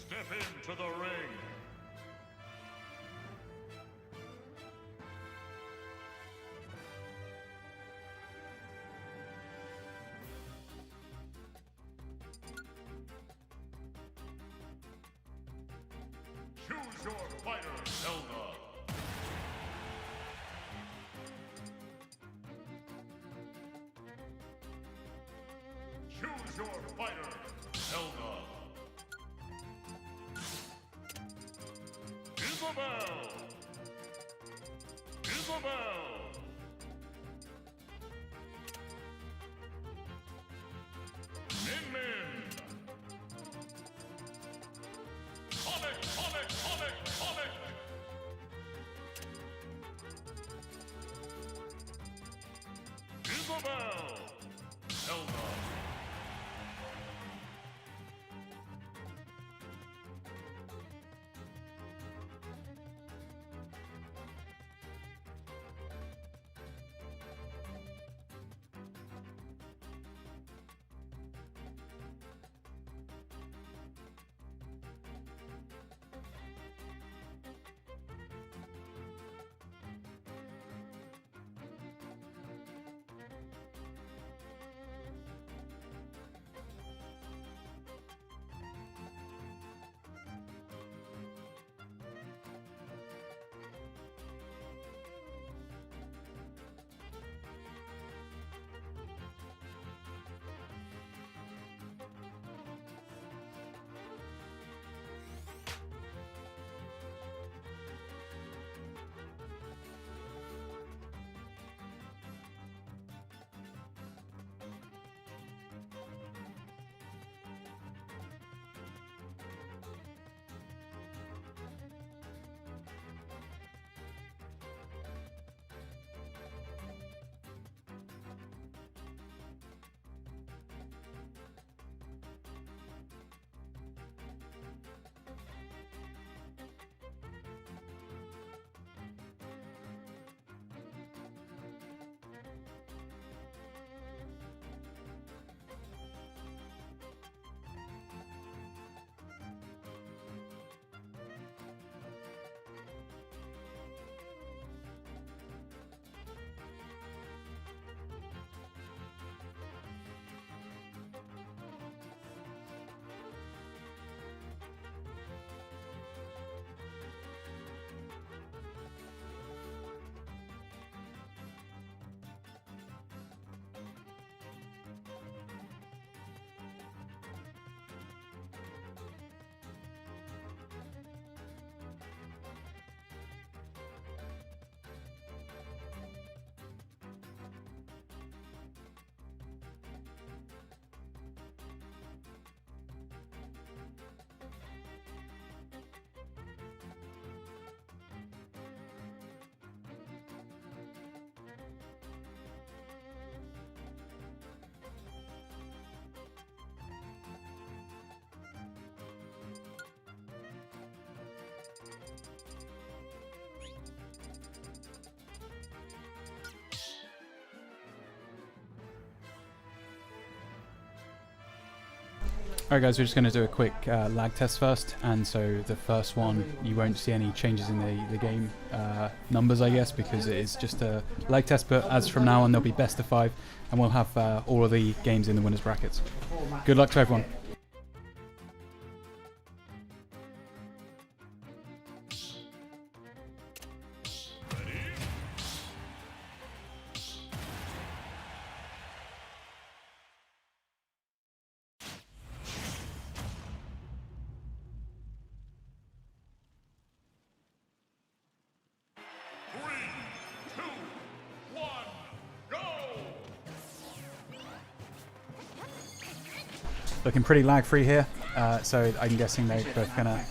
Step into the ring. Choose your fighter, Zelda. Choose your fighter, Zelda. Isabel. Isabel. Min Min. Comic, comic, comic, comic. Isabel. Zelda. Alright guys, we're just going to do a quick lag test first, and so the first one you won't see any changes in the game numbers, I guess, because it is just a lag test, but as from now on there'll be best of 5 and we'll have all of the games in the winners brackets. Good luck to everyone. Looking pretty lag free here, so I'm guessing they're both gonna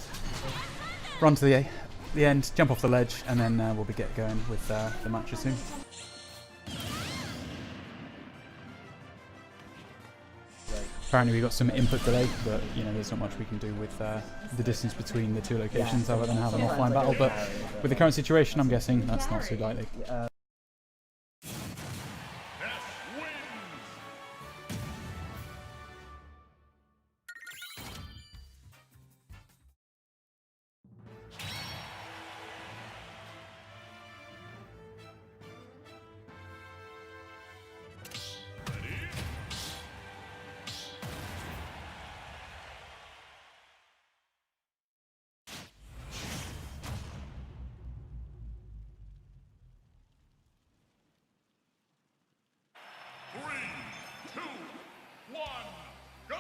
run to the end, jump off the ledge, and then we'll get going with the matches soon. Apparently we got some input delay, but you know there's not much we can do with the distance between the two locations other than have an offline battle. But with the current situation, I'm guessing that's not too likely. one, go!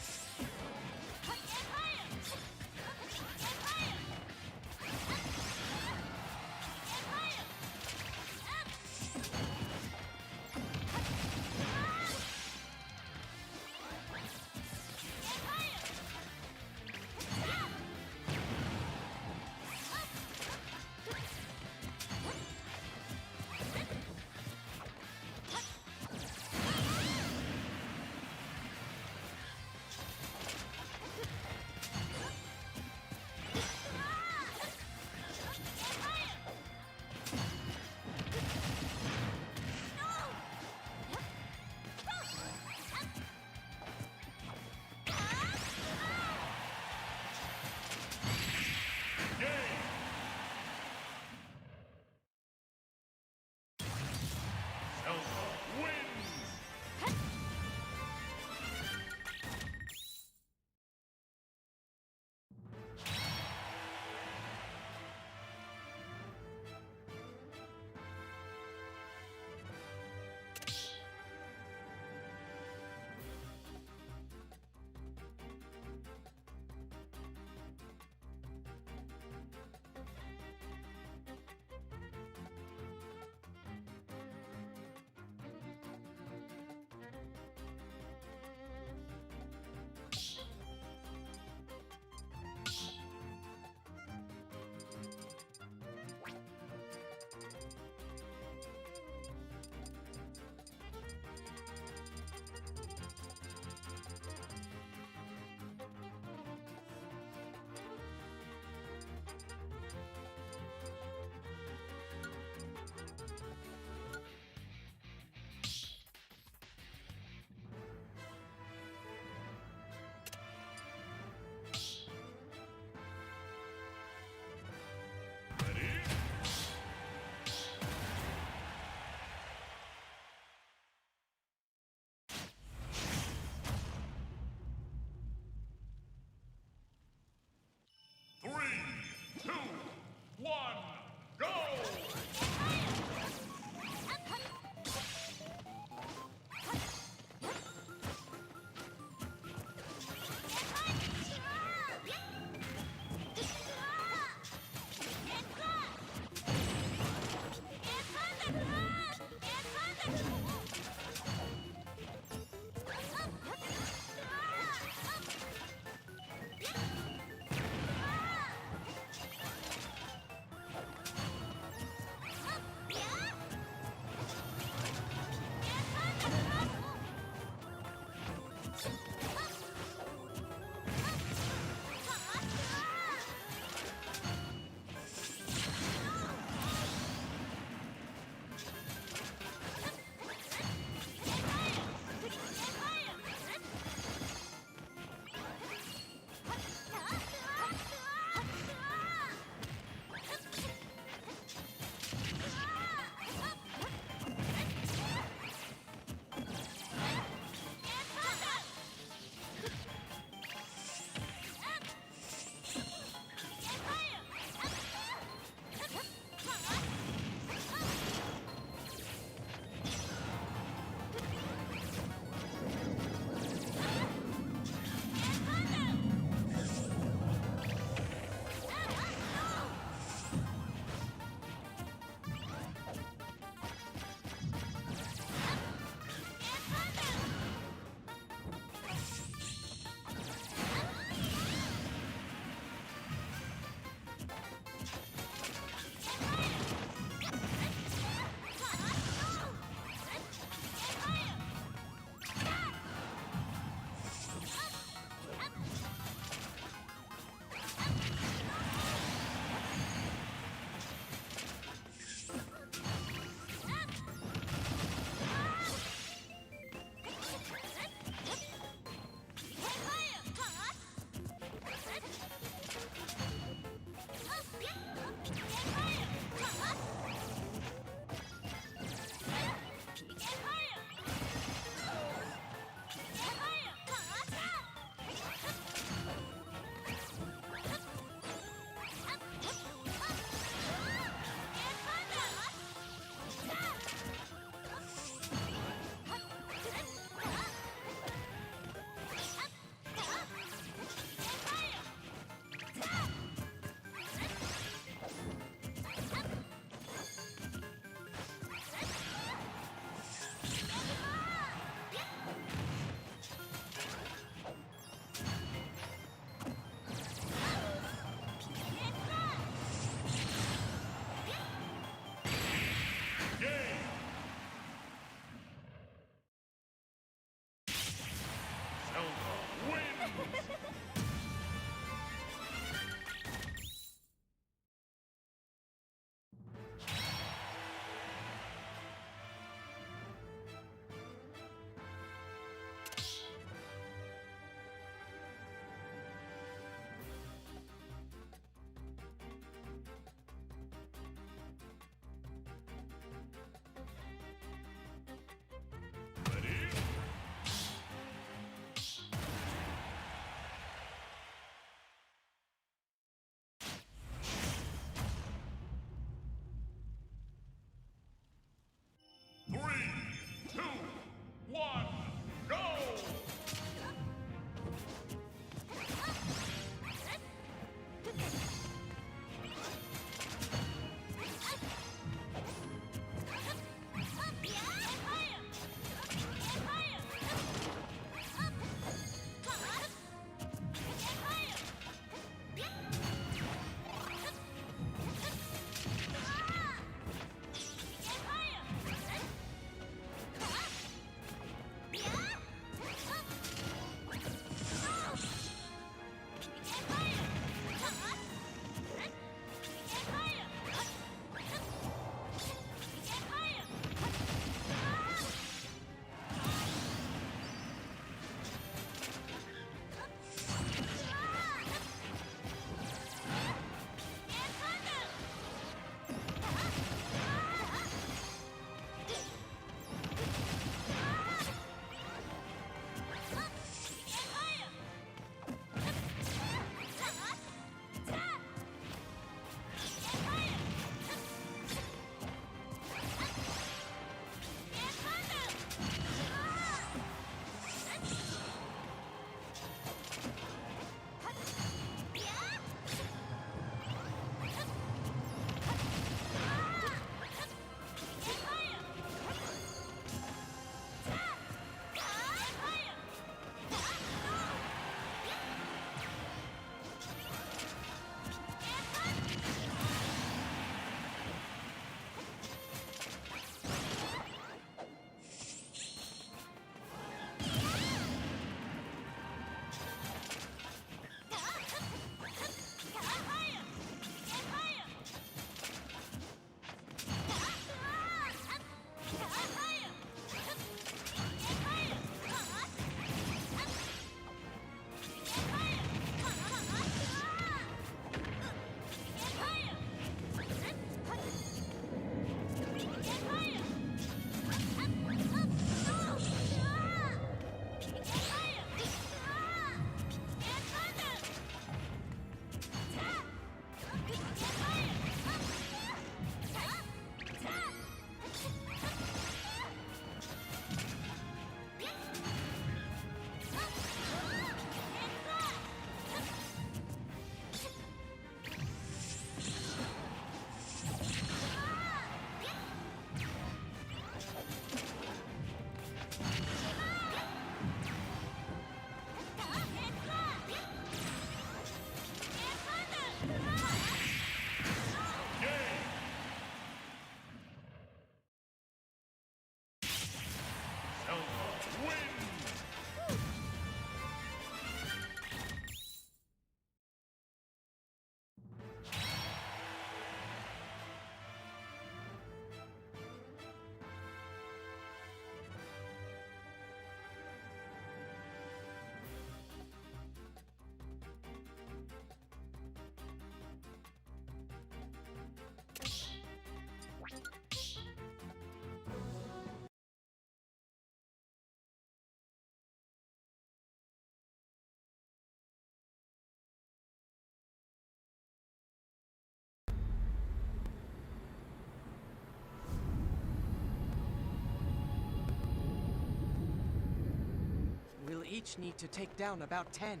each need to take down about 10.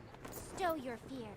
Stow your fear.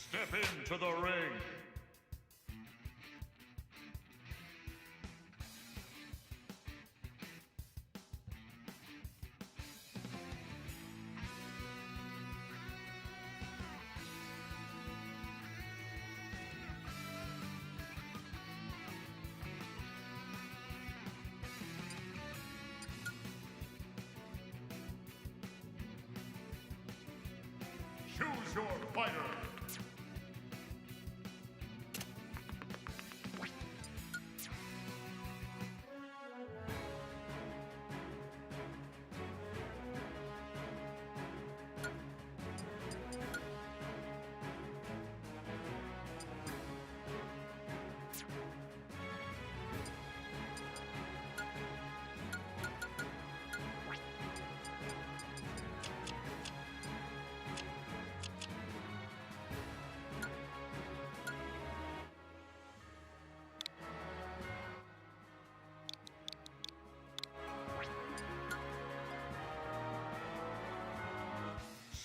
Step into the ring. Choose your fighter.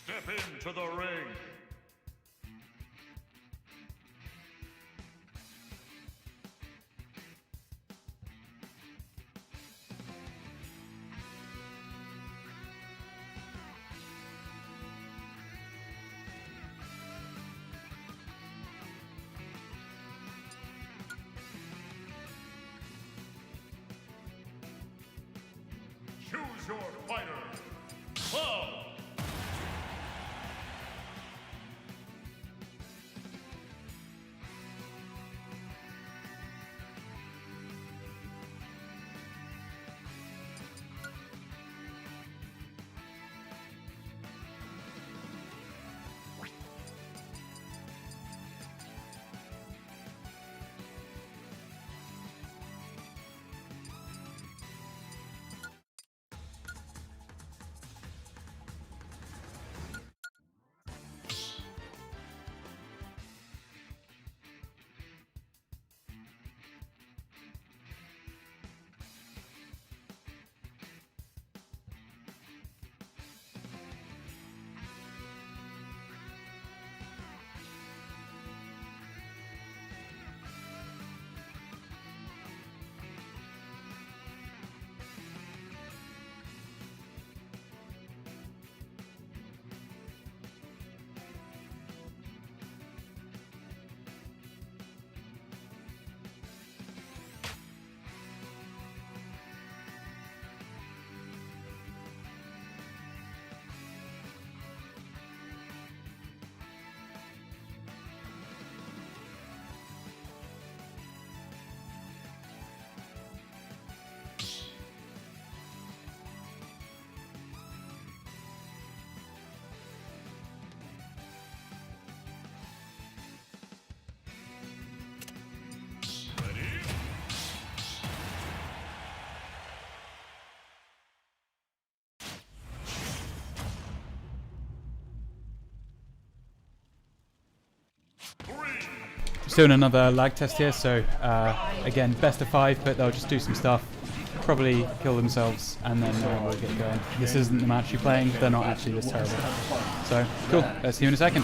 Step into the ring. Choose your fighter. Whoa! Just doing another lag test here, so again, best of 5, but they'll just do some stuff, probably kill themselves, and then we'll get going. This isn't the match you're playing, they're not actually this terrible. So, cool, let's see you in a second.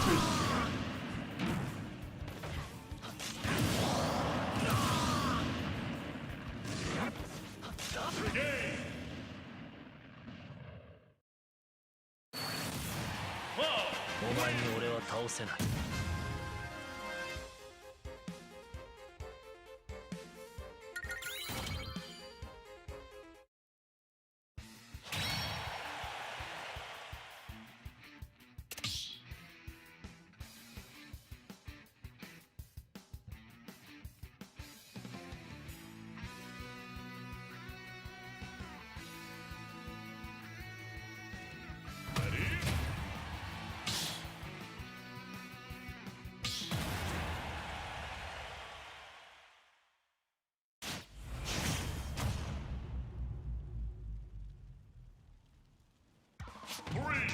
Three,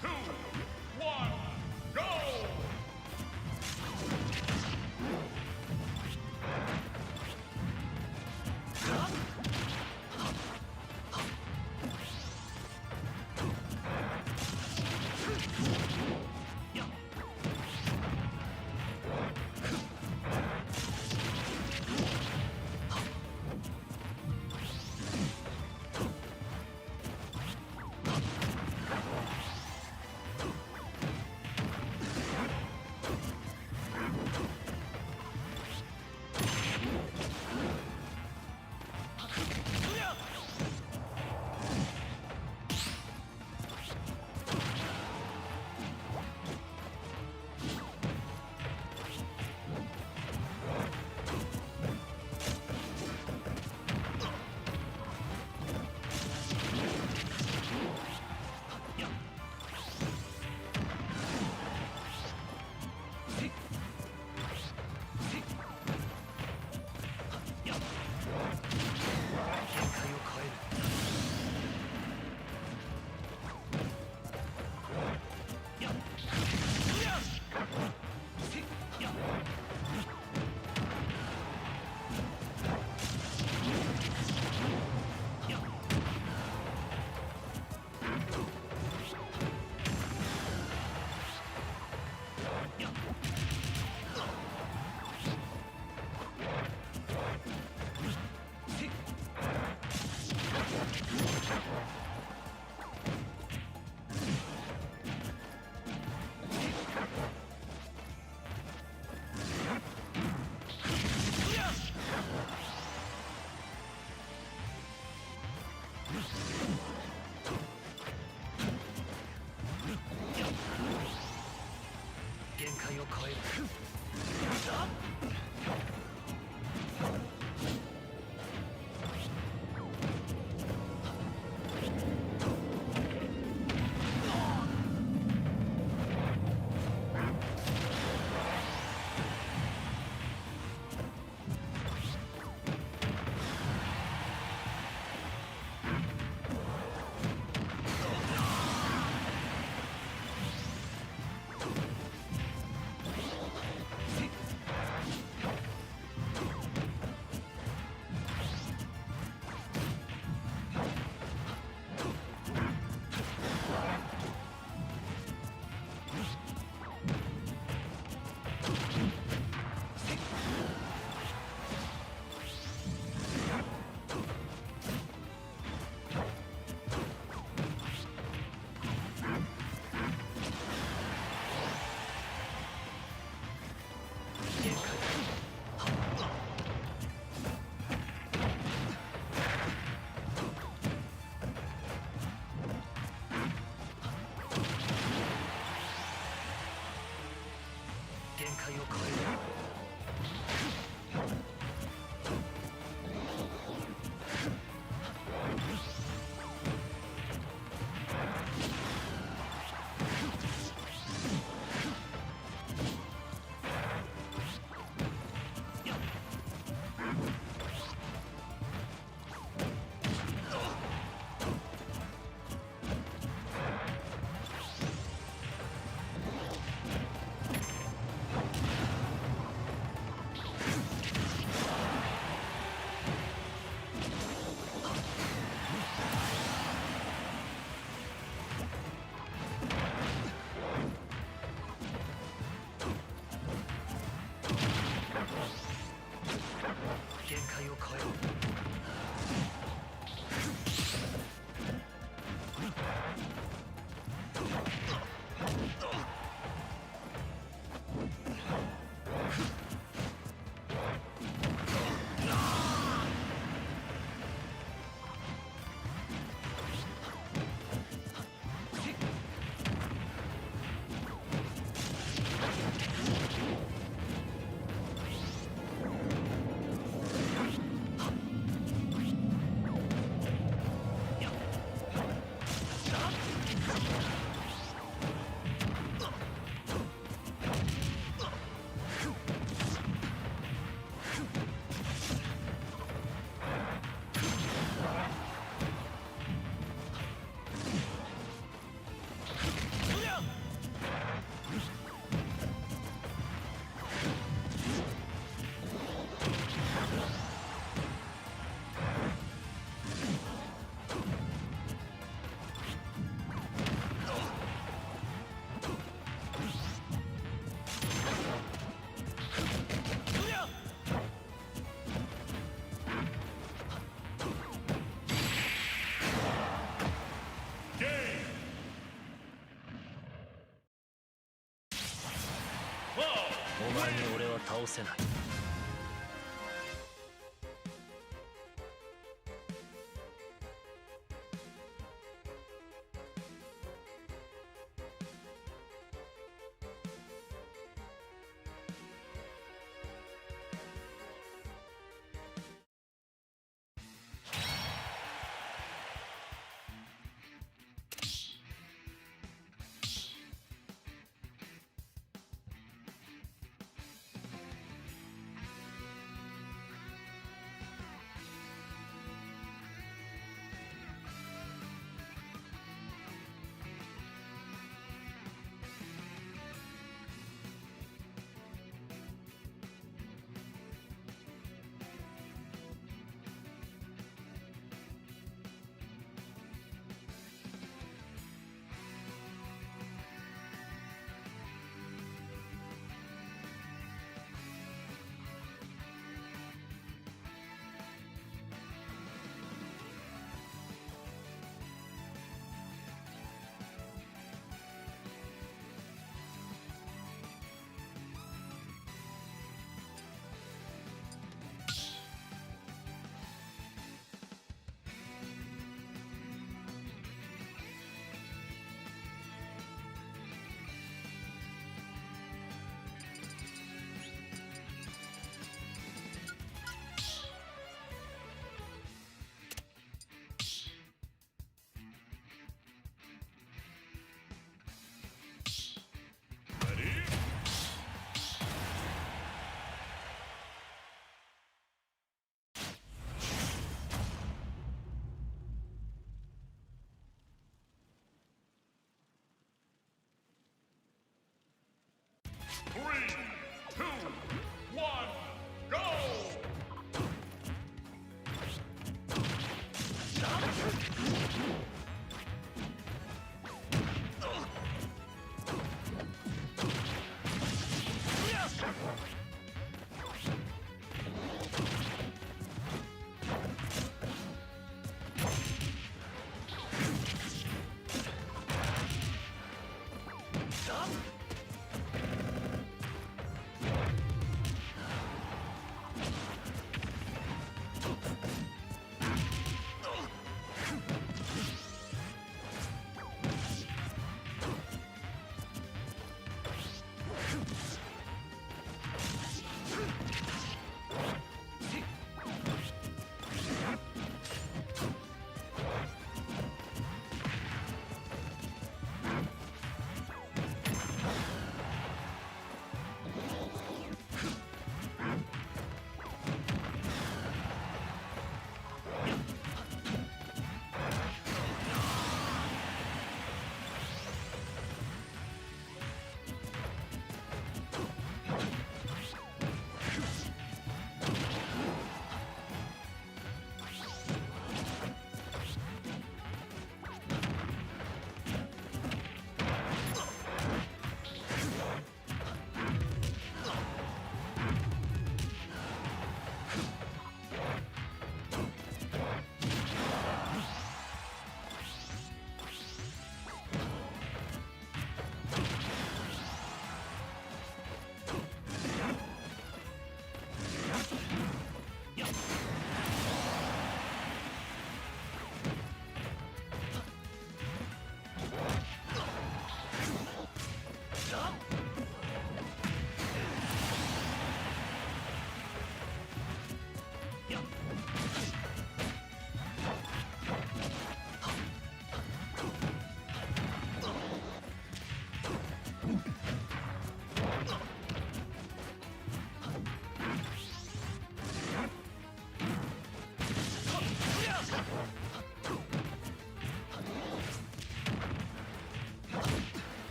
two, one, go! お前に俺は倒せない。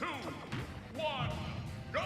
two, one, go!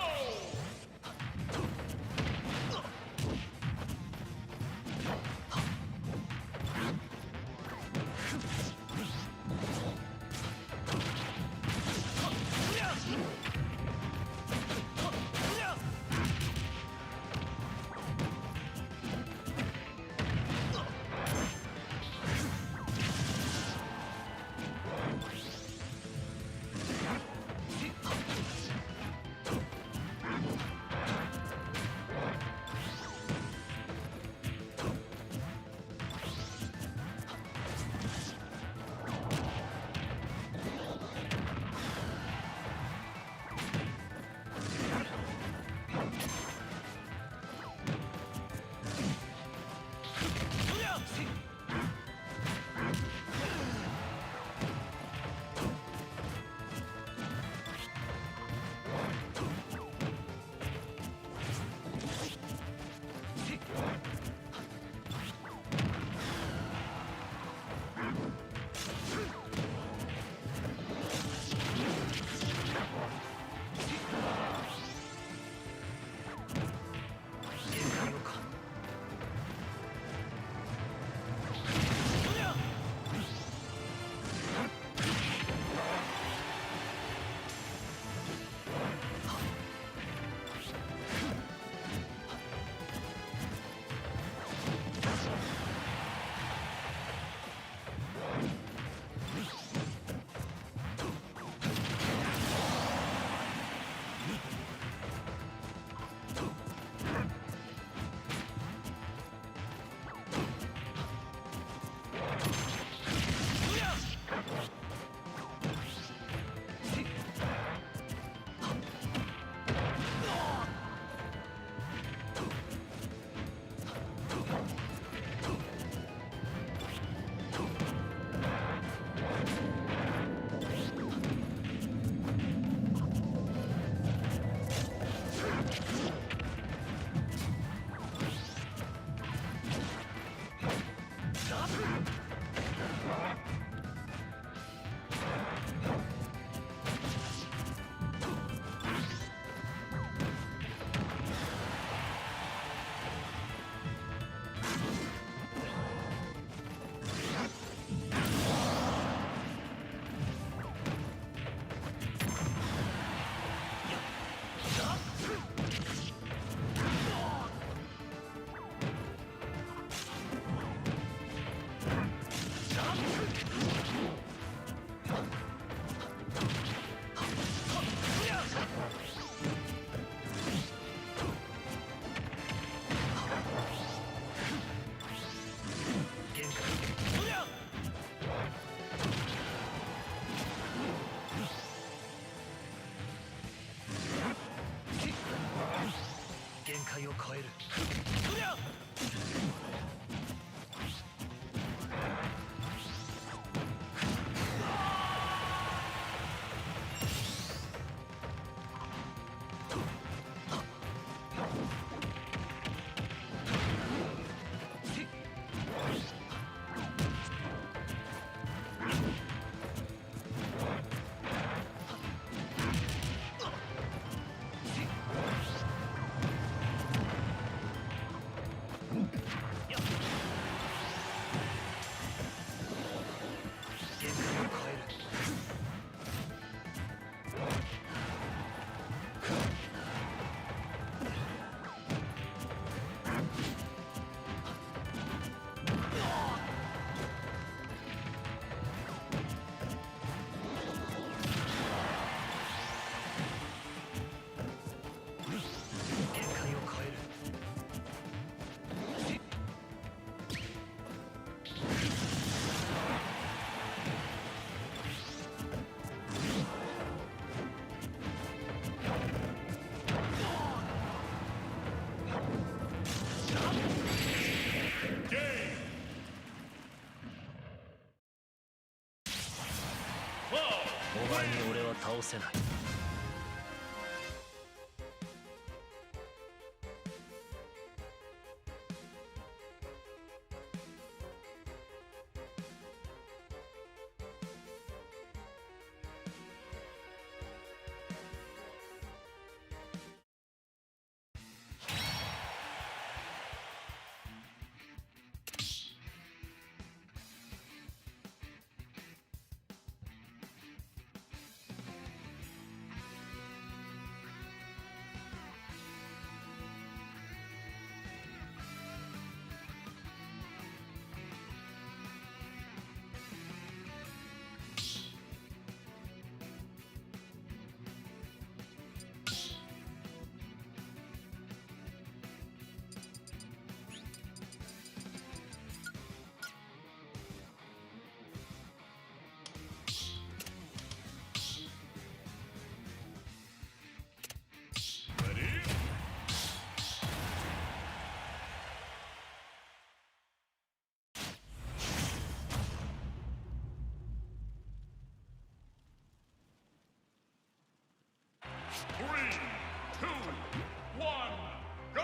Whoa! お前に俺は倒せない。Three, two, one, go!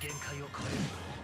限界を超える。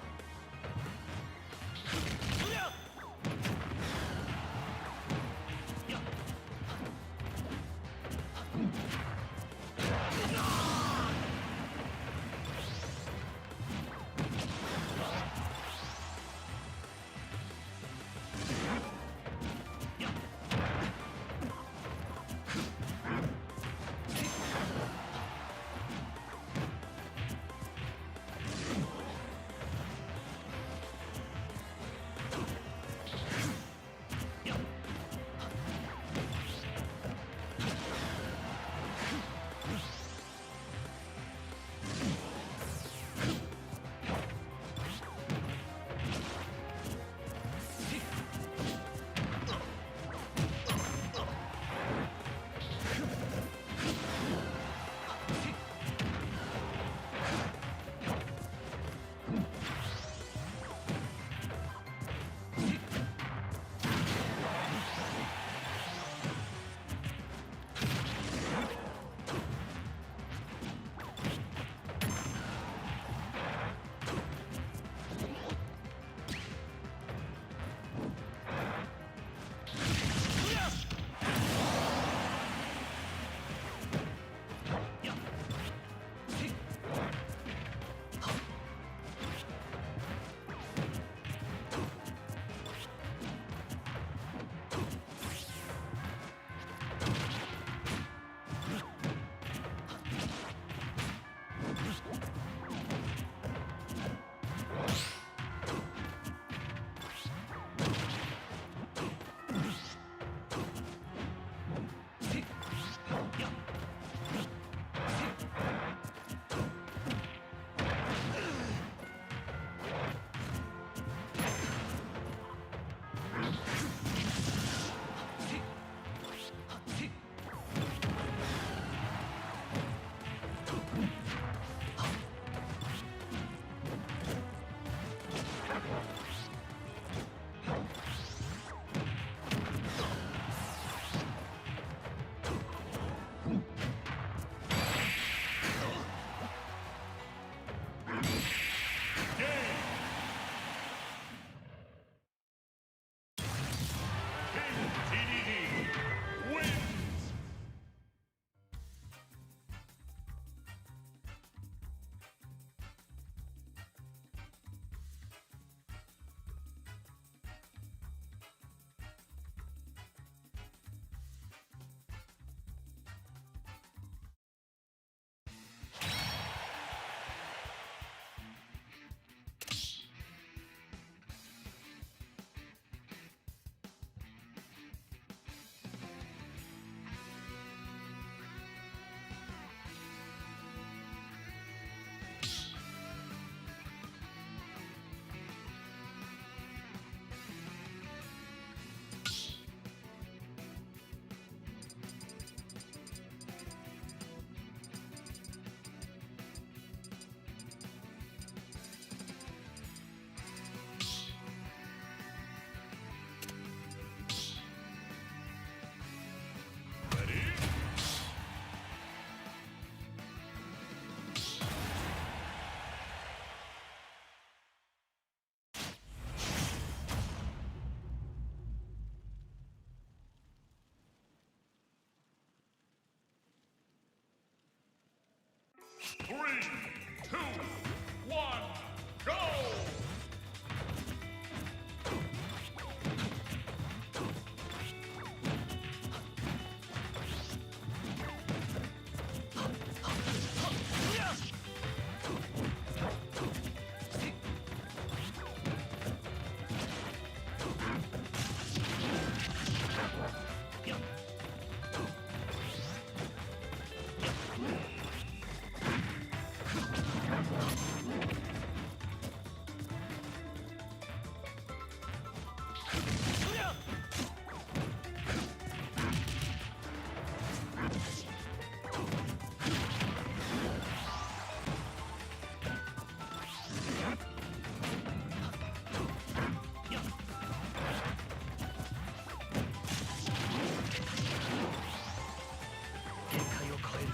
限界を超える。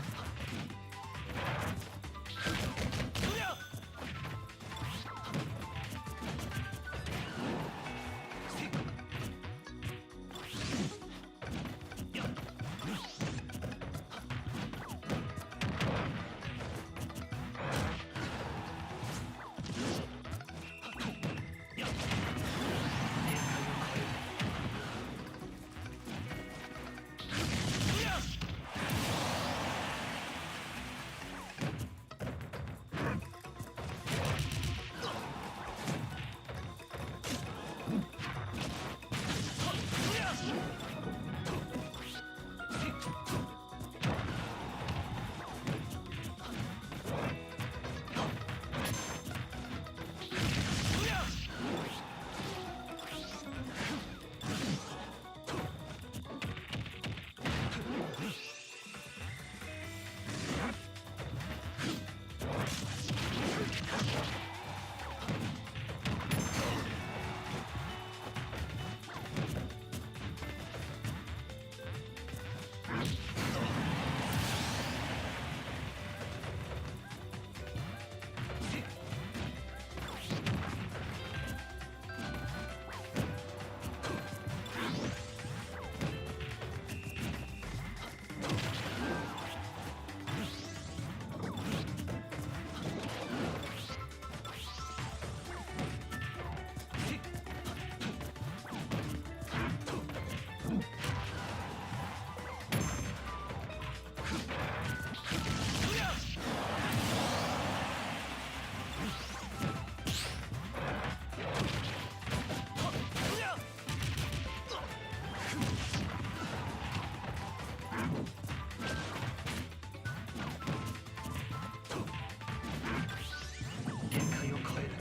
限界を超える。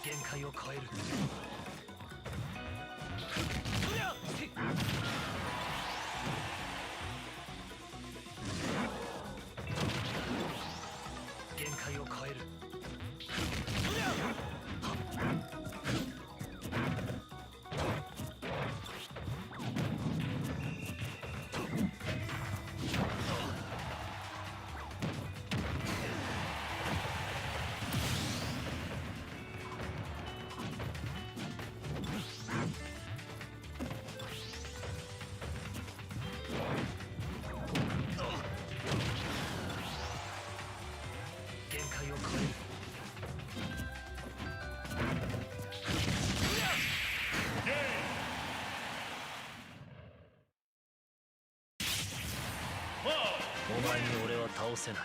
限界を超える。限界を超える。限界を超える。お前に俺は倒せない。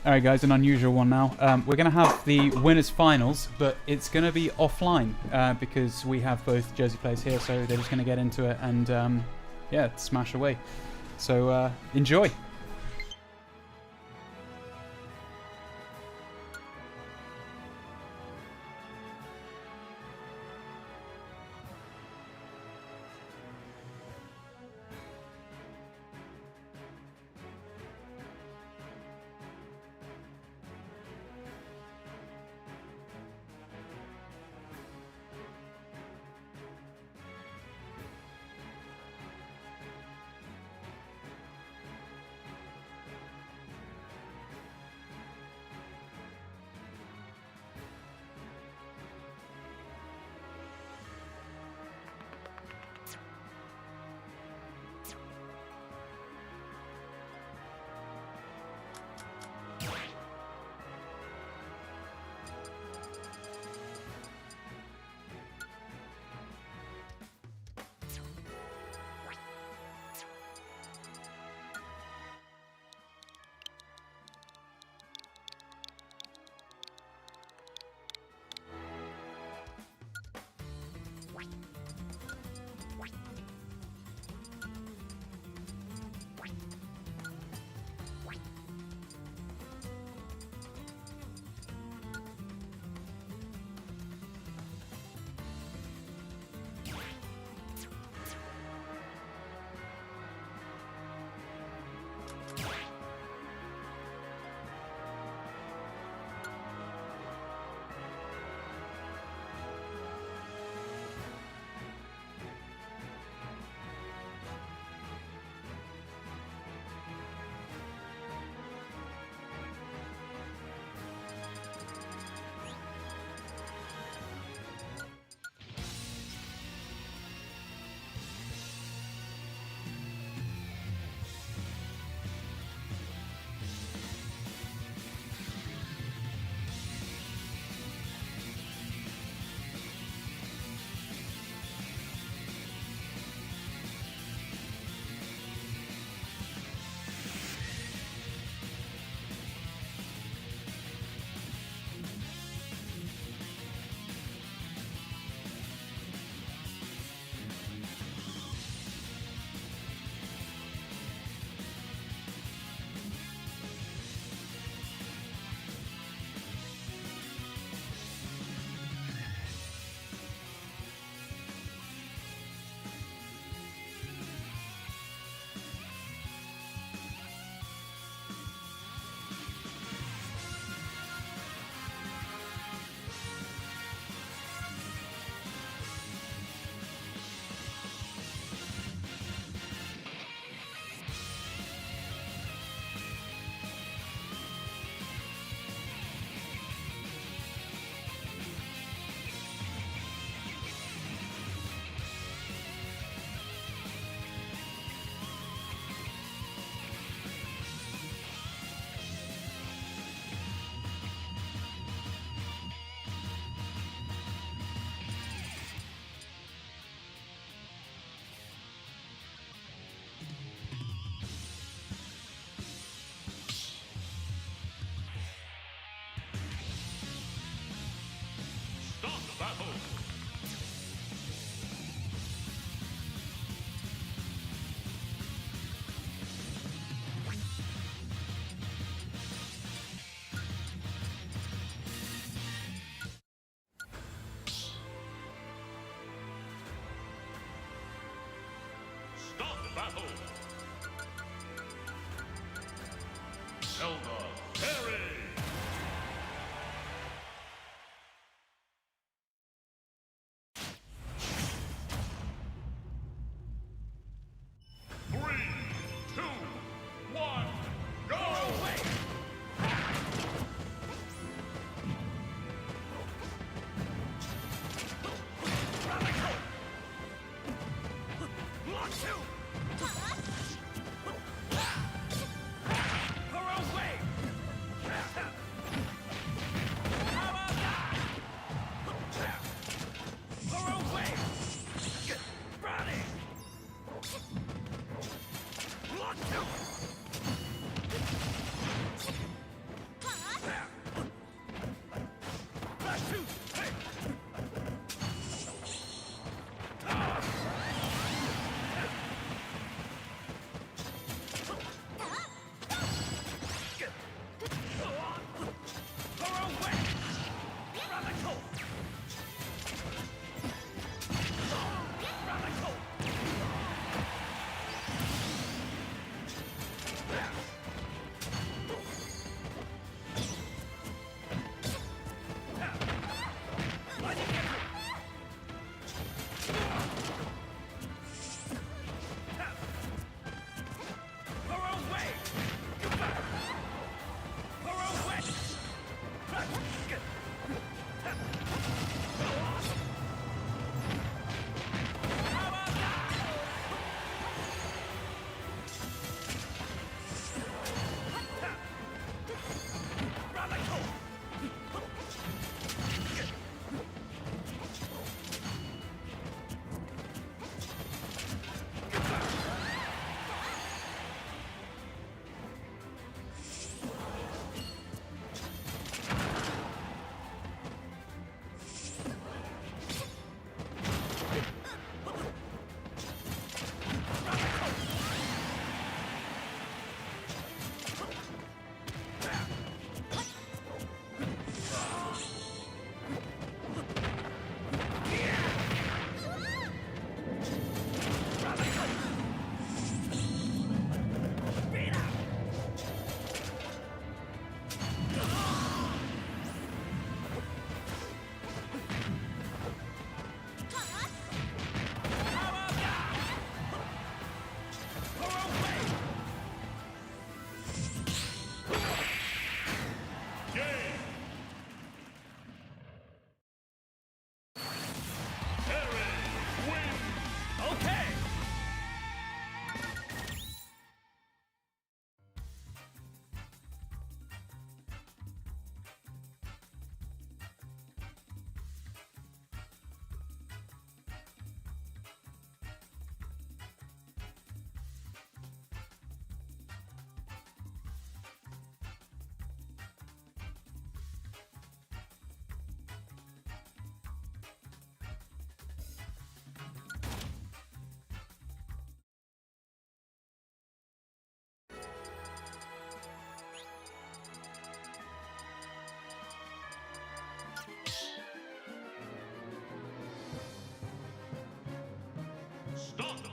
Alright guys, an unusual one now. We're going to have the winners finals, but it's going to be offline because we have both Jersey players here, so they're just going to get into it and yeah, smash away. So enjoy! battle. Stop the battle. Zelda Perry.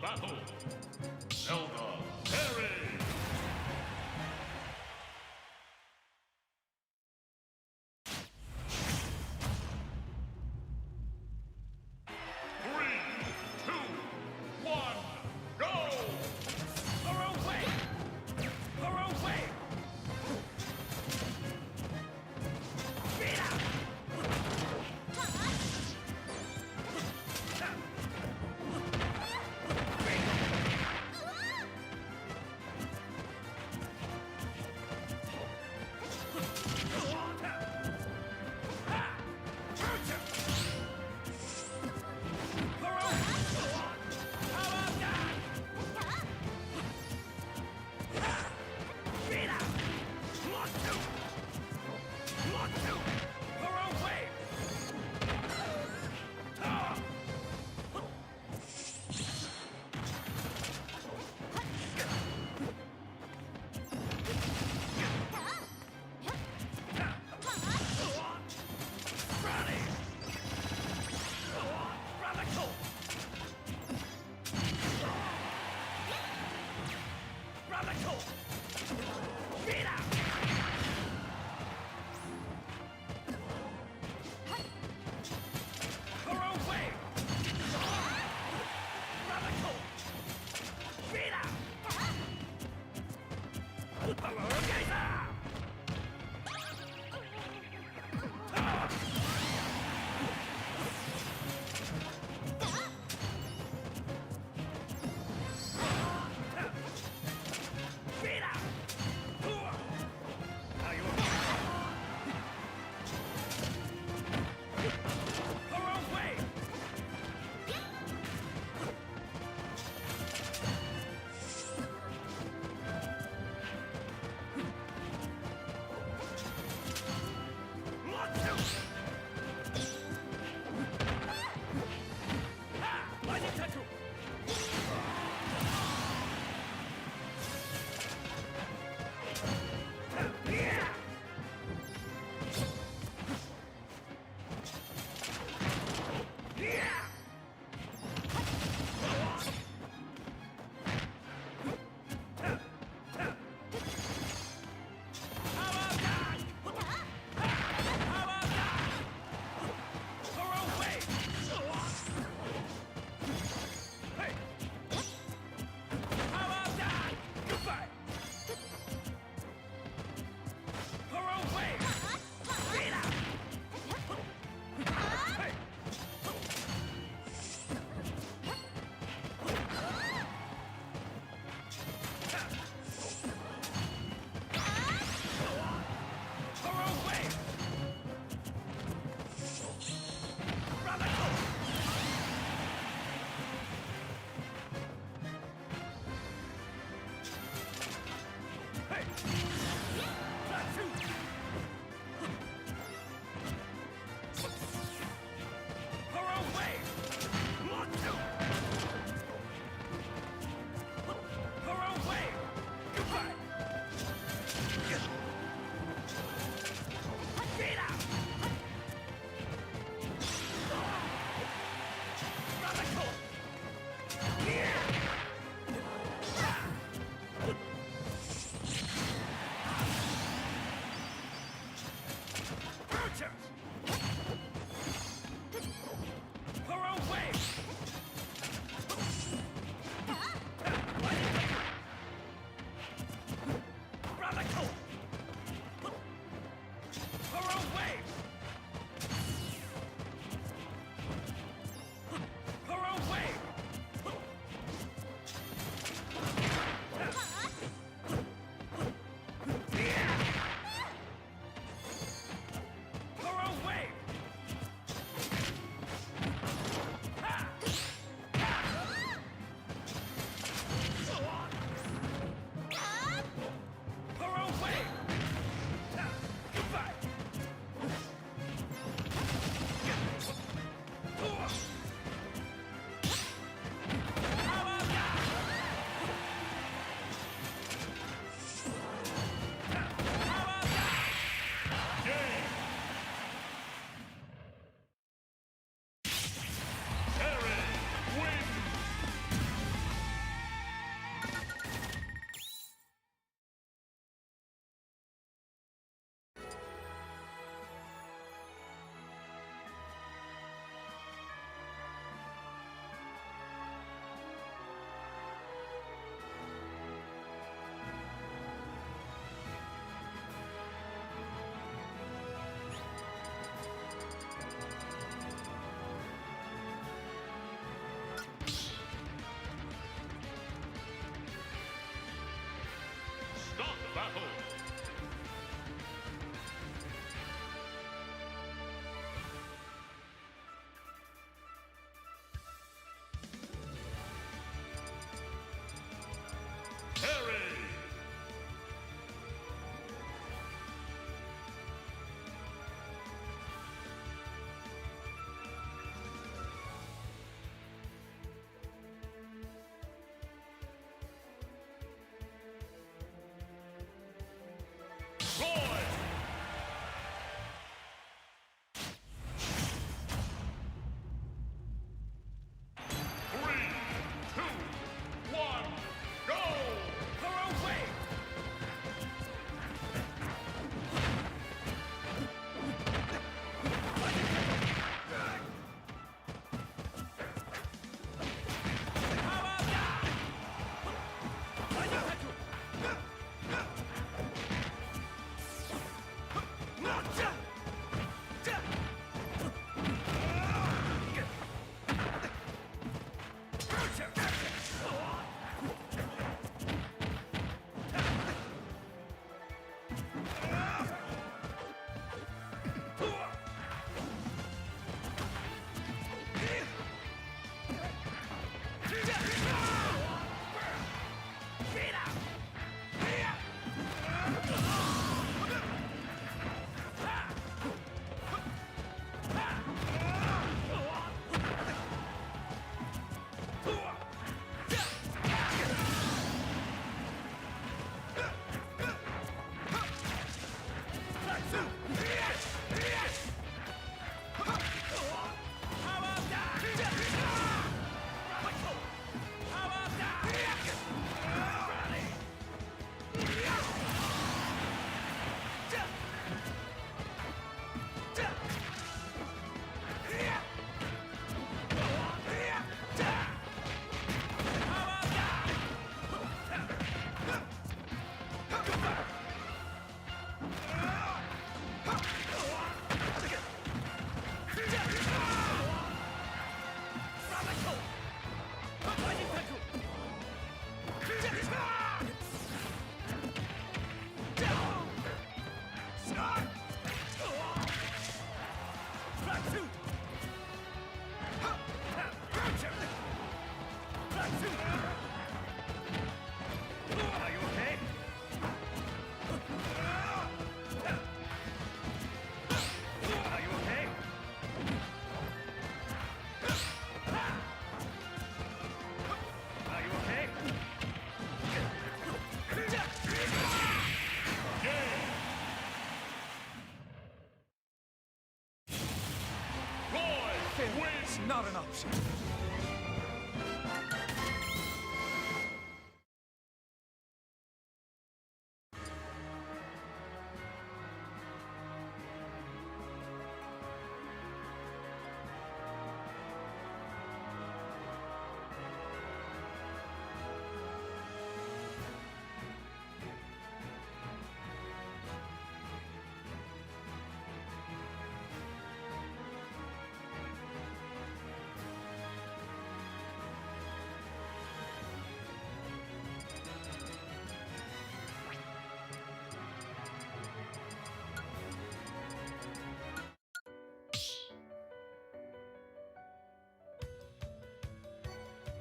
battle. Zelda Perry. Three, two, one, go! Her away! Her away! It's not an option.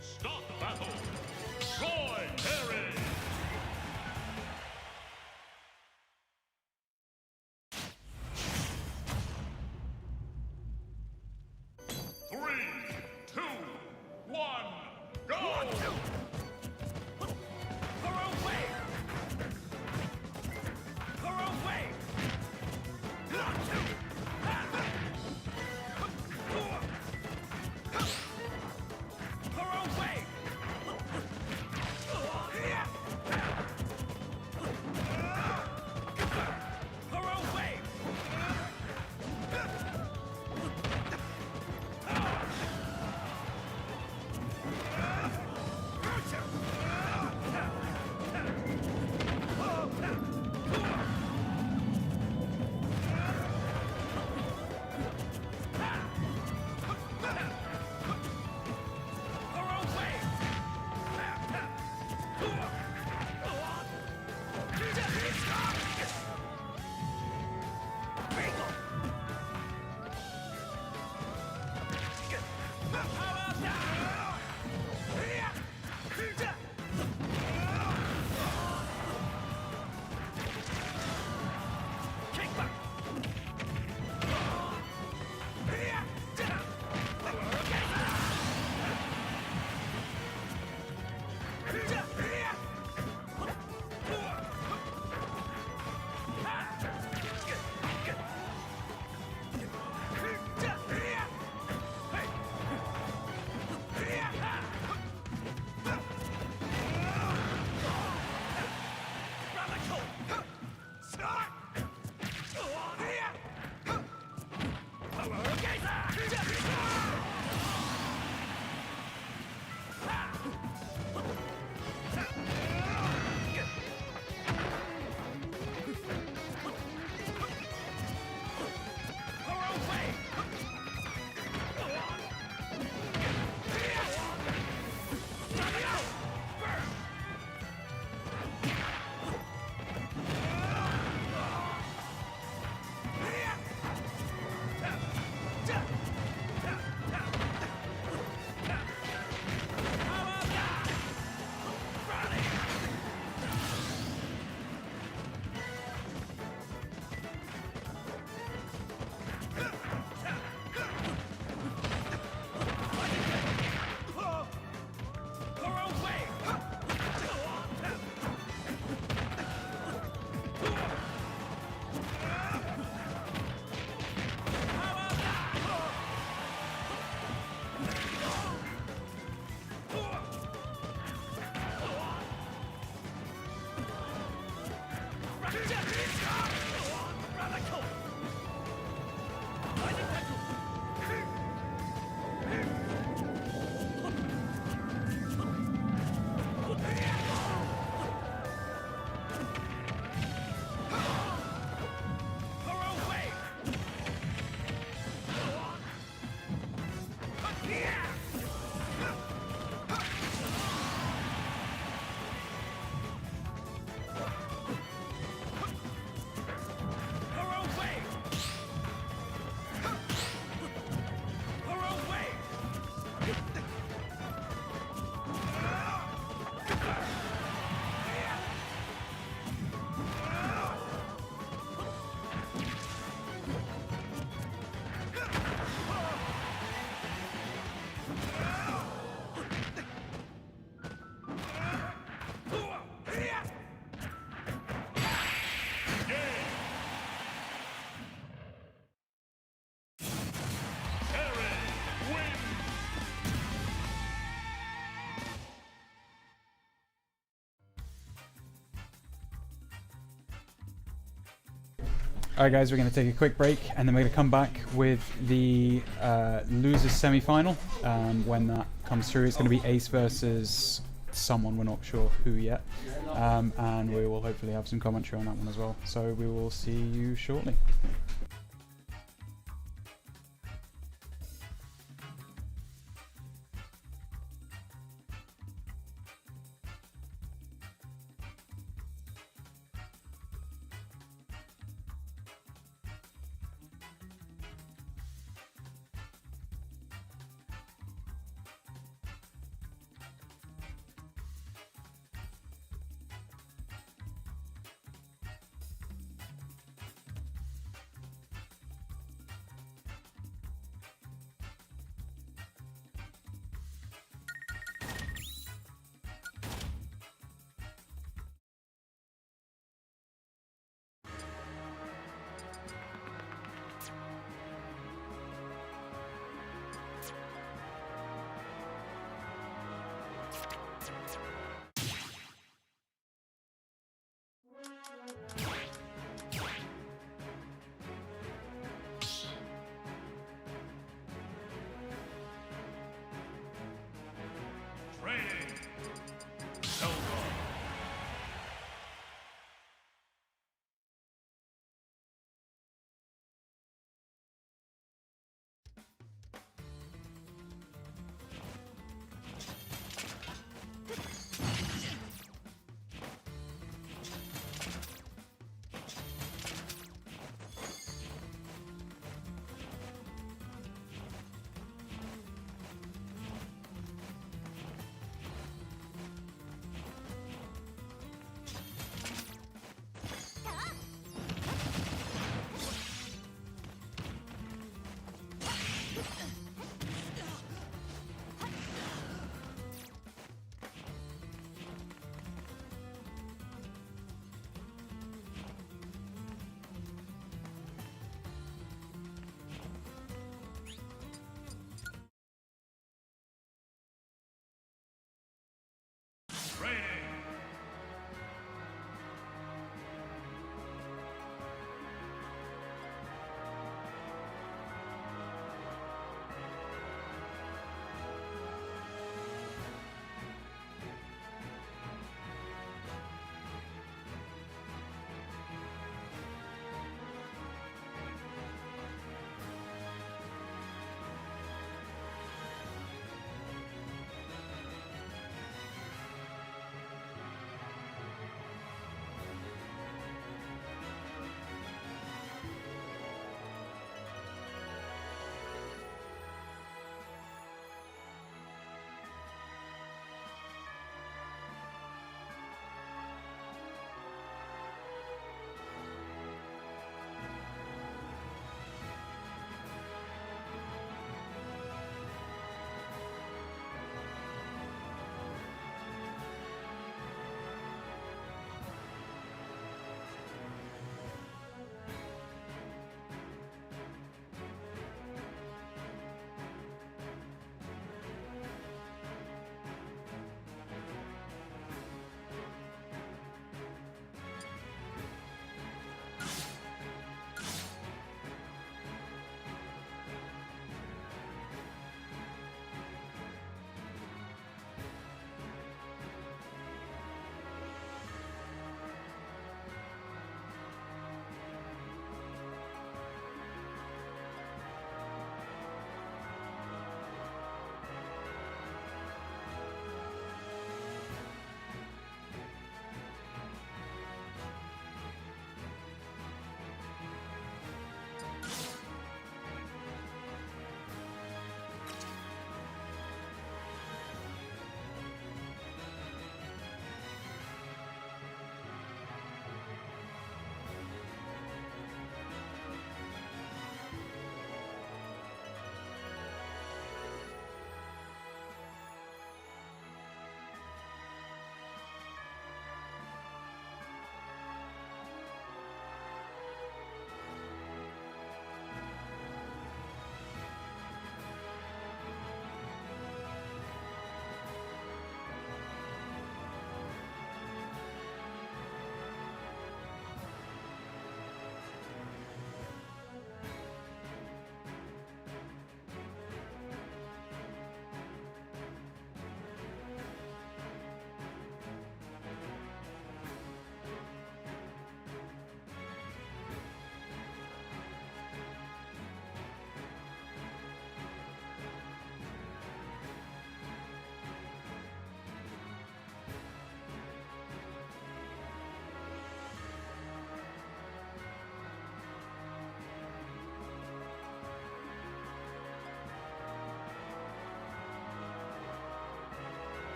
Start the battle. Troy Perry. Three, two, one, go! Her own way! Her own way! Not two! Her own way! Her own way! Alright guys, we're going to take a quick break and then we're going to come back with the losers semi-final. When that comes through, it's going to be Ace versus someone, we're not sure who yet. And we will hopefully have some commentary on that one as well. So we will see you shortly.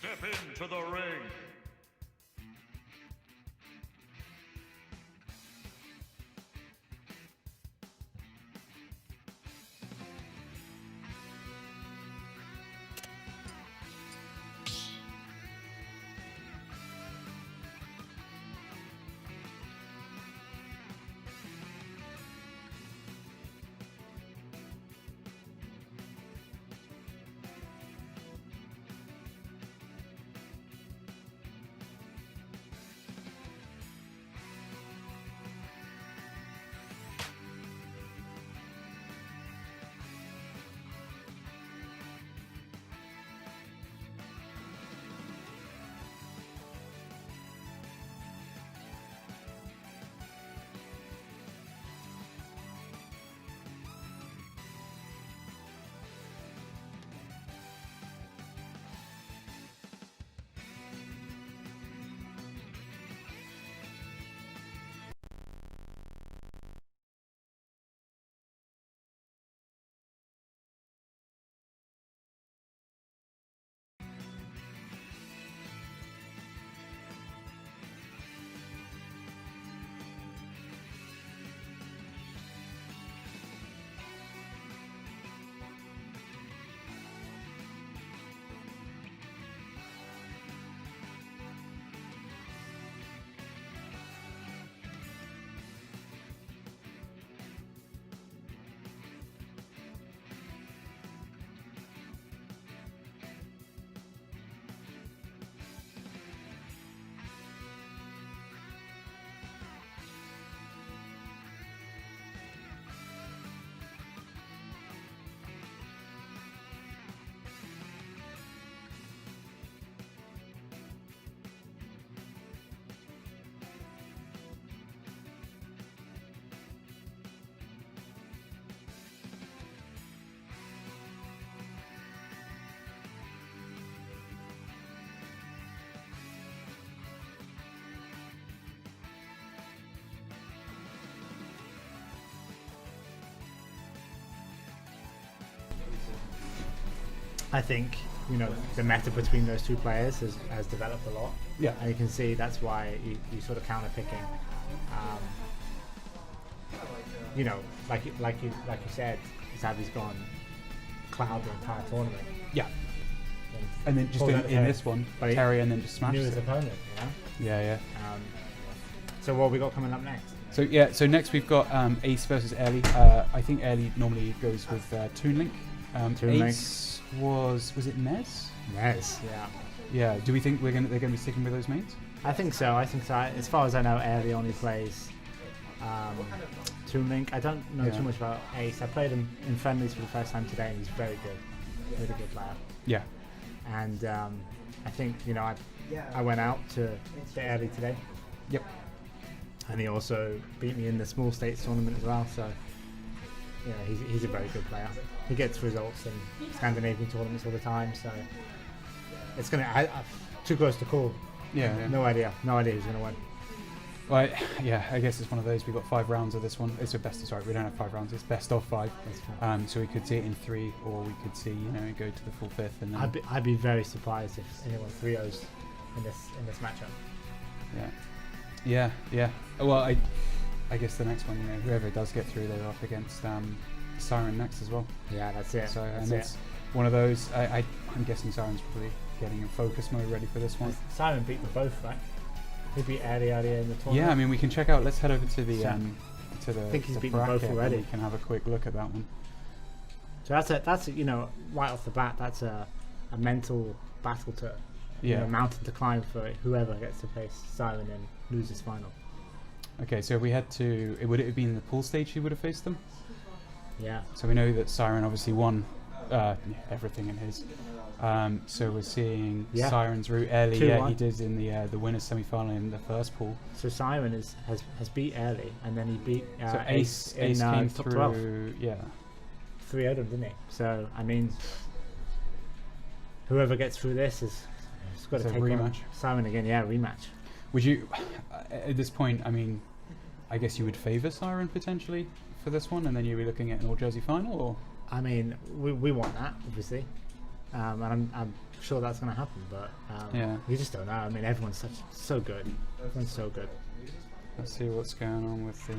Step into the ring. I think the meta between those two players has developed a lot. Yeah. And you can see that's why you sort of counter picking. Like you said, Zabby's gone cloud the entire tournament. Yeah. And then just Pulls out in the hair. this one, But he Terry and then just Knew smashes his it. opponent, Yeah. So what have we got coming up next? So next we've got Ace versus Early. I think Early normally goes with Toon Link. Toon Link. Ace was it Nez? Nez, yeah. Yeah. Do we think they're gonna be sticking with those mains? I think so. As far as I know, Airly only plays Toon Link. I don't know too much about Ace. I played him in friendlies for the first time today, and he's very good, really good player. Yeah. And I think I went out to Airly today. Yep. And he also beat me in the small states tournament as well. So he's a very good player. He gets results in Scandinavian tournaments all the time. So it's gonna too close to call. Yeah. No idea who's gonna win. Well, I guess it's one of those. We've got 5 rounds of this one. It's a best. Sorry, we don't have 5 rounds. It's best of 5. That's fine. So we could see it in 3, or we could see it go to the full 5th, and then I'd be very surprised if anyone 3-0s in this matchup. Yeah. Well, I guess the next one, whoever does get through, they're up against Siren next as well. Yeah, that's it. So that's it's one of those. I'm guessing Siren's probably getting in focus mode, ready for this one. Siren beat them both, right? He beat earlier in the tournament. Yeah, I mean we can check out. Let's head over to the I think he's the beaten both bracket, already. and we can have a quick look at that one. So that's right off the bat, that's a mental battle to mountain to climb for whoever gets to face Siren and loses final. Okay, so if we head to, would it have been the pool stage he would have faced them? Yeah. So we know that Siren obviously won everything in his. So we're seeing Siren's route early. 2-1. Yeah, he did in the winners semi-final in the first pool. So Siren has beat early, and then he beat So Ace in came top through. 12. Yeah. 3-0 them, didn't he? So I mean, whoever gets through this has got It's to a take on rematch. Siren again. Yeah, rematch. Would you, at this point, I mean, I guess you would favour Siren potentially for this one, and then you'd be looking at an all-jersey final, or? I mean, we want that, obviously. and I'm sure that's going to happen. But Yeah. you just don't know. I mean, everyone's so good. Everyone's so good. Let's see what's going on with the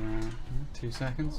2 seconds.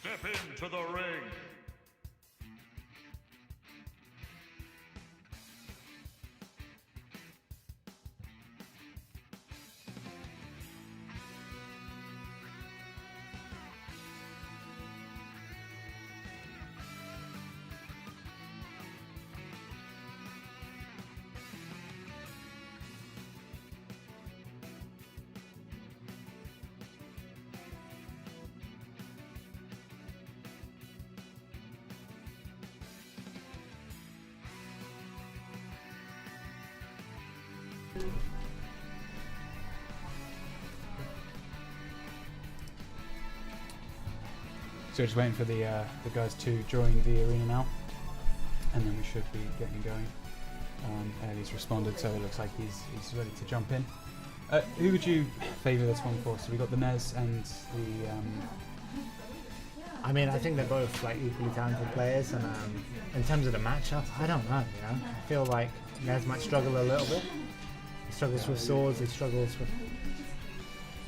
Step into the ring. So just waiting for the guys to join the arena now, and then we should be getting going. Early's responded, so it looks like he's ready to jump in. Who would you favour this one for? So we got the Nez and the. I mean, I think they're both like equally talented players, and in terms of the matchup, I don't know. You know, I feel like Nez might struggle a little bit. He struggles with swords. He struggles with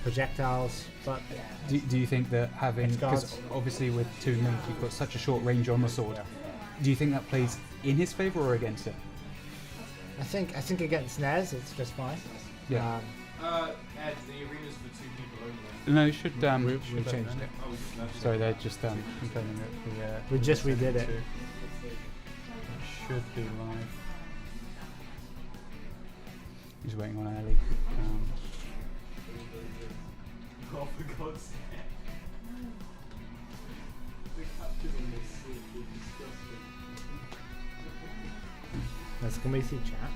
projectiles. But Do you think that having, because obviously with Toon Link you've got such a short range on the sword, do you think that plays in his favour or against it? I think against Nez it's just fine. Yeah. Ed, the arena's for 2 people only. No, it should. We changed it. Oh, we just noticed. Sorry, they're just complaining that the. We just redid it. Should be live. He's waiting on Ellie. Oh, for God's sake. The captures on this scene are disgusting. Can we see chat?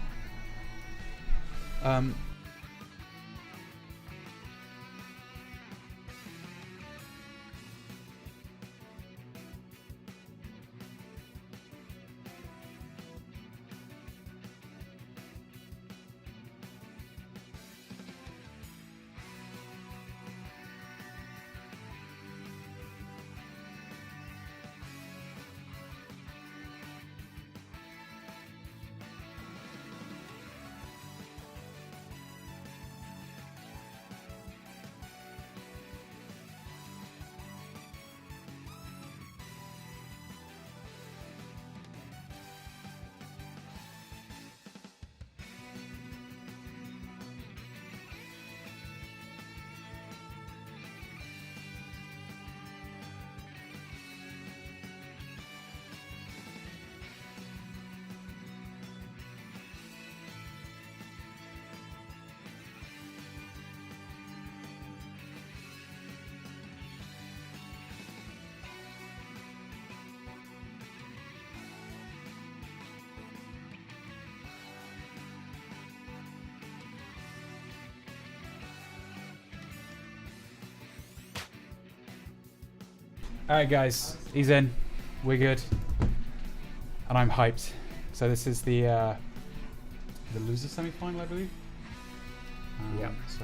Alright guys, he's in. We're good. And I'm hyped. So this is the loser semi-final, I believe. Yep. So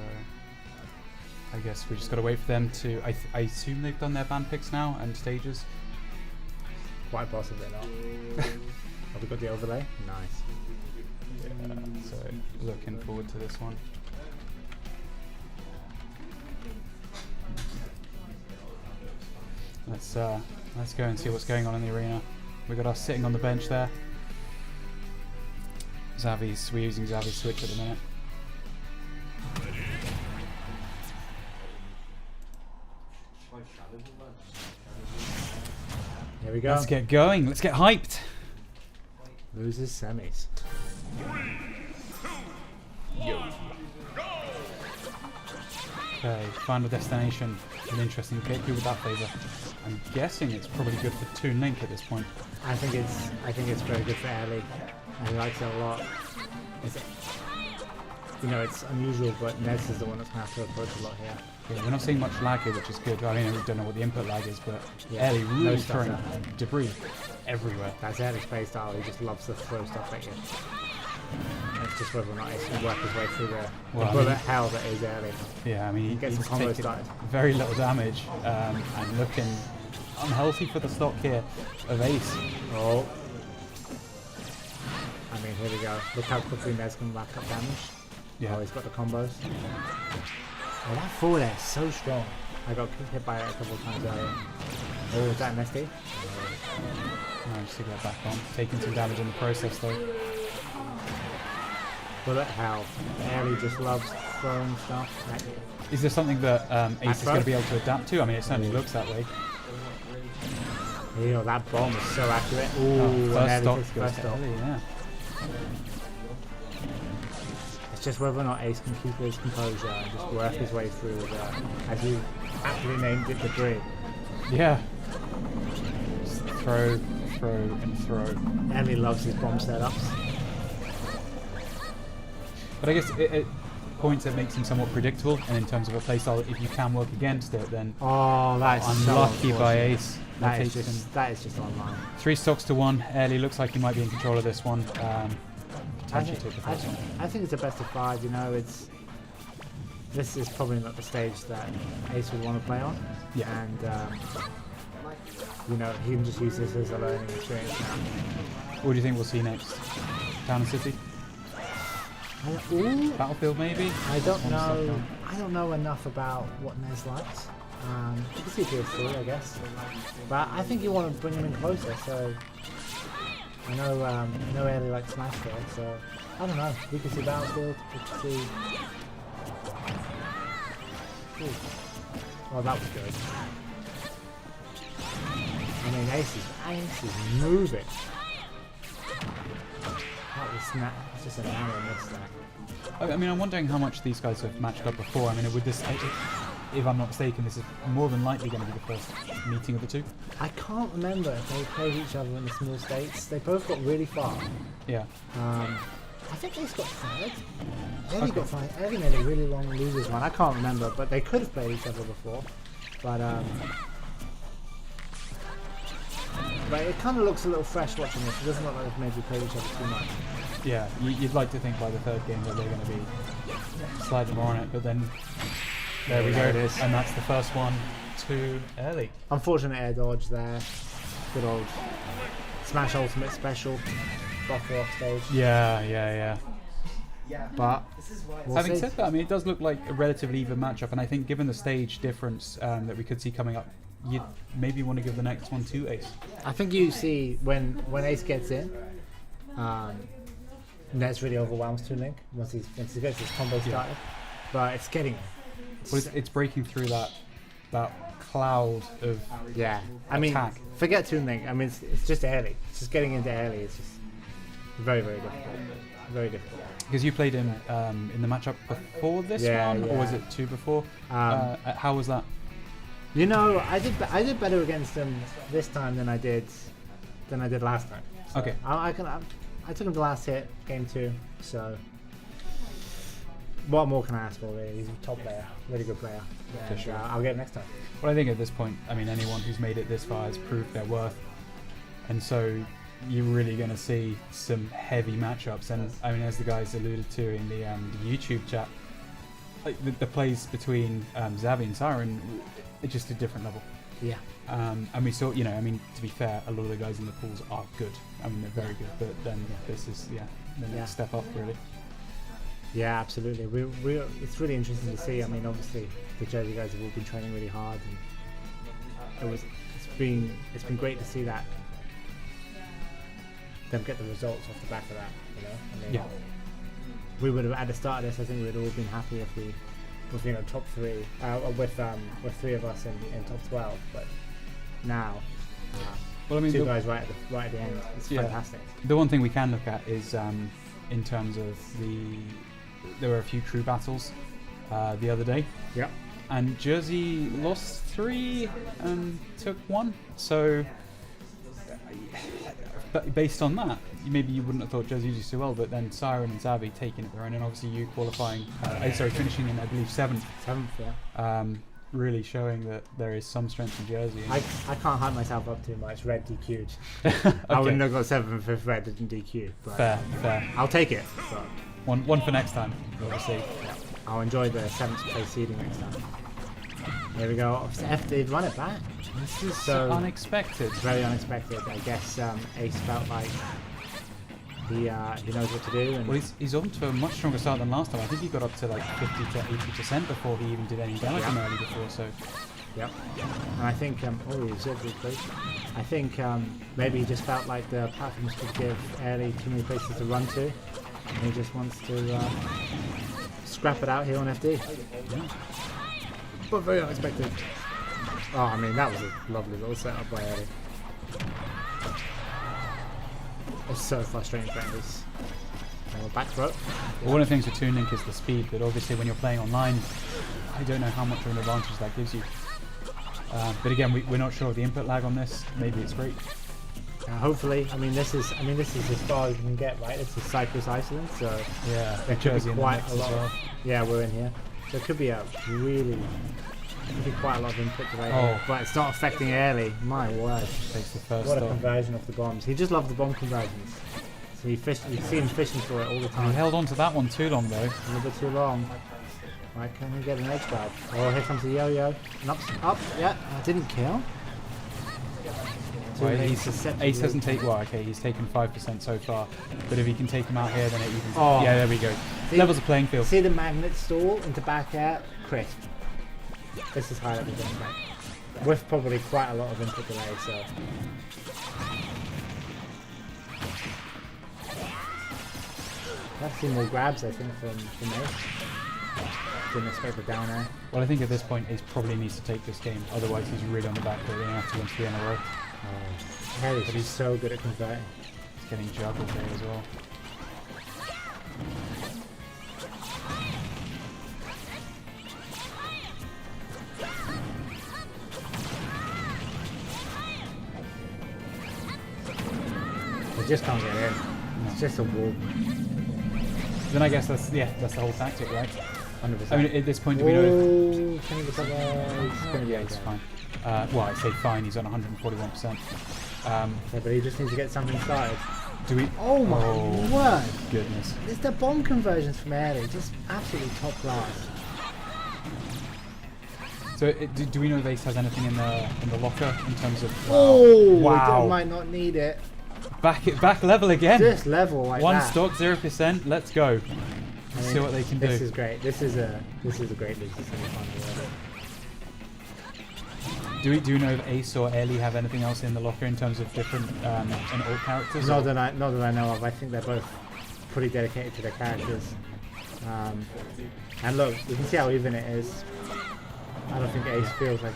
I guess we just got to wait for them to. I assume they've done their band picks now and stages. Quite possibly not. Have we got the overlay? Nice. Yeah, so looking forward to this one. Let's go and see what's going on in the arena. We got us sitting on the bench there. We're using Xavi's switch at the minute. Here we go. Let's get going. Let's get hyped. Losers semis. Okay, final destination. An interesting pick. Who would that favour? I'm guessing it's probably good for Toon Link at this point. I think it's very good for Ellie. And he likes it a lot. It's unusual, but Nez is the one that's going to have to approach a lot here. Yeah, we're not seeing much lag here, which is good. I mean, we don't know what the input lag is, but Yeah, Ellie no really stuff throwing there. debris everywhere. That's Ellie's play style. He just loves to throw stuff at you. It's just whether or not he can work his way through the Well, I bullet mean- hell that is Ellie. Yeah, I mean, Get some he's combos taking started. very little damage and looking unhealthy for the stock here of Ace. Oh. I mean, here we go. Look how quickly Nez can rack up damage. Yeah. Oh, he's got the combos. Oh, that forward air is so strong. I got hit by it a couple of times earlier. Oh, is that an SD? Managed to get back on. Taking some damage in the process though. Bullet hell. Ellie just loves throwing stuff at you. Is there something that Ace is throw? going to be able to adapt to? I mean, it certainly looks that way. Ew, that bomb is so accurate. Ooh, and First Ellie stock takes the goes first to stock. Ellie, yeah. It's just whether or not Ace can keep his composure and just work his way through the, as you aptly named it, debris. Yeah. Just throw, and throw. Ellie loves his bomb setups. But I guess it points it makes him somewhat predictable, and in terms of a playstyle, if you can work against it, then Oh, that's so unlucky by unfortunate. Ace. That is Takes him just online. 3 stocks to 1. Ellie looks like he might be in control of this one. I Potentially think, take the I, first one. I think it's a best of 5, you know, this is probably not the stage that Ace would want to play on. Yeah. And, he can just use this as a learning experience now. What do you think we'll see next? Town and City? Ooh, Battlefield maybe? I don't Some stuff know. down. I don't know enough about what Nez likes. You can see PS3, I guess. But I think you want to bring him in closer, so... I know Ellie likes Smash Bros, so... I don't know. We can see Battlefield, we can see... Ooh. Oh, that was good. I mean, Ace is moving. That was it's just a narrow miss there. I mean, I'm wondering how much these guys have matched up before. I mean, with this, if I'm not mistaken, this is more than likely going to be the first meeting of the two. I can't remember if they played each other in the small states. They both got really far. Yeah. I think Ace got third. Ellie Okay. got third. Ellie made a really long losers run. I can't remember, but they could have played each other before. But it kind of looks a little fresh watching this. It doesn't look like they've maybe played each other too much. Yeah, you'd like to think by the third game that they're going to be slightly more on it, but then there we go. There it is. And that's the first one to Ellie. Unfortunate air dodge there. Good old Smash Ultimate Special. Buffer off stage. Yeah. But we'll Having see. said that, I mean, it does look like a relatively even matchup, and I think given the stage difference that we could see coming up, you'd maybe want to give the next one to Ace. I think you see when Ace gets in, Nez really overwhelms Toon Link once he gets his combo started. But it's getting him. Well, it's breaking through that cloud of Yeah, I mean, Attack. forget Toon Link. I mean, it's just early. It's just getting into early. It's just very, very difficult. Very difficult. because you played him in the matchup before this one, or was yeah. it 2 before? How was that? You know, I did better against him this time than I did last time. So Okay. I took him to last hit, game 2. So what more can I ask for, really? He's a top player, really good player. For And, sure. I'll get him next time. Well, I think at this point, I mean, anyone who's made it this far has proved their worth, and so you're really going to see some heavy matchups. And I mean, as the guys alluded to in the YouTube chat, like the plays between Xavi and Siren are just a different level. Yeah. And we saw, I mean, to be fair, a lot of the guys in the pools are good. I mean, they're very good, but then this is, the next step up, really. Yeah, absolutely. It's really interesting to see. I mean, obviously, the Jersey guys have all been training really hard, and it's been great to see that them get the results off the back of that. I mean, we would have at the start of this. I think we would have all been happy if we was top 3 with 3 of us in top 12. But now, well, I mean, 2 guys right at the end. It's fantastic. The one thing we can look at is in terms of there were a few crew battles the other day. Yep. And Jersey lost 3 and took 1. So, but based on that, maybe you wouldn't have thought Jersey did so well. But then Siren and Xavi taking it their own, and obviously you qualifying, finishing in I believe 7th. 7th, yeah. Really showing that there is some strength in Jersey. I can't hype myself up too much. Red DQ'd. Okay. I wouldn't have got 7th if Red didn't DQ. But Fair. I'll take it. But One for next time, obviously. I'll enjoy the 7th place seeding next time. Here we go. They've run it back. This is so unexpected. Very unexpected. I guess Ace felt like he knows what to do. And Well, he's on to a much stronger start than last time. I think he got up to like 50 to 80% before he even did any damage in early before. So, yep. And I think he observed it quick. I think maybe he just felt like the platforms could give Airly too many places to run to, and he just wants to scrap it out here on FD. yeah. But very unexpected. Oh, I mean, that was a lovely little setup by Airly. It's so frustrating for Ace. Back throw. Well, one of the things with Toon Link is the speed, but obviously when you're playing online, I don't know how much of an advantage that gives you. But again, we're not sure of the input lag on this. Maybe it's great. Hopefully, I mean this is as far as you can get, right? This is Cyprus, Iceland, so Yeah, there could Jersey be in the quite mix a as lot. well. Yeah, we're in here. So it could be quite a lot of input delay Oh. here, but it's not affecting Airly. My word! Takes the first What a off. conversion of the bombs. He just loves the bomb conversions. So you see him fishing for it all the He time. held on to that one too long though. A little bit too long. Right, can we get an edge grab? Oh, here comes the yo-yo. And up, yeah, didn't kill. Well, Ace Ace hasn't taken. Well, okay, he's taken 5% so far. But if he can take him out here, then it evens. Oh. Yeah, there we go. See- Levels the playing field. See the magnet stall into back air? Crisp. This is high level gameplay. With probably quite a lot of input delay, so. I've seen more grabs, I think, from Ace. Didn't expect the down air. Well, I think at this point, Ace probably needs to take this game. Otherwise, he's really on the back foot. They're going to have to win 3 in a row. Harry's but he's so good at converting. He's getting juggled there as well. He just can't get in. It's just a wall. Then I guess that's the whole tactic, right? 100%. I mean, at this point, do we know if Oh, can he recover? He's going to be it's okay. fine? Well, I say fine. He's on 141%. Yeah, but he just needs to get something started. Do we? Oh my word! Goodness. It's the bomb conversions from Airly, just absolutely top class. So, do we know if Ace has anything in the locker in terms of? Oh, wow! They might not need it. Back level again. This level like One that. stock 0%. Let's go. I mean, See what they can do. This is great. This is a great loser semi-final. Do we know if Ace or Ellie have anything else in the locker in terms of different and alt characters? Not that I know of. I think they're both pretty dedicated to their characters. And look, you can see how even it is. I don't think Ace feels like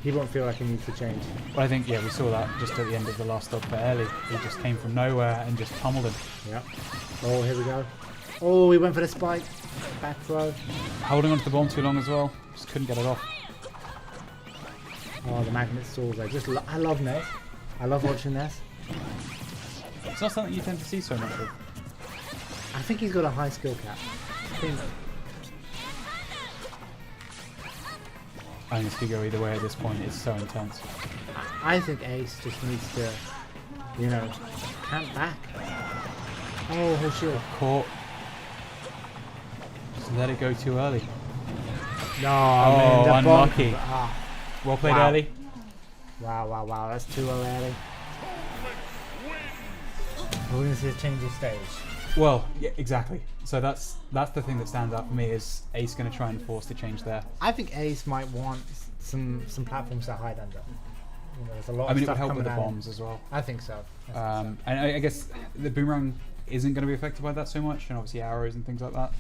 he won't feel like he needs to change. Well, I think we saw that just at the end of the last stock for Ellie. He just came from nowhere and just pummeled him. Yep. Oh, here we go. Oh, he went for the spike. Back throw. Holding onto the bomb too long as well. Just couldn't get it off. Oh, the magnet stalls. I love Ness. I love watching Ness. It's not something you tend to see so much of. I think he's got a high skill cap. I think I think this could go either way at this point. It's so intense. I think Ace just needs to, you know, camp back. Oh, her shield. Caught. Just let it go too early. No, man, the unlucky. bomb. Ah, Well played, Wow. early. wow. That's too early. We're going to see a change of stage. Well, yeah, exactly. So that's the thing that stands out for me is Ace going to try and force the change there. I think Ace might want some platforms to hide under. You know, there's a lot I mean, of it would stuff help coming with the at him. bombs as well. I think so. And I guess the boomerang isn't going to be affected by that so much, and obviously arrows and things like that.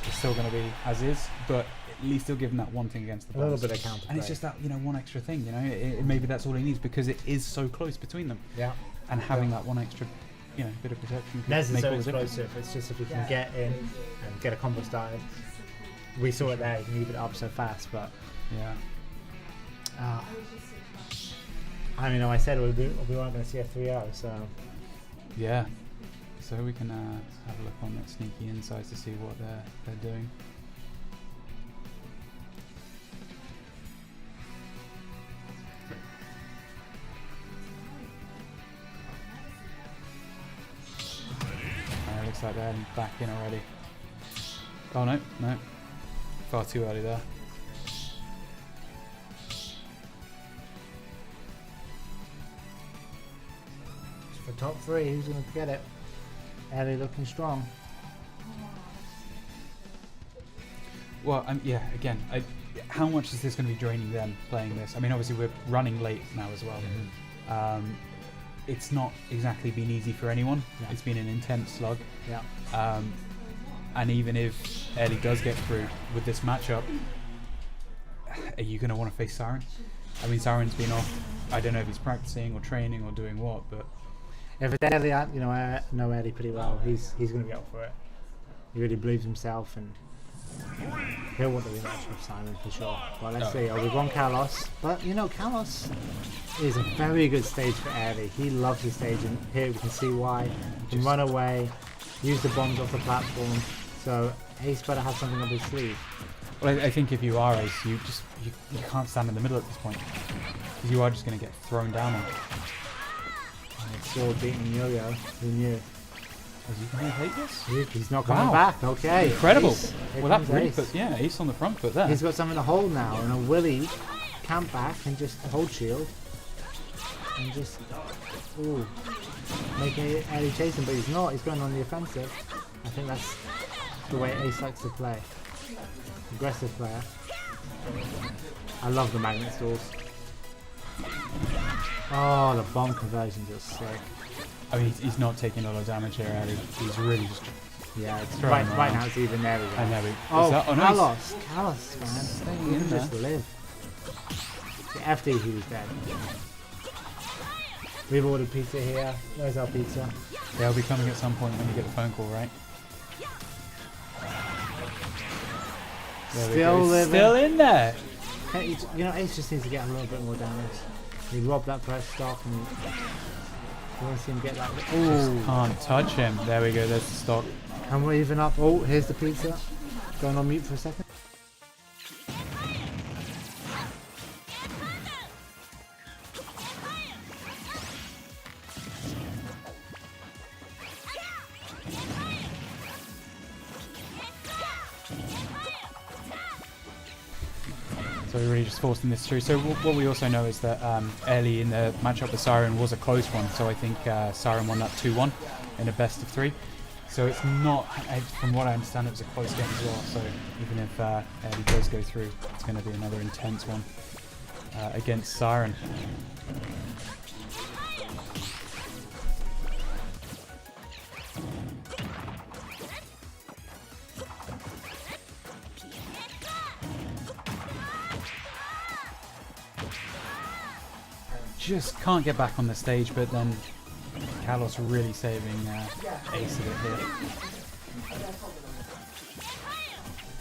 It's still going to be as is, but at least he'll give him that one thing against the A little bombs. bit of counter. And it's just that, you know, one extra thing, you know, maybe that's all he needs because it is so close between them. Yeah. And having that one extra, you know, bit of protection could Nez is make so all the difference. explosive. It's just if he can get in and get a combo started. We saw it there. He can leave it up so fast, but Yeah. I mean, I said we weren't going to see a 3-0, so Yeah. So we can have a look on that sneaky insights to see what they're doing. Looks like they're back in already. Oh no, far too early there. for top 3, who's going to get it? Ellie looking strong. Well, yeah, again, how much is this going to be draining them playing this? I mean, obviously we're running late now as well. It's not exactly been easy for anyone. Yeah. It's been an intense slug. Yeah. And even if Ellie does get through with this matchup, are you going to want to face Siren? I mean, Siren's been off. I don't know if he's practicing or training or doing what, but If it's Ellie, you know, I know Ellie pretty well. He's going to be up for it. He really believes himself, and he'll want the rematch with Simon for sure. Well, let's see. Oh, we've won Kalos, but you know, Kalos is a very good stage for Ellie. He loves the stage, and here we can see why. He can run away, use the bombs off the platform. So Ace better have something up his sleeve. well, I think if you are Ace, you can't stand in the middle at this point because you are just going to get thrown down on. Sword beating Yo-Yo. Who knew? Is he going to take this? He's not coming Wow. back. Okay. Incredible. Ace. Here Well, that comes really Ace. puts Ace on the front foot there. He's got something to hold now, and a Willy camp back and just hold shield and just make Ellie chase him, but he's not. He's going on the offensive. I think that's the way Ace likes to play. Aggressive player. I love the magnet stalls. Oh, the bomb conversions are sick. I mean, he's not taking a lot of damage here, Ellie. He's really just. Yeah, it's Throw right, him right around. now it's even there. We go. I know. Oh, no, he's- Kalos, man. Staying He in can just there. live. The FD, he was dead. We've ordered pizza here. Where's our pizza? They'll be coming at some point when you get the phone call, right? There we Still go. living. Still in there. You know, Ace just needs to get a little bit more damage. He robbed that press stock, and you want to see him get that. Ooh, Can't touch him. There we go. There's the stock. and we're even up. Oh, here's the pizza. Going on mute for a second. So we're really just forcing this through. So what we also know is that early in the matchup with Siren was a close one. So I think Siren won that 2-1 in a best of 3. So it's not, from what I understand, it was a close game as well. So even if Early does go through, it's going to be another intense one against Siren. Just can't get back on the stage, but then Kalos really saving Ace of it here.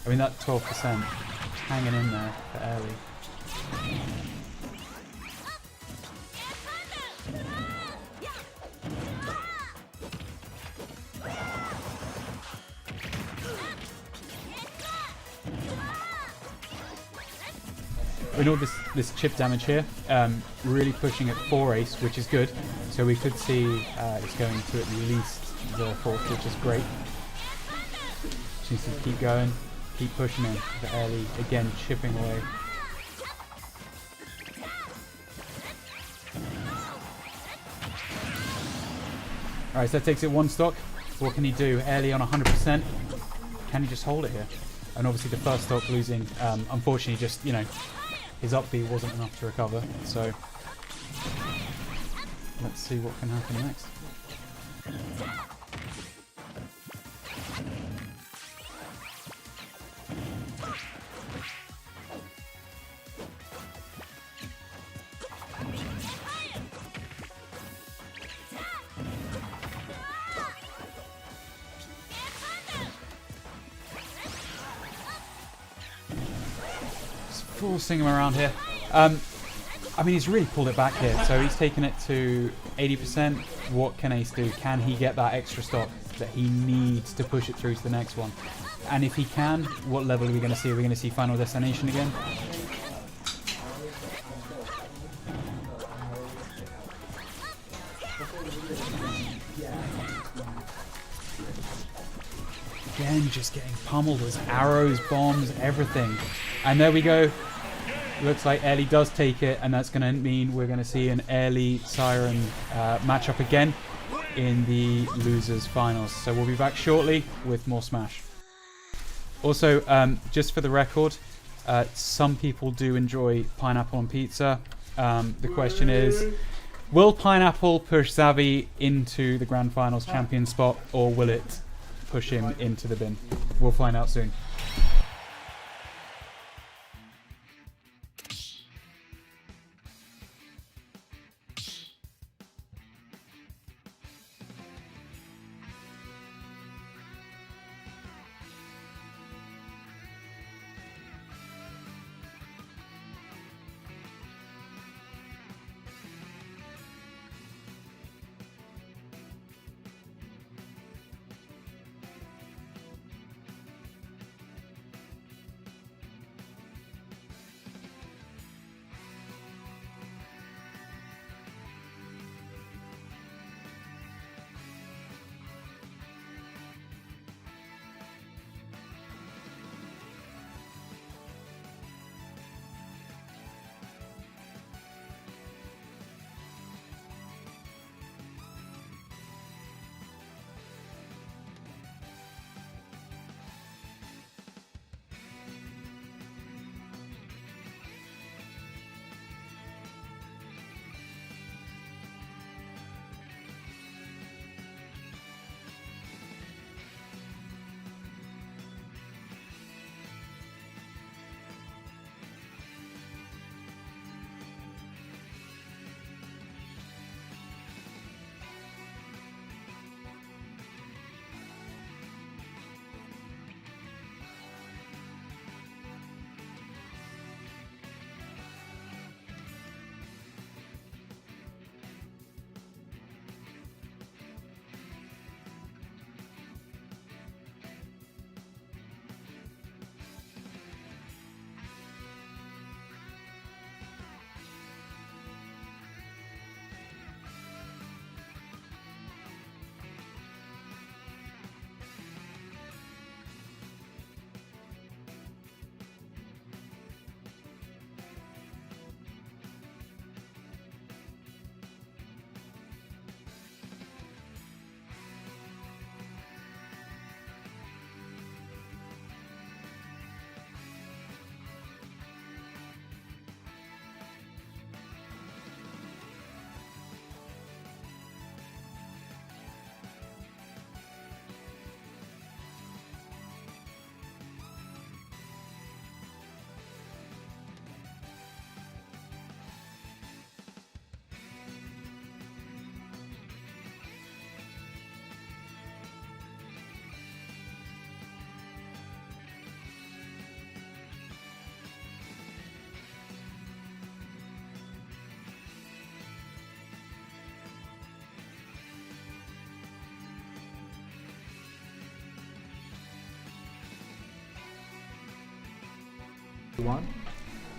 I mean, that 12% hanging in there for early. in all this chip damage here, really pushing at 4 ace, which is good. So we could see it's going to at least the 4th, which is great. Just needs to keep going, keep pushing in. The early again chipping away. Alright, so that takes it 1 stock. What can he do? Early on 100%. Can he just hold it here? And obviously the first stock losing, unfortunately just, you know, his up B wasn't enough to recover. So let's see what can happen next. Forcing him around here. I mean, he's really pulled it back here. So he's taken it to 80%. What can Ace do? Can he get that extra stock that he needs to push it through to the next one? And if he can, what level are we going to see? Are we going to see Final Destination again? Again, just getting pummeled. There's arrows, bombs, everything. And there we go. Looks like Ellie does take it, and that's going to mean we're going to see an Ellie Siren matchup again in the losers finals. So we'll be back shortly with more Smash. Also, just for the record, some people do enjoy pineapple on pizza. The question is, will pineapple push Xavi into the grand finals champion spot, or will it push him into the bin? We'll find out soon.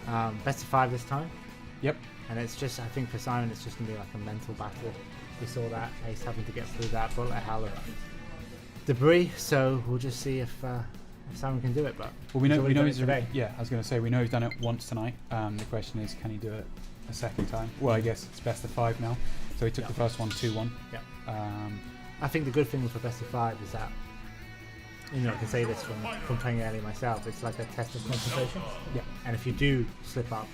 Best of 5 this time. Yep. And it's just, I think for Siren, it's just going to be like a mental battle. We saw that, Ace having to get through that bullet hell of debris, so we'll just see if Siren can do it. But Well, we know done he's it today. yeah. I was going to say we know he's done it once tonight. The question is, can he do it a second time? Well, I guess it's best of 5 now. So he took the first one 2-1. Yeah. Um, I think the good thing for best of 5 is that, you know, I can say this from playing early myself, it's like a test of concentration. Yeah. And if you do slip up,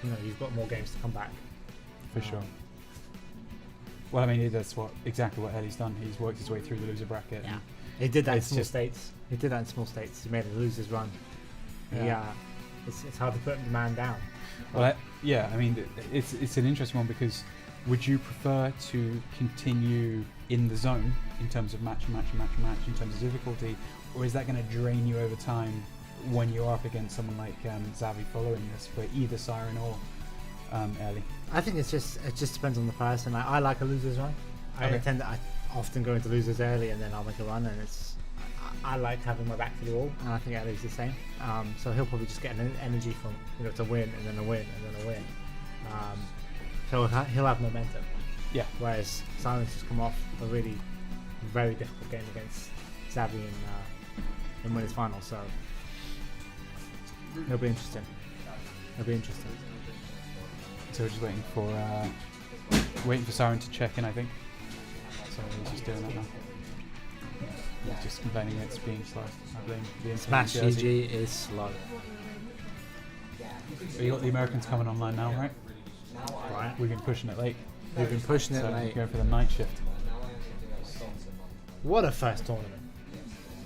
you know, you've got more games to come back. for sure. Well, I mean, that's exactly what Ellie's done. He's worked his way through the loser bracket. Yeah. He did that in It's small just- states. He did that in small states. He made a losers run. Yeah. It's hard to put the man down. Well, yeah, I mean, it's an interesting one because would you prefer to continue in the zone in terms of match, in terms of difficulty, or is that going to drain you over time when you're up against someone like Xavi following this for either Siren or Ellie? I think it just depends on the person. I like a losers run. I often go into losers early and then I'll make a run, and I like having my back to the wall, and I think Ellie's the same. So he'll probably just get an energy from, you know, to win and then a win and then a win. So he'll have momentum. Yeah. Whereas Simon's just come off a really very difficult game against Xavi in winners final, so it'll be interesting. So we're just waiting for Siren to check in, I think. So he's just doing that now. He's just complaining it's being slow. I blame the internet Smash Jersey. GG is slow. You got the Americans coming online now, right? Right. We've been pushing it late. We've been pushing it So late. going for the night shift. What a first tournament.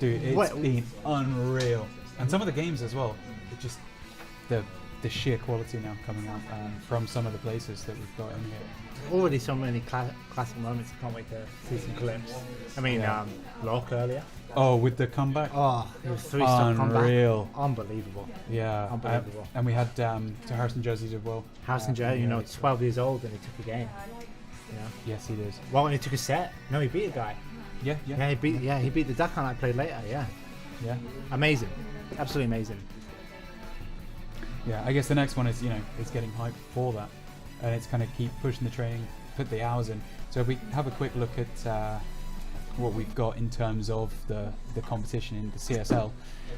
Dude, it's What- been unreal. And some of the games as well. It's just the sheer quality now coming out from some of the places that we've got in here. Already so many classic moments. I can't wait to see some clips. I mean, Yeah. Locke earlier. Oh, with the comeback? Oh, it was 3-star comeback. Unreal. Unbelievable. Yeah. Unbelievable. And we had to Harrison Jersey as well. Harrison J, you know, 12 years old and he took a game. You know? Yes, he did. Well, and he took a set. No, he beat a guy. Yeah. He beat the duck hunt I played later. Yeah. Amazing. Absolutely amazing. Yeah, I guess the next one is, it's getting hyped for that. And it's kind of keep pushing the training, put the hours in. So if we have a quick look at what we've got in terms of the competition in the CSL.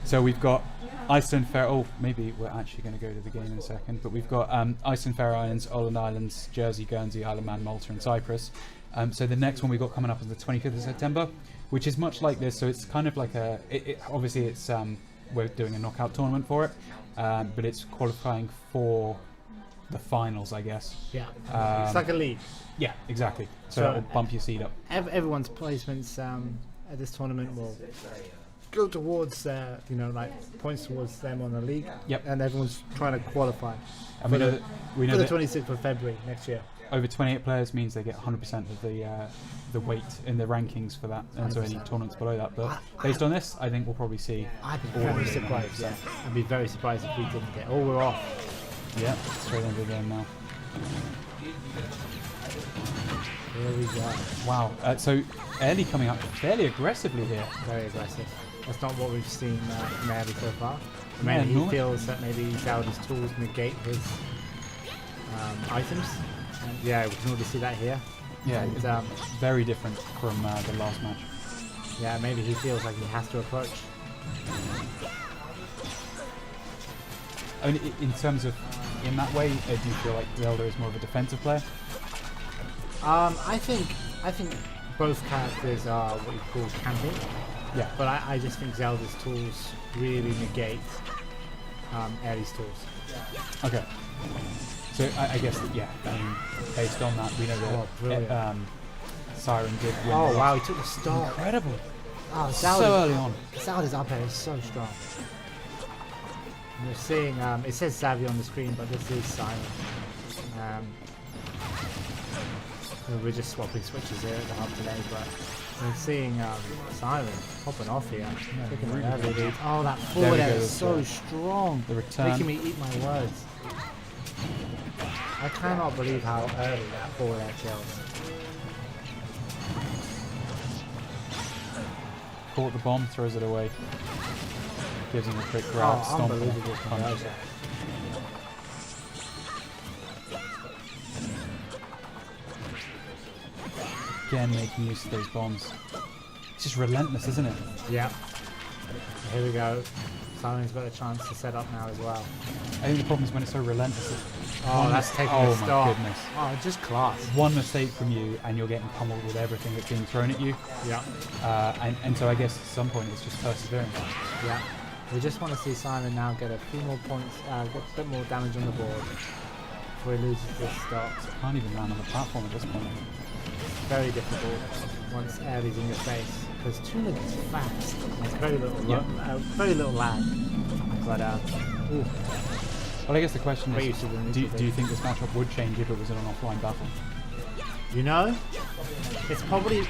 So we've got Iceland, Faroe... Oh, maybe we're actually going to go to the game in a second. But we've got Iceland, Faroe Islands, Åland Islands, Jersey, Guernsey, Isle of Man, Malta and Cyprus. So the next one we've got coming up is the 25th of September, which is much like this. So it's kind of like obviously it's we're doing a knockout tournament for it, but it's qualifying for the finals, I guess. Yeah. It's like a league. Yeah, exactly. So So- it'll bump your seed up. Everyone's placements at this tournament will go towards, like points towards them on the league. Yep. And everyone's trying to qualify And we know for the that 26th of February next year. over 28 players means they get 100% of the weight in the rankings for that, and so any 100%. tournaments below that. But based on this, I think we'll probably see. I'd be all of very it, surprised. 100%. Yeah. I'd be very surprised if we didn't get. Oh, we're off. Yeah, straight into the game now. Here we go. Wow. So Ellie coming up fairly aggressively here. Very aggressive. That's not what we've seen from Eddie so far. I Yeah, mean, he normally- feels that maybe Saudi's tools negate his items. And yeah, we can already see that here. Yeah, And, very different from the last match. yeah, maybe he feels like he has to approach. I mean, in terms of in that way, do you feel like Zelda is more of a defensive player? I think both characters are what you call camping, Yeah. but I just think Zelda's tools really negate Ellie's tools. Okay. So I guess that, yeah. I mean, based on that, we know Oh, brilliant. that Siren did win. Oh the wow, last- he took the start. Incredible. Oh, So early on. Zelda's up air is so strong. And we're seeing, it says Xavi on the screen, but this is Siren. We're just swapping switches here at the hub today, but we're seeing Siren popping off here. Taking really an early good. lead. Oh, that There forward we air go, is so the strong. The return. Making me eat my words. I cannot believe how early that forward air kills. Caught the bomb, throws it away. Gives him a quick grab, Oh, stomp, and unbelievable punch. conversion. again making use of those bombs. It's just relentless, isn't it? Yeah. Here we go. Simon's got a chance to set up now as well. I think the problem is when it's so relentless. Oh, that's taking oh a start. my goodness. Oh, just class. One mistake from you and you're getting pummeled with everything that's being thrown at you. Yeah. And so I guess at some point it's just persevering. Yeah. We just want to see Simon now get a few more points, get a bit more damage on the board before he loses this start. Can't even land on the platform at this point. Very difficult once Airly's in your face because Tunic is fast. There's very little lag. But ooh. Well, I guess the question Way is, used to the do you think this matchup would change if it was in an offline battle? You know, it's probably,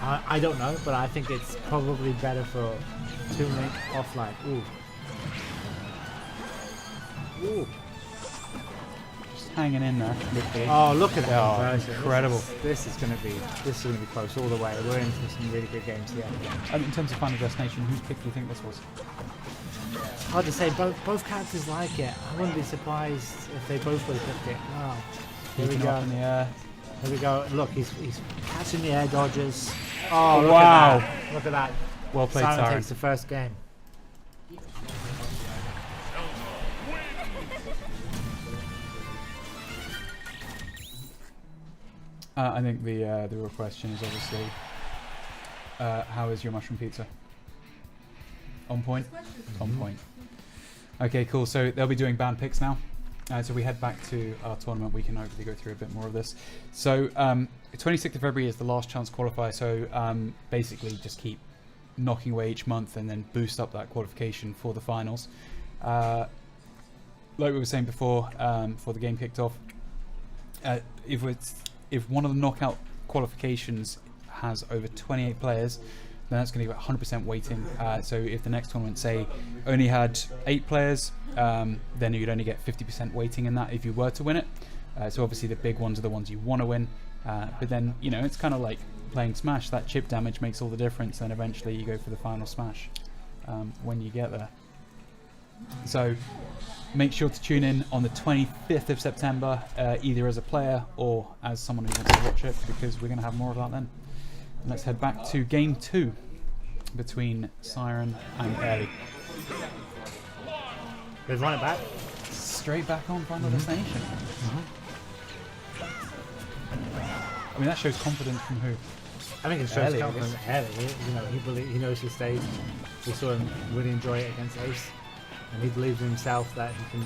I don't know, but I think it's probably better for Tunic offline. Ooh. Ooh. Just hanging in there. Oh, look at that Oh, conversion. incredible. This is going to be close all the way. We're in for some really good games here. In terms of Final Destination, whose pick do you think this was? Hard to say. Both characters like it. I wouldn't be surprised if they both would have picked it. Wow. Here we Keeping go. up in the air. Here we go. Look, he's catching the air dodges. Oh, look wow. at that. Look at that. Well played, Siren Siren. takes the first game. I think the real question is obviously, how is your mushroom pizza? On point? On point. Okay, cool. So they'll be doing band picks now. So we head back to our tournament. We can hopefully go through a bit more of this. So 26th of February is the last chance qualifier. So basically just keep knocking away each month and then boost up that qualification for the finals. Like we were saying before the game kicked off, if one of the knockout qualifications has over 28 players, then that's going to give it 100% weighting. So if the next tournament, say, only had 8 players, then you'd only get 50% weighting in that if you were to win it. So obviously the big ones are the ones you want to win. But then, you know, it's kind of like playing Smash. That chip damage makes all the difference, and eventually you go for the final Smash when you get there. So make sure to tune in on the 25th of September, either as a player or as someone who wants to watch it, because we're going to have more of that then. Let's head back to game 2 between Siren and Airly. They've run it back. Straight back on Final Destination. I mean, that shows confidence from who? I think it shows Airly, I confidence. Airly, he knows his stage. We saw him really enjoy it against Ace, and he believes in himself that he can.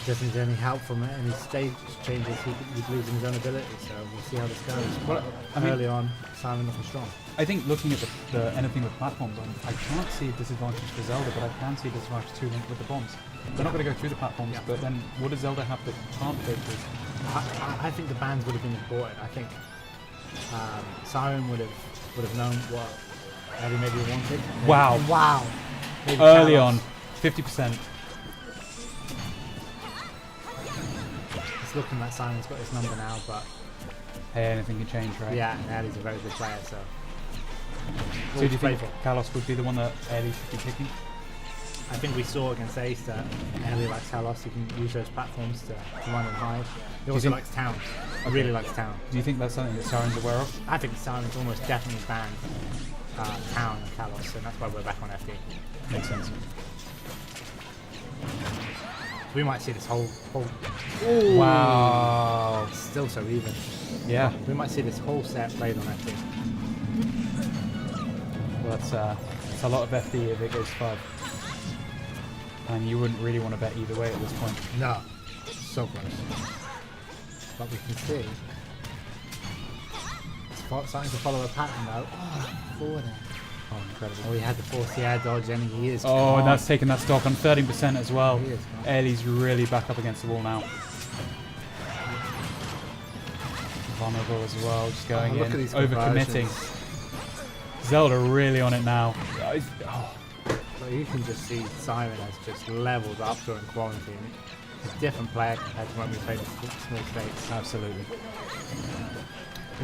Doesn't need any help from it, and his stage changes. He believes in his own ability. So we'll see how this goes. Well, I mean, early on, Simon looking strong. I think looking at the anything with platforms on, I can't see a disadvantage for Zelda, but I can see a disadvantage to Link with the bombs. They're not going to go through the platforms, but then what does Zelda have that can't go through? I think the bans would have been important. I think Siren would have known what Eddie maybe wanted. Wow. Wow. Maybe Early Carlos. on, 50%. It's looking like Simon's got his number now, but Hey, anything can change, right? yeah, and Eddie's a very good player, so. So do you think playful. Kalos would be the one that Airly should be picking? I think we saw against Ace that Ellie likes Talos. He can use those platforms to run and hide. He also think- likes Town. He really likes Town. Do you think that's something that Siren's aware of? I think Simon's almost definitely banned Town and Talos, and that's why we're back on FD. Makes sense. So we might see this whole Wow. still so even. Yeah. We might see this whole set played on FD. Well, that's a lot of FD if it goes 5. And you wouldn't really want to bet either way at this point. No, so close. But we can see it's starting to follow a pattern though. Oh, 4 there. Oh, incredible. Oh, he had the force the air dodge, and he is. Oh, gone. and that's taking that stock on 13% as well. He is gone. Airly's really back up against the wall now. Vulnerable as well, just going look in, at these overcommitting. conversions. Zelda really on it now. Oh, But you can just see Siren has just leveled up during quarantine. A different player compared to when we played the small states. absolutely.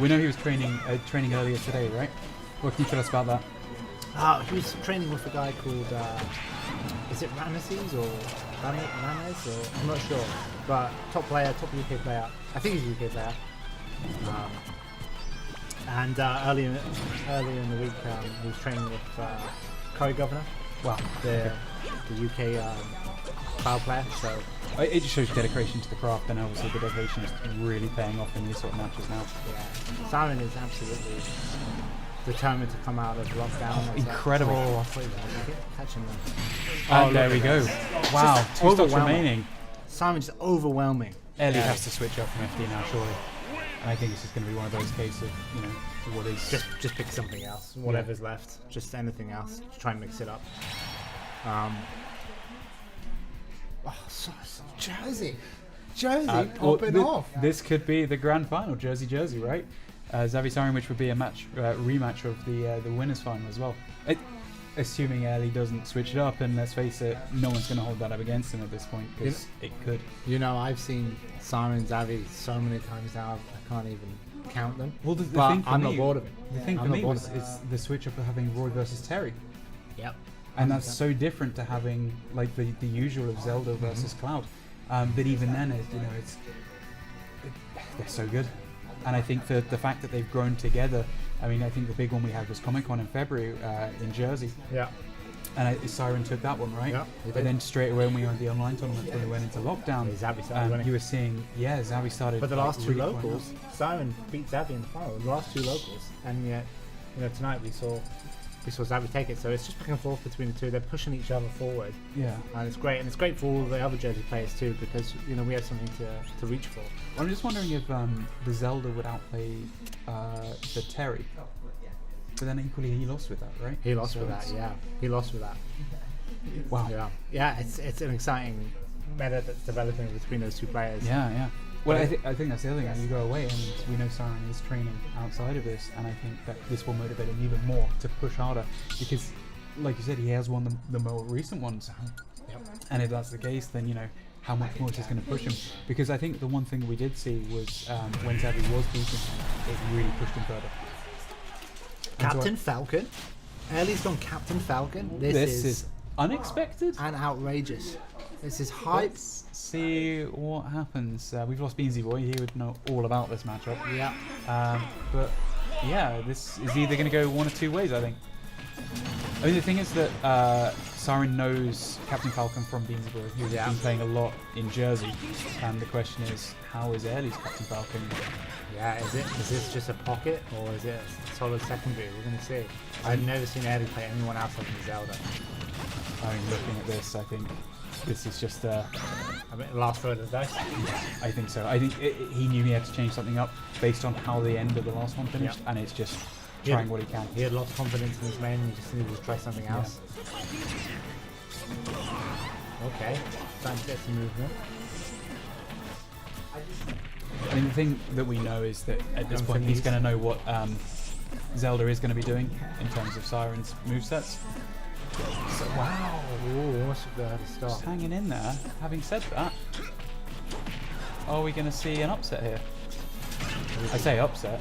We know he was training earlier today, right? What can you tell us about that? He was training with a guy called, is it Ramesses or Rames? Or I'm not sure. But top player, top UK player. I think he's a UK player. And earlier in the week, he was training with Curry Governor, Wow. the UK cloud player. So It just shows dedication to the craft, and obviously the dedication is really paying off in these sort of matches now. yeah, Simon is absolutely determined to come out of lockdown. That's incredible. Oh, I thought he was gonna catch him there. And Oh, there look we at go. that. Wow, Just 2 stocks overwhelming. remaining. Simon's just overwhelming. Ellie has to switch up from FD now, surely. And I think it's just going to be one of those cases of, what is... Just pick something else, whatever's left, just anything else. Just try and mix it up. Jersey popping off. This could be the grand final, Jersey, right? Xavi Siren, which would be a rematch of the winners final as well. Assuming Ellie doesn't switch it up, and let's face it, no one's going to hold that up against him at this point, because it could. I've seen Siren Xavi so many times now, I can't even count them. Well, the but thing for I'm me, not bored of it. The thing I'm for not me bored was of it. is the switch up of having Roy versus Terry. Yep. And that's so different to having like the usual of Zelda versus Cloud. But even then, they're so good. And I think the fact that they've grown together. I mean, I think the big one we had was Comic-Con in February in Jersey. Yeah. And Siren took that one, right? Yeah, he But did. then straight away when we were in the online tournament, when we went into lockdown, Xavi started winning. you were seeing, Xavi started. But the like, last two really pouring locals, up. Siren beat Xavi in the final. The last two locals, and yet, tonight we saw Xavi take it. So it's just back and forth between the two. They're pushing each other forward, Yeah. and it's great. And it's great for all the other Jersey players too, because we have something to reach for. I'm just wondering if the Zelda would outplay the Terry. But then equally he lost with that, right? He lost So with that. it's- Yeah, he lost with that. Wow. Yeah. It's an exciting meta that's developing between those two players. Yeah. Well, I think that's the other thing. You go away, and we know Siren is training outside of this, and I think that this will motivate him even more to push harder, because, like you said, he has won the more recent ones. Yep. And if that's the case, then how much more is this going to push him? Because I think the one thing we did see was when Xavi was beating him, it really pushed him further. And so Captain Falcon. Early's gone Captain Falcon. this is unexpected. and outrageous. This is hype. Let's see what happens. We've lost Beansy Boy. He would know all about this matchup. Yeah. But yeah, this is either going to go one or two ways, I think. I mean, the thing is that Siren knows Captain Falcon from Beansy Boy. He's been playing a lot in Jersey. And the question is, how is Early's Captain Falcon? Yeah, is this just a pocket or is it a solid secondary? We're going to see. I've never seen Eddie play anyone else other than Zelda. I mean, looking at this, I think this is just I mean, last throw of the dice. I think so. I think he knew he had to change something up based on how the end of the last one finished, and it's just trying what he can. He had lost confidence in his main and he just needed to try something else. Okay, time to get some movement. I mean, the thing that we know is that at this point he's going to know what Zelda is going to be doing in terms of Siren's movesets. So, wow. Ooh, almost had to stop. Just hanging in there. Having said that, are we going to see an upset here? I say upset.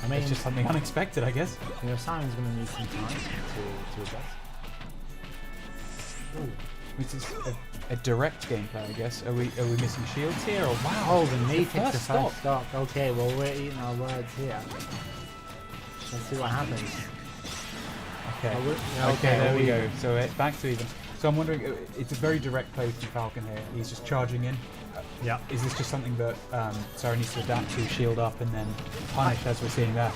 I mean, It's just something unexpected, I guess. Simon's going to need some time to adjust. Ooh. Which is a direct gameplay, I guess. Are we missing shields here? Or wow? Oh, the knee the takes the first stop. first stock. Okay, well we're eating our words here. Let's see what happens. Okay. Oh, yeah, Okay, there we we- go. So back to even. So I'm wondering, it's a very direct play from Falcon here. He's just charging in. Yeah. Is this just something that Siren needs to adapt to, shield up, and then punish, as we're seeing there?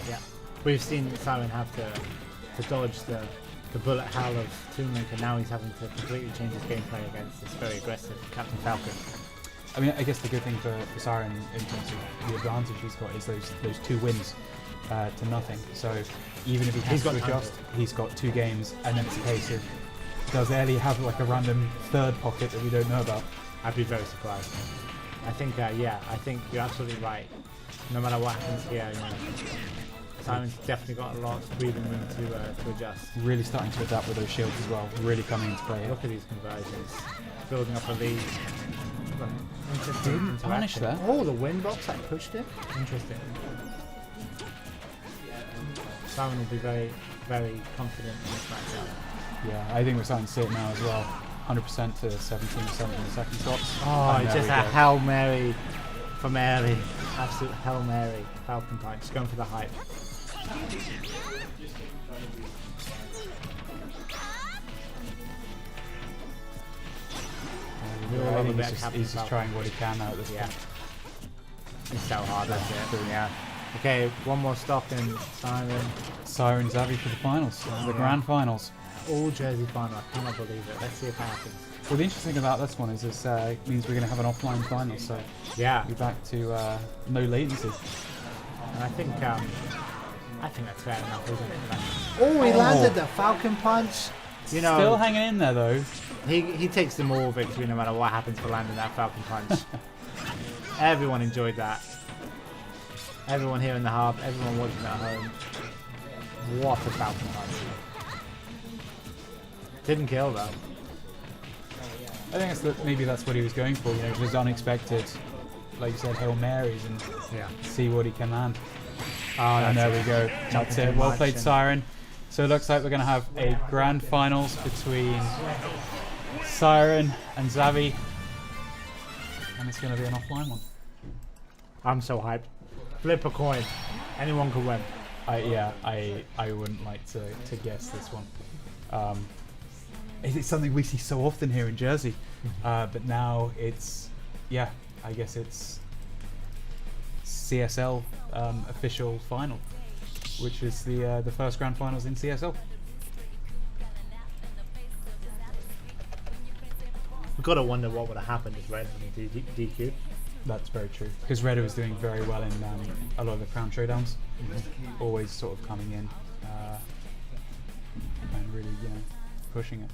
Yeah. We've seen Simon have to dodge the bullet hell of Toonlink, and now he's having to completely change his gameplay against this very aggressive Captain Falcon. I mean, I guess the good thing for Siren in terms of the advantage he's got is those 2 wins to nothing. So even if he has He's to got time adjust, he's got 2 games, and then it's a case of, does Ellie have like a random third pocket that we don't know about? I'd be very surprised. I think, I think you're absolutely right. No matter what happens here, Simon's definitely got a lot of breathing room to adjust. Really starting to adapt with those shields as well. Really coming into play here. Look at these conversions. Building up a lead. Interesting Didn't punish interaction. that. Oh, the wind box that pushed it? Interesting. Simon will be very, very confident in this matchup. Yeah, I think we're starting to see it now as well. 100% to 17% in the second slots. Oh, And there just we a go. Hail Mary from Ellie. Absolute Hail Mary. Falcon type. Just going for the hype. I think he's just trying what he can out of this Yeah. point. It's so hard, that's it. Yeah. Okay, one more stop in Siren. Siren Xavi for the finals, the grand finals. All Jersey final. I cannot believe it. Let's see if that happens. Well, the interesting thing about this one is this means we're going to have an offline final, so Yeah. we're back to no latency. And I think that's fair enough, isn't it? Like, oh, he landed the Falcon Punch. You know, Still hanging in there though. he takes the moral victory no matter what happens for landing that Falcon Punch. Everyone enjoyed that. Everyone here in the hub, everyone watching at home. What a Falcon Punch. Didn't kill though. I think maybe that's what he was going for. You know, just unexpected, like you said, Hail Marys and Yeah. see what he can land. Oh, And there we it. go. That's it. Well played, Siren. So it looks like we're going to have a grand finals between Siren and Xavi, and it's going to be an offline one. I'm so hyped. Flip a coin. Anyone can win. I wouldn't like to guess this one. It's something we see so often here in Jersey, but now it's, I guess it's CSL official final, which is the first grand finals in CSL. We've got to wonder what would have happened if Red didn't DQ. That's very true. Because Redder was doing very well in a lot of the Crown Showdowns, always sort of coming in and really, pushing it.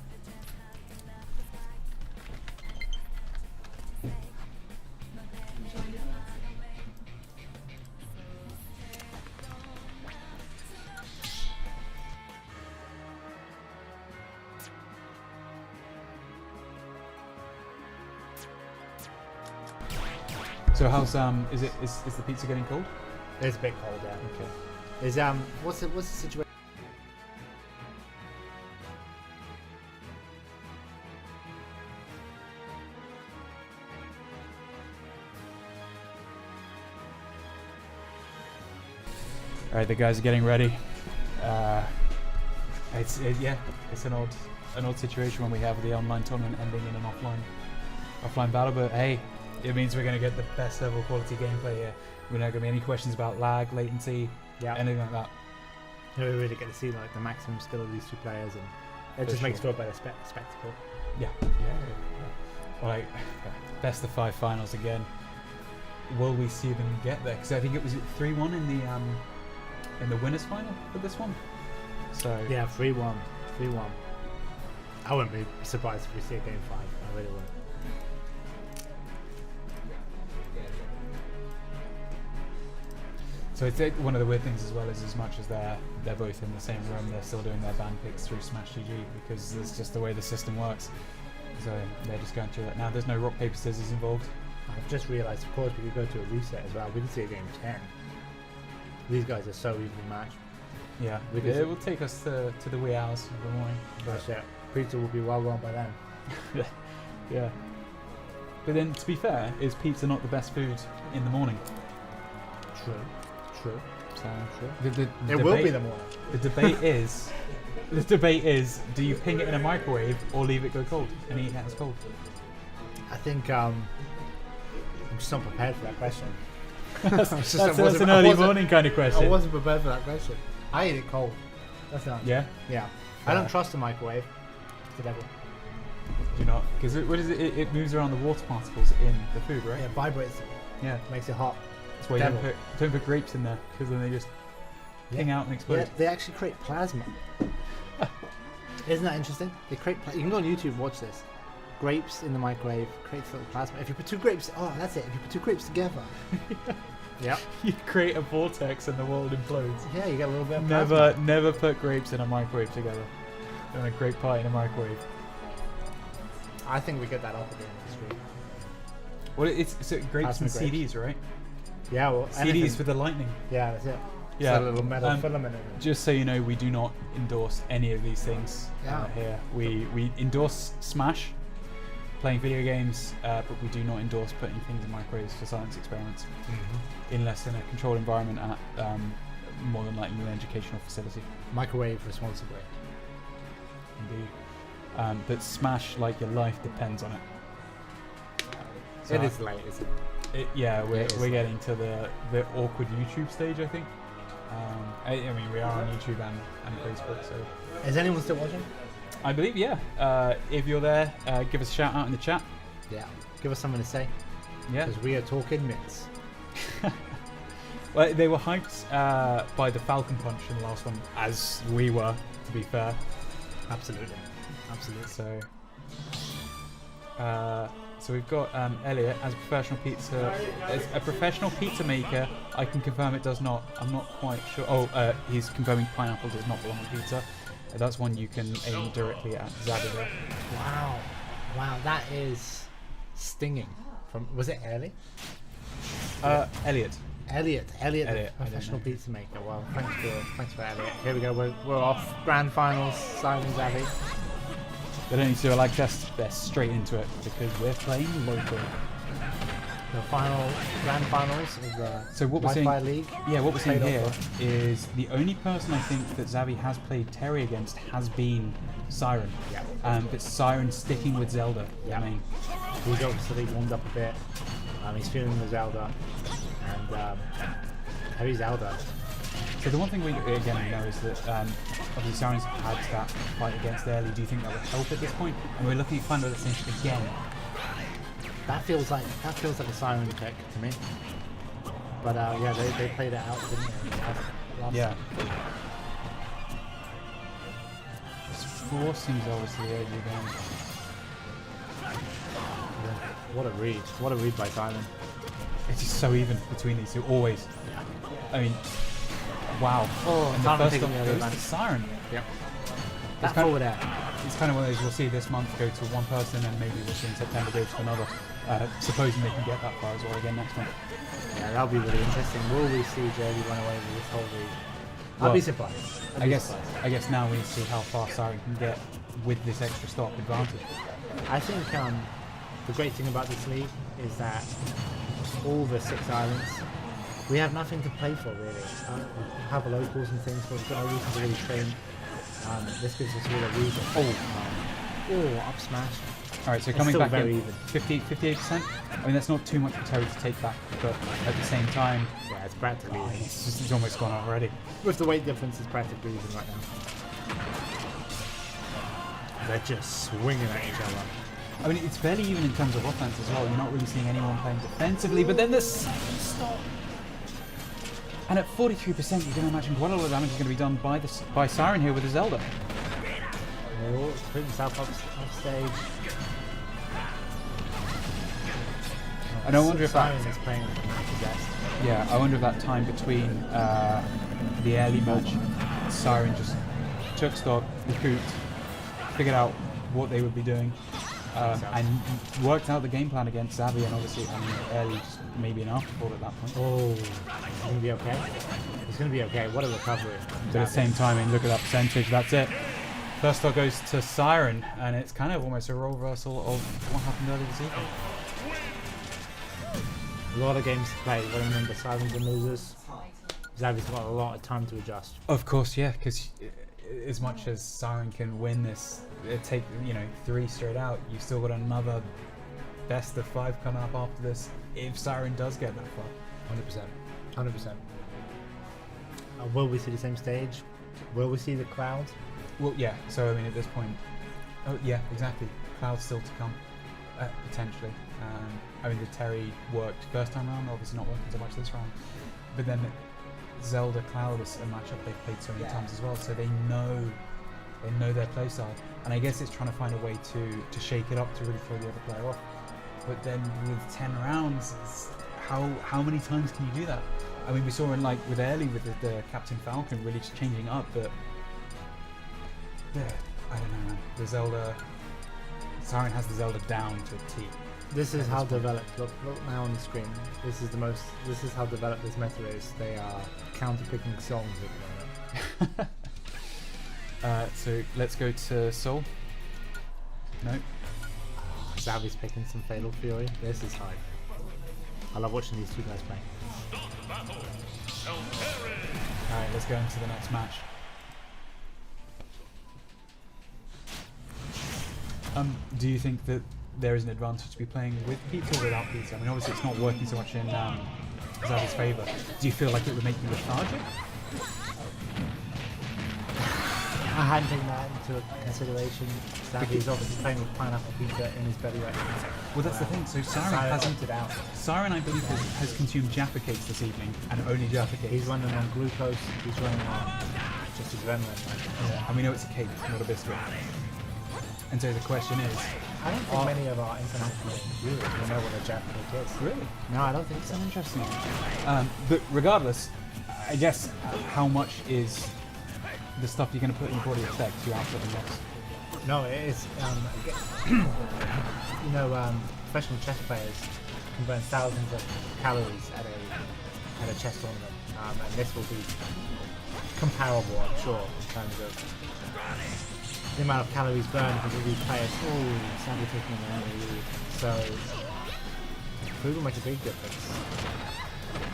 So how's is the pizza getting cold? It's a bit cold, yeah. Okay. Is what's the situation? All right, the guys are getting ready. It's an odd situation when we have the online tournament ending in an offline battle, but hey, it means we're going to get the best level quality gameplay here. We're not going to be any questions about lag, latency, anything like that. We really get to see like the maximum skill of these two players, and it just makes for a better spectacle. Yeah. Well, like best of 5 finals again. Will we see them get there? Because I think it was 3-1 in the winners final for this one. So Yeah, 3-1. I wouldn't be surprised if we see a game 5. I really wouldn't. So it's one of the weird things as well is as much as they're both in the same room, they're still doing their band picks through Smash.je because that's just the way the system works. So they're just going through that. Now there's no rock, paper, scissors involved. I've just realised, of course, we could go to a reset as well. We can see a game 10. These guys are so evenly matched. Yeah, Because it will take us to the wee hours of the morning. That's it. Pizza will be well gone by then. Yeah. But then, to be fair, is pizza not the best food in the morning? True. So It will be the morning. The debate is, do you ping it in a microwave or leave it go cold and eat it as cold? I think I'm just not prepared for that question. That's an early morning kind of question. I wasn't prepared for that question. I eat it cold. That's the answer. Yeah? Yeah. I don't trust the microwave. It's the devil. Do you not? Because what is it? It moves around the water particles in the food, right? Yeah, it vibrates. Yeah. Makes it hot. That's why you don't put grapes in there, because then they just ping out and explode. Yeah, they actually create plasma. Isn't that interesting? They create. You can go on YouTube and watch this. Grapes in the microwave creates little plasma. If you put 2 grapes, that's it. If you put 2 grapes together, yep. You create a vortex and the world implodes. Yeah, you get a little bit of plasma. Never put grapes in a microwave together. Don't want a grape pie in a microwave. I think we get that off again this week. Well, it's grapes Plasma and grapes. CDs, right? Yeah, well, CDs anything. for the lightning. Yeah, that's it. Yeah, It's a little metal filament in it. Just so you know, we do not endorse any of these things Yeah. here. We endorse Smash, playing video games, but we do not endorse putting things in microwaves for science experiments, unless in a controlled environment at more than likely an educational facility. Microwave responsibly. Indeed. But Smash, like your life, depends on it. So It is late, isn't it? yeah, It we're is getting to the awkward YouTube stage, I think. I mean, we are on YouTube and Facebook, so Is anyone still watching? I believe, yeah. If you're there, give us a shout out in the chat. Yeah. Give us something to say. Yeah. Because we are talking myths. Well, they were hyped by the Falcon Punch in the last one, as we were, to be fair. Absolutely. Absolutely. So we've got Elliot as a professional pizza maker. I can confirm it does not. I'm not quite sure. Oh, he's confirming pineapple does not belong on pizza. That's one you can aim directly at Zabby. Wow. Wow, that is stinging. Was it Ellie? Elliot. Elliot, I don't professional know. pizza maker. Well, thanks for Elliot. Here we go. We're off. Grand finals. Simon Zabby. They don't need to do a lag test. They're straight into it because we're playing local. The grand finals of the So what we're Wi-Fi seeing, League. yeah, what we're seeing Played here off. is the only person I think that Zabby has played Terry against has been Siren. Yeah. But Siren sticking with Zelda. Yeah. I mean, He's obviously warmed up a bit. He's feeling the Zelda, and heavy Zelda. so the one thing we know is that obviously Siren's had that fight against early. Do you think that would help at this point? And we're looking at Final Destination again. That feels like a Siren pick to me. But yeah, they played it out, didn't they? Last Yeah. It's forcing Zelda to the edge again. What a read! What a read by Simon. It's just so even between these two, always. I mean, wow. Oh, and the Siren first taking one the other goes to advantage. Siren. Yep. It's That kind forward air. It's kind of one of those we'll see this month go to one person and maybe we'll see in September go to another. Supposing they can get that far as well again next month. Yeah, that'll be really interesting. Will we see JD run away with this whole league? I'll Well, be surprised. I guess now we need to see how far Siren can get with this extra stop advantage. I think the great thing about this league is that all the 6 islands, we have nothing to play for really. We have locals and things, but we've got no reason to really train. This gives us all a reason. Up smash. Alright, so It's coming still back very in even. 58%. I mean, that's not too much for Terry to take back, but at the same time, Yeah, it's practically even. it's almost gone already. With the weight difference, it's practically even right now. They're just swinging at each other. I mean, it's fairly even in terms of offense as well. You're not really seeing anyone playing defensively, but then the second stop. And at 43%, you can imagine quite a lot of damage is going to be done by Siren here with the Zelda. Oh, put himself off stage. And I wonder if Siren that, is playing possessed. yeah, I wonder if that time between the early match, Siren just took stock, recouped, figured out what they would be doing, and worked out the game plan against Zabby, and obviously, I mean, early just maybe an afterthought at that point. Oh, he's going to be okay. He's going to be okay. What a recovery. But at the same time, I mean, look at that percentage, that's it. First stock goes to Siren, and it's kind of almost a role reversal of what happened earlier this evening. A lot of games to play. You've got to remember, Siren's and losers. Zabby's got a lot of time to adjust. Of course, yeah, because as much as Siren can win this, take 3 straight out, you've still got another best of 5 coming up after this. If Siren does get that far, 100%. 100%. Will we see the same stage? Will we see the crowd? well, yeah. So I mean, at this point, oh yeah, exactly. Cloud's still to come, potentially. I mean, the Terry worked first time round, obviously not working so much this round, but then Zelda Cloud is a matchup they've played so many times as well, so they know their play style, and I guess it's trying to find a way to shake it up to really throw the other player off. But then with 10 rounds, how many times can you do that? I mean, we saw in with early with the Captain Falcon really just changing up, but yeah, I don't know, man. The Zelda, Siren has the Zelda down to a T. This is how developed. Look now on the screen. This is how developed this meta is. They are counter-picking songs at the moment. So let's go to Soul. No. Zabby's picking some Fatal Fury. This is hype. I love watching these two guys play. Battle. El Terry. Alright, let's go into the next match. Do you think that there is an advantage to be playing with pizza or without pizza? I mean, obviously it's not working so much in Zavi's favour. Do you feel like it would make you lethargic? I hadn't taken that into consideration. He's obviously playing with pineapple pizza in his belly right now. Well, that's the thing. So Siren hasn't. it out. Siren, I believe, has consumed Jaffa cakes this evening, and only Jaffa cakes. He's running on glucose. He's running on just adrenaline. Yeah, and we know it's a cake, not a biscuit. And so the question is, I don't think many of our international viewers will know what a Jaffa cake is. really? No, I don't think so. That's an interesting one. But regardless, I guess how much is the stuff you're going to put in your body affect your output and loss? No, it is. You know, professional chess players can burn thousands of calories at a chess tournament, and this will be comparable, I'm sure, in terms of the amount of calories burned because these players. Oh, sadly taking an early lead. So food will make a big difference,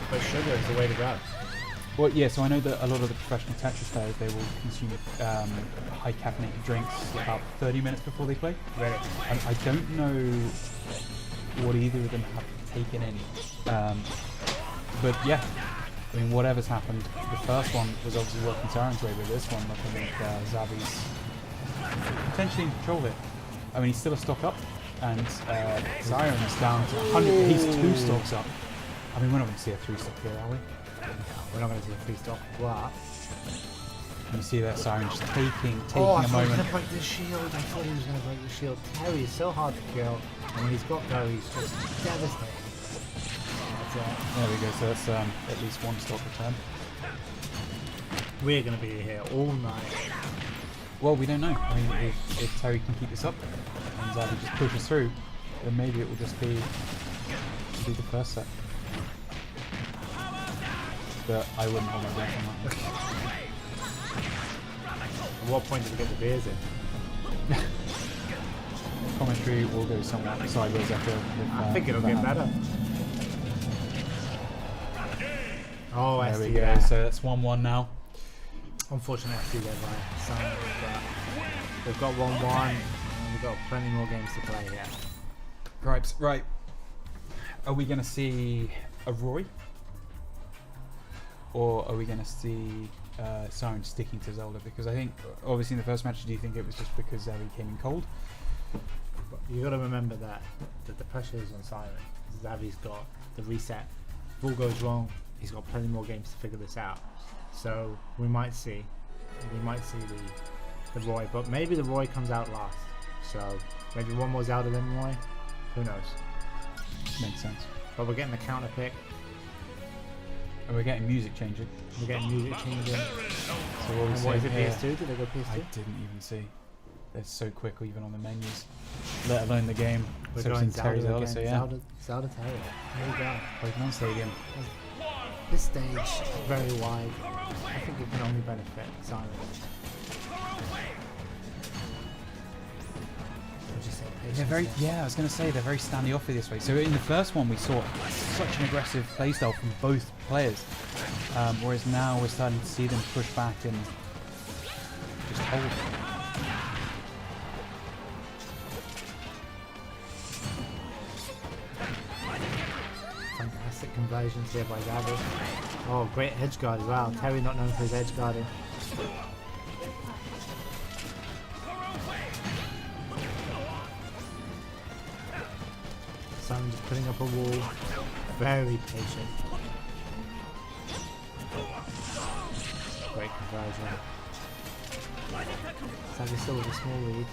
but sugar is the way to go. Well, yeah, so I know that a lot of the professional Tetris players, they will consume high caffeinated drinks about 30 minutes before they play. Really? And I don't know what either of them have taken in. But yeah, I mean, whatever's happened, the first one was obviously working Siren's way, but this one, I think Zavi's potentially in control here. I mean, he's still a stock up, and Siren's down to 100, he's 2 stocks up. I mean, we're not going to see a 3 stock here, are we? We're not going to see a free stop, but You see that Siren just taking I a thought he was moment. going to break the shield. I thought he was going to break the shield. Terry is so hard to kill, and when he's got go, he's just devastating. That's it. There we go, so that's at least 1 stock return. We're going to be here all night. Well, we don't know. I mean, if Terry can keep this up and Zavi just pushes through, then maybe it will just be the first set. But I wouldn't hold my breath on that one. At what point do we get the beers in? Commentary will go somewhat sideways after. I think it'll get better. Oh, I There we see go. that. So that's 1-1 now. Unfortunately, I see that by some, but we've got 1-1, and we've got plenty more games to play here. Gripes. Right. Are we going to see a Roy? Or are we going to see Siren sticking to Zelda? Because I think, obviously in the first match, do you think it was just because Zavi came in cold? But you got to remember that the pressure is on Siren. Zavi's got the reset. If all goes wrong, he's got plenty more games to figure this out. So we might see the Roy, but maybe the Roy comes out last. So maybe one more Zelda than Roy. Who knows? Makes sense. But we're getting the counter pick. And we're getting music changing. We're getting music changing. So what we And what is see it? here? PS2? Did they go I PS2? didn't even see. They're so quick even on the menus, let alone the game. We're So it's going in Terry Zelda Zelda, again. so yeah. Zelda Terry. There we go. Pokemon Stadium. This stage is very wide. I think it can only benefit Siren. Would you say patience? They're very, yeah, I was going to say they're very standoffish this way. So in the first one we saw such an aggressive playstyle from both players, whereas now we're starting to see them push back and just hold. Fantastic conversions here by Zavi. Oh, great edge guard as well. Terry not known for his edge guarding. Sun just putting up a wall. Very patient. Great conversion. Zavi still with a small lead.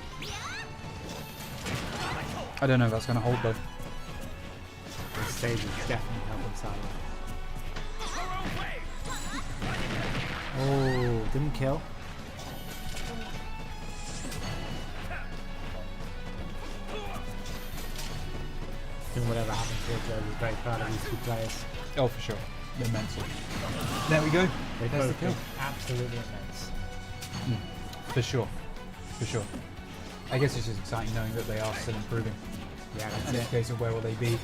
I don't know if that's going to hold though. This stage is definitely helping Siren. Oh, didn't kill. Doing whatever happens here, Joe is very proud of these two players. Oh, for sure. They're mental. There we go. They There's the both kill. look absolutely immense. For sure. For sure. I guess it's just exciting knowing that they are still improving. Yeah, that's And it's it. a case of where will they be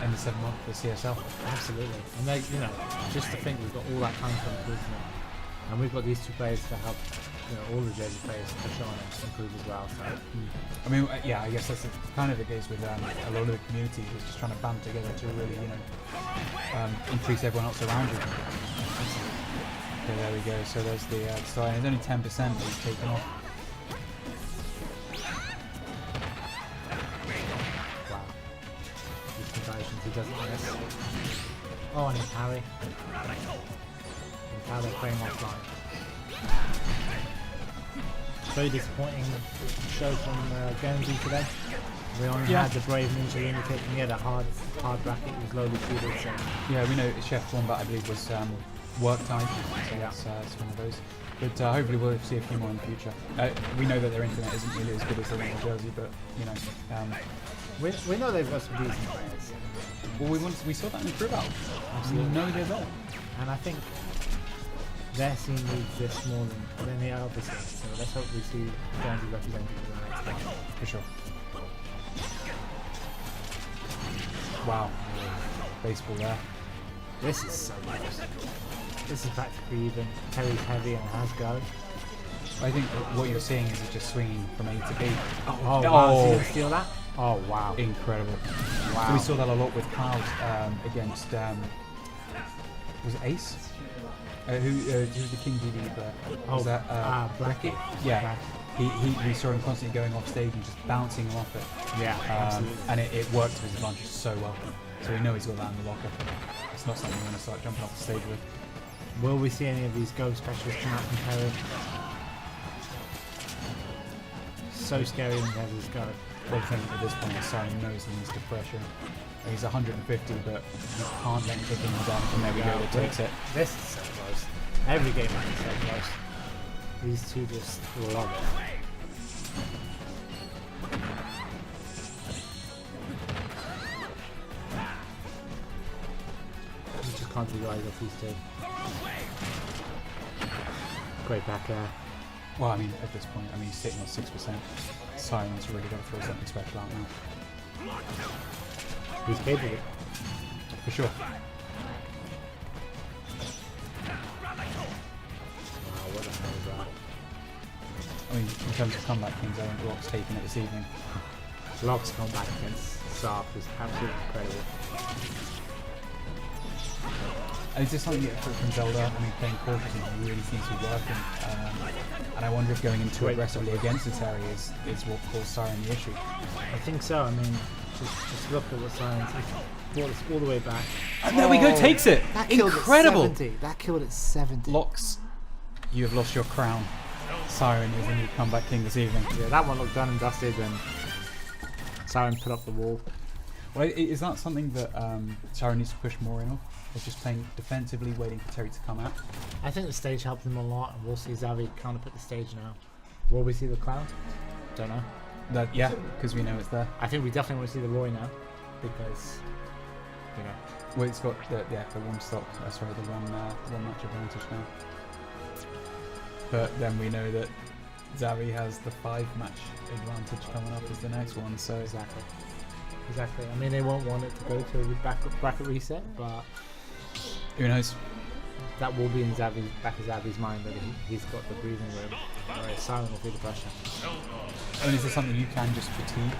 in the 7-1 for CSL. Absolutely. And they, you know, just to think we've got all that time for improvement, and we've got these two players to help, you know, all the Jersey players push on and improve as well. So I mean, yeah, I guess that's kind of the case with a lot of the community who's just trying to band together to really, you know, increase everyone else around you. Okay, there we go. So there's the start. It's only 10% that he's taken off. wow, these conversions, he doesn't miss. Oh, and his parry. And how they're playing offline. Very disappointing show from Guernsey today. We only had the Brave Ninja Lunatic, and yeah, the hard bracket was lowly seeded. So Yeah, we know Chef one, but I believe was work time. So Yeah. it's one of those. But hopefully we'll see a few more in the future. We know that their internet isn't really as good as the one in Jersey, but you know, we know they've got some decent players, well we saw that in the crew battle. We know they're there. and I think their scene needs this more than the other scene. So let's hope we see Guernsey represented in the next one. For sure. Wow. Baseball there. This is so close. This is practically even. Terry's heavy and has go. I think what you're seeing is it's just swinging from A to B. Oh, wow. Is he going to steal that? Oh, wow. Incredible. Wow. We saw that a lot with Cloud against, was it Ace? Who's the King DD player? Was that Bracky? Yeah. We saw him constantly going off stage and just bouncing off it. Yeah, absolutely. And it worked to his advantage so well. So we know he's got that in the locker. It's not something we're going to start jumping off the stage with. Will we see any of these go specialists come out from Terry? So scary when he has his go. Well, I think at this point, Siren knows he needs to pressure. He's 150, but you can't let him take him down. And there we go, it takes it. This is so close. Every game is so close. These two just love it. You just can't take your eyes off these two. Great back air. Well, I mean, at this point, he's sitting on 6%. Siren's really got to throw something special out now. He's capable. For sure. Wow, what the hell is that? I mean, in terms of comeback kings, I think Rock's taking it this evening. Locke's comeback against Sark was absolutely incredible. And is this something you get from Zelda? I mean, playing cautiously really seems to be working. And I wonder if going in too aggressively against the Terry is what caused Siren the issue. I think so. I mean, just look at what Siren's brought us all the way back. And there we go, takes it! That killed Incredible! At 70. That killed at 70. Locks, you have lost your crown. Siren is the new comeback king this evening. Yeah, that one looked done and dusted, and Siren put up the wall. Well, is that something that Siren needs to push more in on? Or just playing defensively, waiting for Terry to come out? I think the stage helped him a lot, and we'll see Xavi counter put the stage now. Will we see the clown? Don't know. Yeah, because we know it's there. I think we definitely want to see the Roy now, because, you know. Well, it's got the one stock. That's right, the one match advantage now. But then we know that Xavi has the 5-match advantage coming up as the next one. So Exactly. I mean, they won't want it to go to a bracket reset, but who knows? that will be in back of Xavi's mind that he's got the breathing room. Whereas Siren will feel the pressure. I mean, is there something you can just fatigue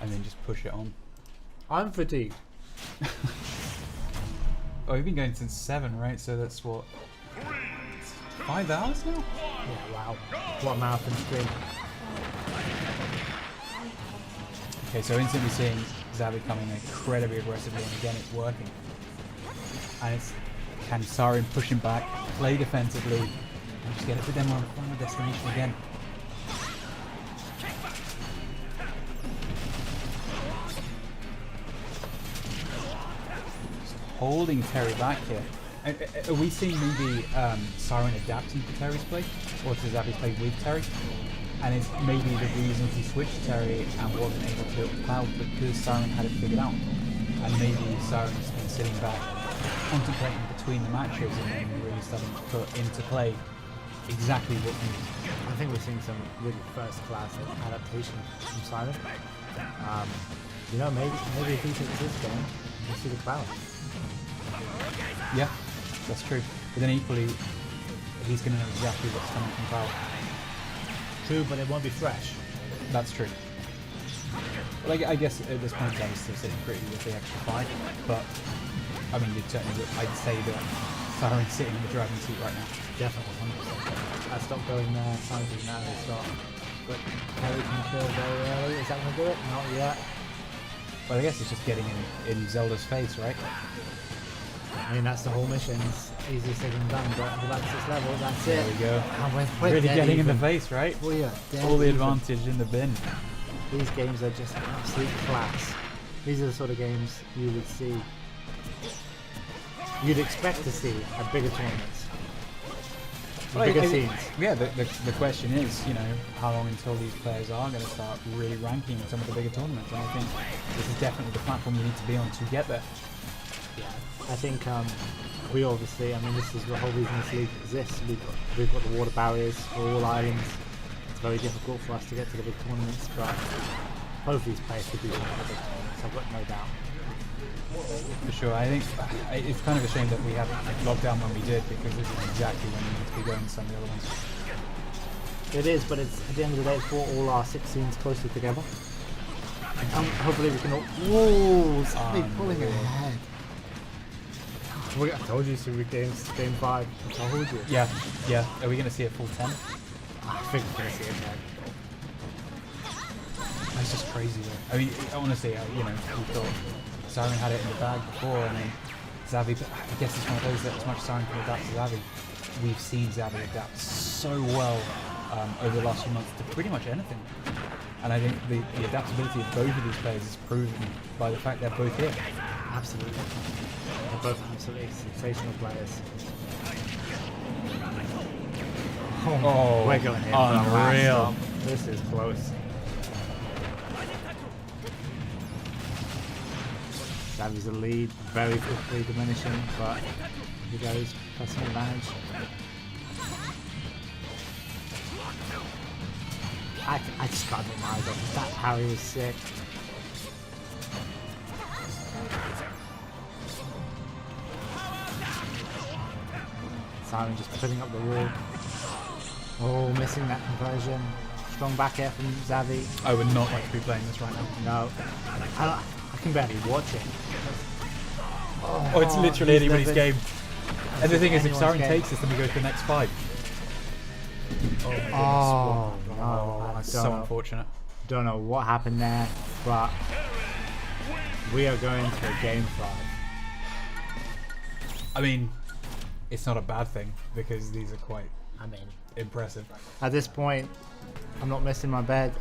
and then just push it on? I'm fatigued. Oh, you've been going since 7, right? So that's what, 5 hours now? Yeah, wow. What a marathon sprint. Okay, so instantly seeing Xavi coming incredibly aggressively, and again it's working. And it's, can Siren push him back, play defensively, and just get it to them on the final destination again. Just holding Terry back here. Are we seeing maybe Siren adapting to Terry's play, or to Xavi's play with Terry? And it's maybe the reason he switched Terry and wasn't able to do it with Cloud, because Siren had it figured out. And maybe Siren's been sitting back, contemplating between the matches, and then really starting to put into play exactly what he needs. I think we're seeing some really first class adaptation from Siren. You know, maybe if he takes this game, we'll see the cloud. Yeah, that's true. But then equally, he's going to know exactly what's coming from Cloud. True, but it won't be fresh. That's true. Well, I guess at this point, I'm still sitting pretty with the extra 5. But, I mean, I'd say that Siren's sitting in the driving seat right now. Definitely, 100%. I stopped going there, Simon's now they start. But Harry can kill very early. Is that going to do it? Not yet. But I guess it's just getting in Zelda's face, right? I mean, that's the whole mission. It's easier said than done, but at the Lexus level, that's There it. we go. And we're Really dead getting in the even. face, right? We are dead All the even. advantage in the bin. These games are just absolute class. These are the sort of games you would see, you'd expect to see at bigger tournaments. Bigger scenes. Yeah, the question is, you know, how long until these players are going to start really ranking in some of the bigger tournaments? And I think this is definitely the platform you need to be on to get there. Yeah, I think we obviously, I mean, this is the whole reason this league exists. We've got the water barriers for all islands. It's very difficult for us to get to the big tournaments, but both these players could be one of the big tournaments, I've got no doubt. For sure. I think it's kind of a shame that we haven't logged down when we did, because this is exactly when we need to be going to some of the other ones. It is, but it's at the end of the day, it's brought all our 6 scenes closer together. Hopefully we can all... Whoa! Somebody pulling ahead. I told you it's game 5. I told you. Yeah, yeah. Are we going to see a full 10? I think we're going to see it again. That's just crazy, though. I mean, honestly, you know, we thought Siren had it in the bag before, and then Xavi, but I guess it's one of those that as much as Siren can adapt to Xavi, we've seen Xavi adapt so well over the last few months to pretty much anything. And I think the adaptability of both of these players is proven by the fact they're both here. Absolutely. They're both absolutely sensational players. Oh, we're going here for the last unreal. stop. This is close. Xavi's the lead, very quickly diminishing, but he goes, pressing advantage. I just can't take my eyes off. That parry is sick. Siren just putting up the wall. Oh, missing that conversion. Strong back air from Xavi. I would not like to be playing this right now. No. I can barely watch it. Oh, it's literally he's anybody's living. game. And the thing is, if Anyone's Siren game. takes this, then we go to the next 5. Oh, my goodness. Oh, no. Oh, I that's don't so know. unfortunate. Don't know what happened there, but we are going to a game 5. I mean, it's not a bad thing, because these are quite impressive. At this point, I'm not missing my bed.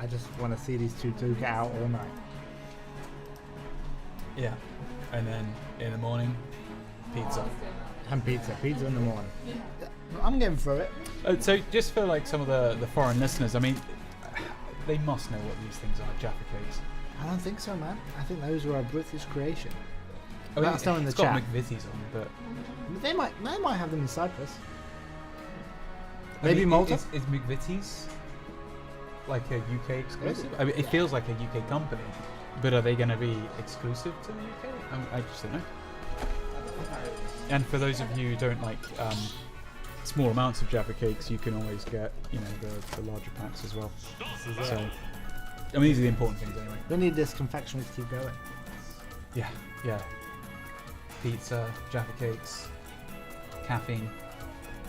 I just want to see these two duke it out all night. Yeah. And then in the morning, pizza. And pizza. Pizza in the morning. I'm getting through it. So just for like some of the foreign listeners, I mean, they must know what these things are, Jaffa cakes. I don't think so, man. I think those were a British creation. I mean, Let us know in the it's got chat. McVitie's on, but They might have them in Cyprus. I Maybe mean, Malta? Is McVitie's like a UK exclusive? I mean, it feels like a UK company, but are they going to be exclusive to the UK? I just don't know. And for those of you who don't like small amounts of Jaffa cakes, you can always get, you know, the larger packs as well. So, I mean, these are the important things anyway. We need this confectionery to keep going. Yeah, yeah. Pizza, Jaffa cakes, caffeine.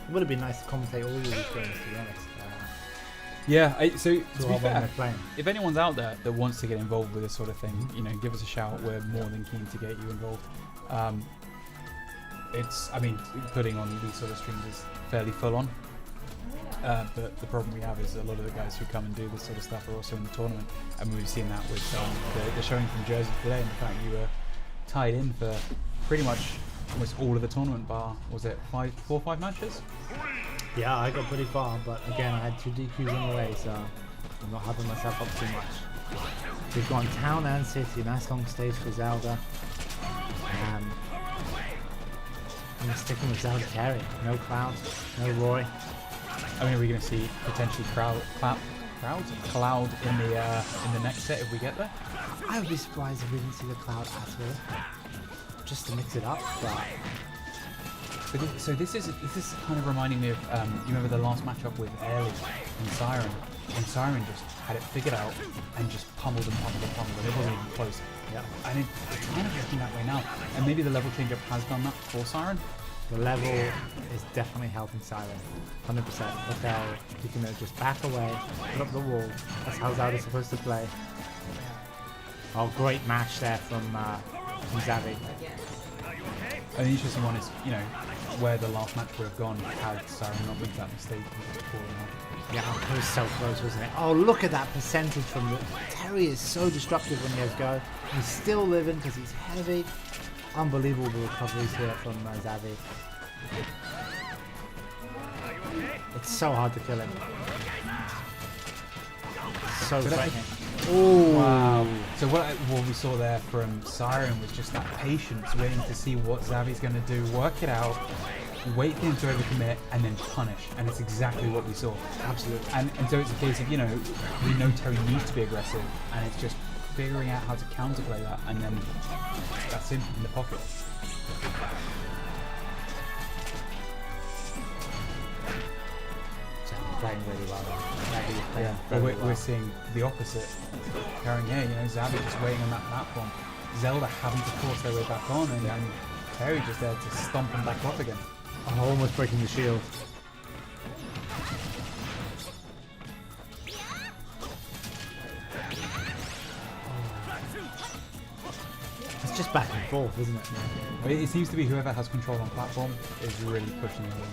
It would have been nice to commentate all of these games, to be honest. Yeah, so to be while when fair, they're playing. if anyone's out there that wants to get involved with this sort of thing, you know, give us a shout. We're more than keen to get you involved. I mean, putting on these sort of streams is fairly full on. But the problem we have is a lot of the guys who come and do this sort of stuff are also in the tournament, and we've seen that with the showing from Jersey today, and the fact you were tied in for pretty much almost all of the tournament bar. Was it 4 or 5 matches? Yeah, I got pretty far, but again, I had 2 DQs on the way, so I'm not hyping myself up too much. We've gone town and city, nice long stage for Zelda. I'm sticking with Zelda carry. No Cloud, no Roy. I mean, are we going to see potentially Cloud in the next set if we get there? I would be surprised if we didn't see the Cloud at all. Just to mix it up, but So this is kind of reminding me of you remember the last matchup with Airly and Siren, and Siren just had it figured out and just pummeled and pummeled and pummeled, and it wasn't even close. yeah. And it's kind of looking that way now, and maybe the level change up has done that for Siren. The level is definitely helping Siren. 100%. Look how you can just back away, put up the wall. That's how Zelda's supposed to play. Oh, great match there from Xavi. And the interesting one is, you know, where the last match would have gone had Siren not made that mistake and just fallen off. Yeah, it was so close, wasn't it? Oh, look at that percentage from the... Terry is so destructive when he has go. He's still living because he's heavy. Unbelievable recoveries here from Xavi. It's so hard to kill him. So threatening. Oh wow! So what we saw there from Siren was just that patience, waiting to see what Xavi's going to do, work it out, wait for him to overcommit, and then punish. And it's exactly what we saw. Absolutely. And so it's a case of, you know, we know Terry needs to be aggressive, and it's just figuring out how to counterplay that, and then that's him in the pocket. Playing really well. Yeah, but we're seeing the opposite. Carrying here, you know, Xavi just waiting on that platform. Zelda having to force their way back on, and then Terry just there to stomp them back up again. Oh, almost breaking the shield. It's just back and forth, isn't it? I mean, it seems to be whoever has control on platform is really pushing the wheel.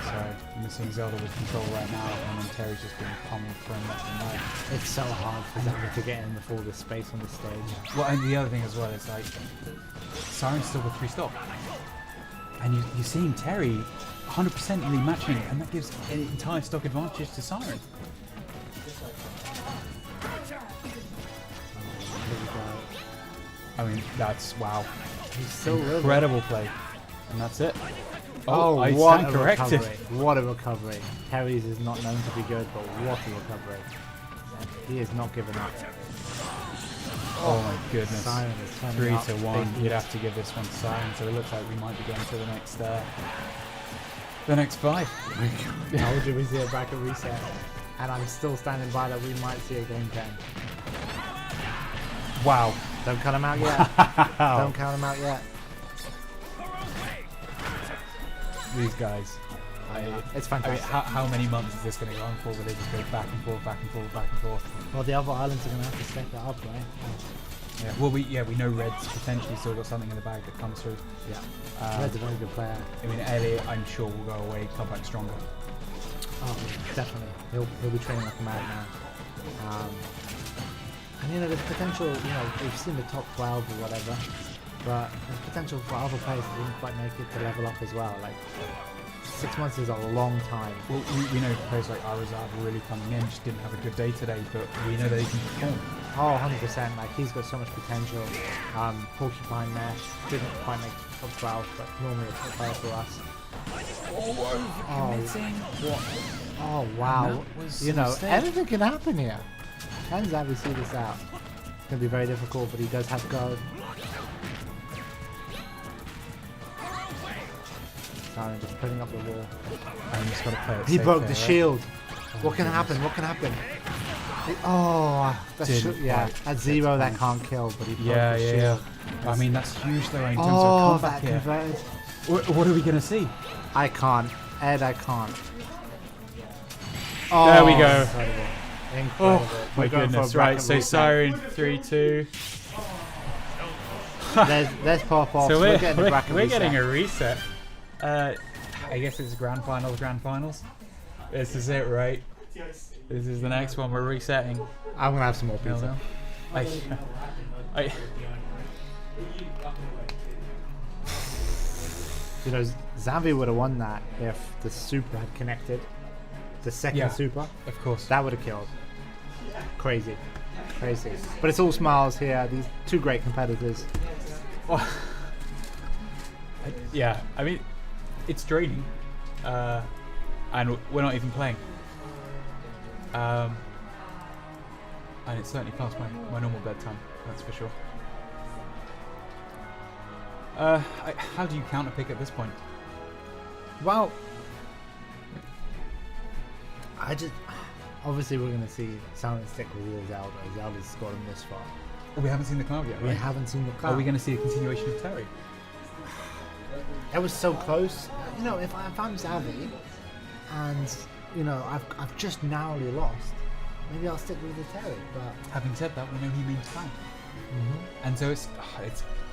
So I'm seeing Zelda with control right now, and then Terry's just being pummeled from left and right. It's so hard for Zelda to get in with all the space on the stage. Well, and the other thing as well is like Siren's still with 3 stock, and you're seeing Terry 100% really matching, and that gives an entire stock advantage to Siren. Here we go. I mean, that's wow, He's still living. incredible play, and that's it. Oh, I what stand a corrected. recovery. What a recovery. Terry's is not known to be good, but what a recovery. He is not giving up. Oh my goodness. Siren is turning 3 up to 1. big. You'd have to give this one to Siren, so it looks like we might be going to the next 5. I told you we see a bracket reset. And I'm still standing by that we might see a game 10. Wow. Don't cut him out yet. Don't count him out yet. These guys. It's I mean, fantastic. how many months is this going to go on for where they just go back and forth, back and forth, back and forth? Well, the other islands are going to have to step it up, right? Yeah. Well, we know Red's potentially still got something in the bag that comes through. Yeah. Red's a very good player. I mean, Elliot, I'm sure will go away, come back stronger. Oh, definitely. He'll be training like a mad now. And you know, there's potential. You know, we've seen the top 12 or whatever, but there's potential for other players that didn't quite make it to level up as well. Like 6 months is a long time. Well, we know players like Arazab really coming in, just didn't have a good day today, but we know that they can perform. Oh, 100%. Like he's got so much potential. Porcupine Mesh didn't quite make top 12, but normally a top player for us. Oh wow! You know, anything can happen here. Can Xavi see this out? It's gonna be very difficult, but he does have go. Siren just putting up the wall. And just got to play it He safe broke there, the right? shield. Oh, What can happen? What can happen? That's Didn't yeah. quite At get 0, that time. can't kill, but he broke Yeah, the yeah, shield. yeah. I mean, that's huge though in terms Oh, of that comeback here. converted. What are we going to see? I can't. Ed, I can't. There we go. Incredible. Incredible. Oh, We're my going for a goodness. bracket Right, so reset. Siren 3-2. There's pop off. So we're getting a we're bracket reset. getting a reset. I guess it's grand finals. This is it, right? This is the next one. We're resetting. I'm gonna have some more pizza. No. I You know, Xavi would have won that if the super had connected. The second Yeah. super, of course. that would have killed. Crazy. Crazy. But it's all smiles here. These two great competitors. Yeah, I mean, it's draining, and we're not even playing. And it's certainly past my normal bedtime, that's for sure. How do you counter pick at this point? Well, I just obviously we're going to see Silent stick with either Zelda. Zelda's got him this far. Oh, we haven't seen the cloud yet, We right? haven't seen the cloud. Are we going to see a continuation of Terry? It was so close. You know, if I'm Zavi, and you know I've just narrowly lost, maybe I'll stick with the Terry. But Having said that, we know he means time. And so it's.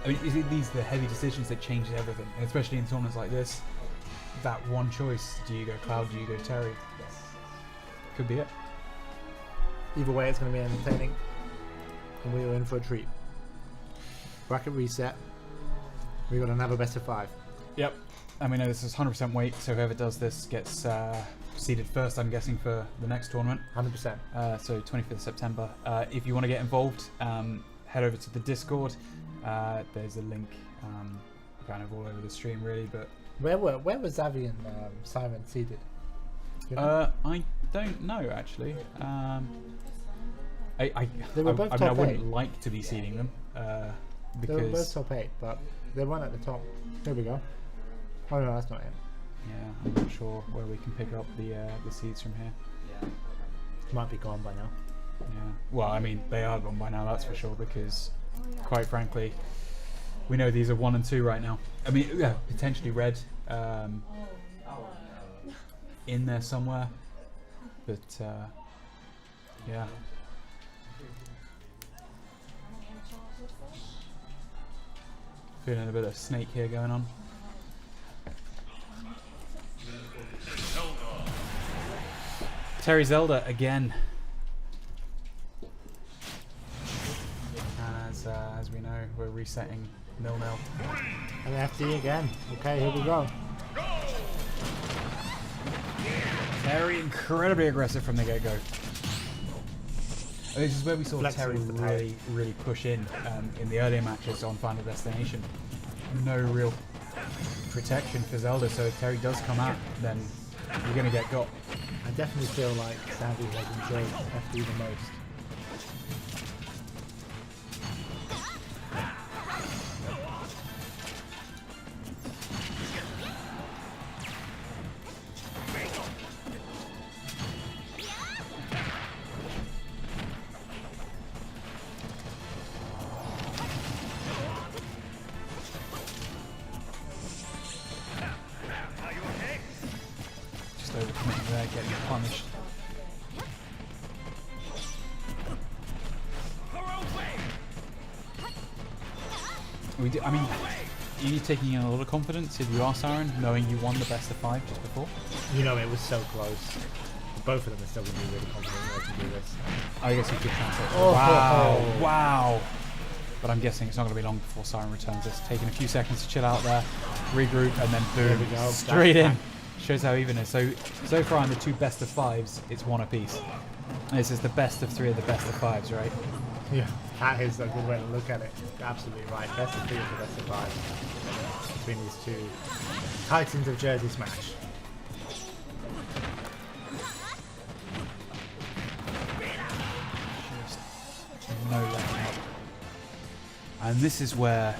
I mean, these are the heavy decisions that change everything, and especially in tournaments like this. That one choice: do you go Cloud? Do you go Terry? Could be it. either way, it's going to be entertaining, and we are in for a treat. Bracket reset. We got another best of 5. Yep. And we know this is 100% weight, so whoever does this gets seeded first, I'm guessing, for the next tournament. 100%. So 25th of September. If you want to get involved, head over to the Discord. There's a link kind of all over the stream, really. But Where were Zavi and Simon seeded? Do you know? I don't know, actually. They were both I top wouldn't 8. like to be seeding them They were both because top 8, but they weren't at the top. There we go. Oh no, that's not it. yeah, I'm not sure where we can pick up the seeds from here. Might be gone by now. Yeah. Well, I mean, they are gone by now, that's for sure, because quite frankly, we know these are 1 and 2 right now. I mean, yeah, potentially red in there somewhere, but yeah. Feeling a bit of snake here going on. Terry Zelda again. As we know, we're resetting 0-0. And FD again. Okay, here we go. Terry incredibly aggressive from the get-go. This is where we saw Flexible Terry with the power. really push in the earlier matches on Final Destination. No real protection for Zelda, so if Terry does come out, then you're going to get got. I definitely feel like Sandy has enjoyed FD the most. Just overcommitting there, getting punished. I mean, are you taking in a lot of confidence if you are Siren, knowing you won the best of 5 just before? You know, it was so close. Both of them are still going to be really confident they can do this. I guess you could translate. Oh. Wow, wow. But I'm guessing it's not going to be long before Siren returns. It's taking a few seconds to chill out there, regroup, and then There boom, we go. straight Back, in. Shows how even it is. So far in the 2 best of 5s, it's 1 apiece. And this is the best of 3 of the best of 5s, right? Yeah, that is a good way to look at it. You're absolutely right. Best of 3 of the best of 5 between these 2 titans of Jersey Smash. Just no letting up. And this is where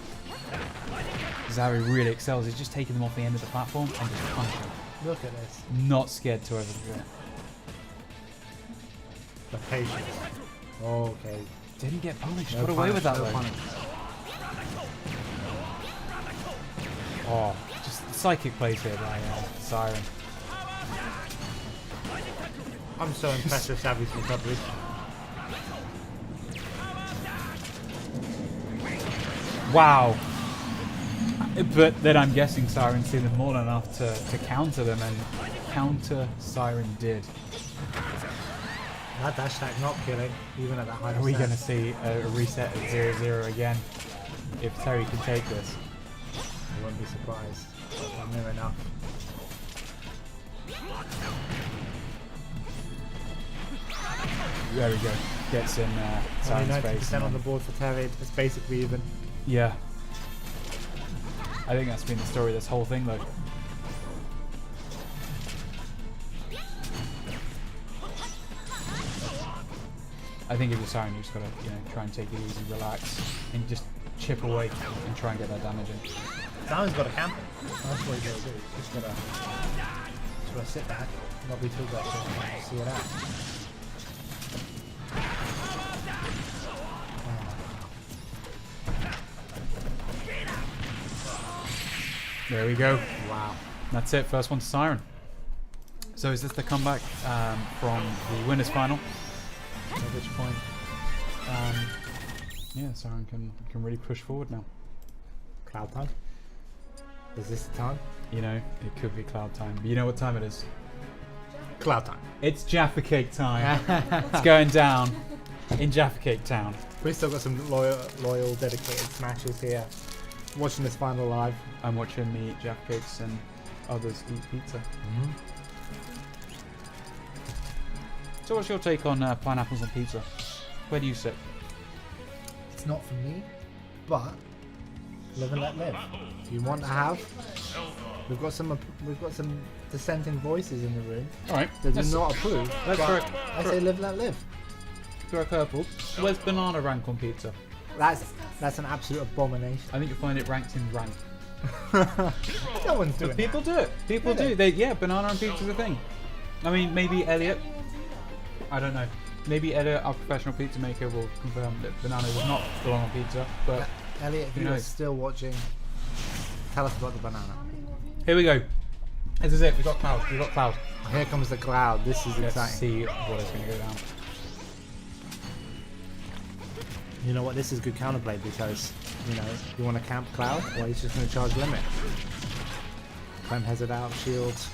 Zari really excels. He's just taking them off the end of the platform and just punching them. Look at this. Not scared to overdo it. The patience. Okay. Didn't get punished. No Got away with that punish, no though. punish. Oh, just psychic plays here by Siren. I'm so impressed with Savvy's recovery. Wow. But then I'm guessing Siren's seen them more than enough to counter them, and counter Siren did. That dash attack not killing, even at that high Are we going to percent. see a reset at 0-0 again? If Terry can take this. I wouldn't be surprised. I'm near enough. There we go. Gets in Only Siren's face. 90% on the board for Terry. It's basically even. Yeah. I think that's been the story of this whole thing though. I think if you're Siren, you just gotta try and take it easy, relax, and just chip away and try and get that damage in. Siren's got to camp it. That's what he's got to do. Just gotta sit back, not be too aggressive, and see it out. There we go. Wow. That's it. First one to Siren. So is this the comeback from the winners final? At which point, yeah, Siren can really push forward now. Cloud time? Is this the time? It could be cloud time. But you know what time it is? Cloud time. It's Jaffa Cake time. It's going down in Jaffa Cake Town. We've still got some loyal, dedicated smashers here. Watching this final live. I'm watching me eat Jaffa Cakes and others eat pizza. So what's your take on pineapples on pizza? Where do you sit? It's not for me, but live and let live. Do you want to have? We've got some dissenting voices in the room All right. that do not approve. Let's But I say live and let live. throw a curveball. Where's banana rank on pizza? That's an absolute abomination. I think you'll find it ranked in rank. No one's doing But people that. do it. People Really? do. Banana on pizza's a thing. I mean, maybe Elliot. I don't know. Maybe Elliot, our professional pizza maker, will confirm that banana does not belong on pizza. But Elliot, if who you're knows? still watching, tell us about the banana. Here we go. This is it. We got cloud. We got cloud. Here comes the cloud. This is Let's exciting. see what is going to go down. You know what? This is good counterplay because you want to camp cloud, or he's just going to charge limit. Clem has it out, shields.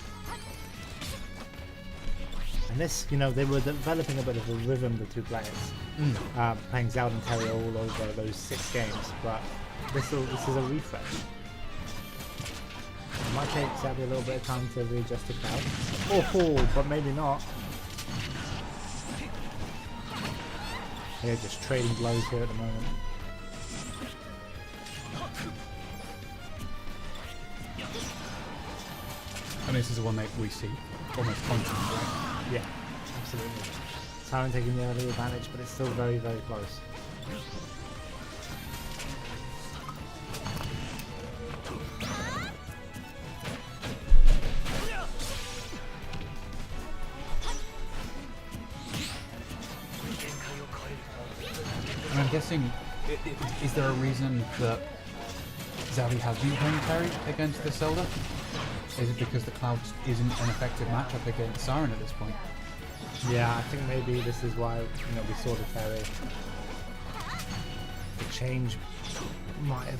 And this, they were developing a bit of a rhythm, the two players. Playing Zelda and Terry all over those 6 games, but this is a refresh. It might take Zabby a little bit of time to readjust to cloud. Oh, but maybe not. They're just trading blows here at the moment. And this is the one that we see almost constantly, right? Yeah, absolutely. Siren taking the early advantage, but it's still very, very close. And I'm guessing, is there a reason that Zavi has been playing carry against the Zelda? Is it because the Cloud isn't an effective matchup against Siren at this point? Yeah, I think maybe this is why we saw the carry. The change might have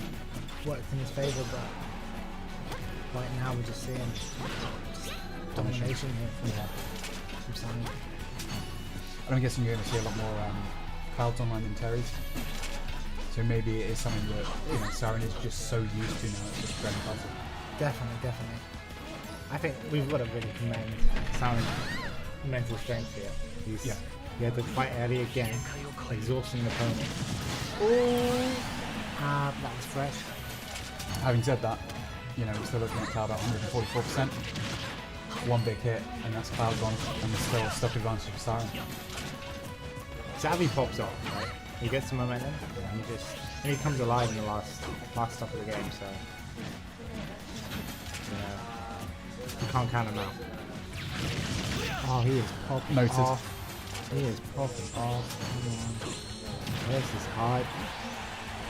worked in his favour, but right now we're just seeing domination here from Siren. And I'm guessing you're going to see a lot more Clouds online than Terry's. So maybe it is something that Siren is just so used to now. It's just bread and butter. Definitely. I think we've got to really commend Siren's mental strength here. He had to fight early again, exhausting the opponent. That was fresh. Having said that, we're still looking at Cloud at 144%. One big hit, and that's Cloud gone, and there's still a stock advantage for Siren. Zavi pops off, right? He gets some momentum, and he comes alive in the last stop of the game, so you can't count him out. Oh, he is popping Noted. off. He is popping off. Come on. This is hype.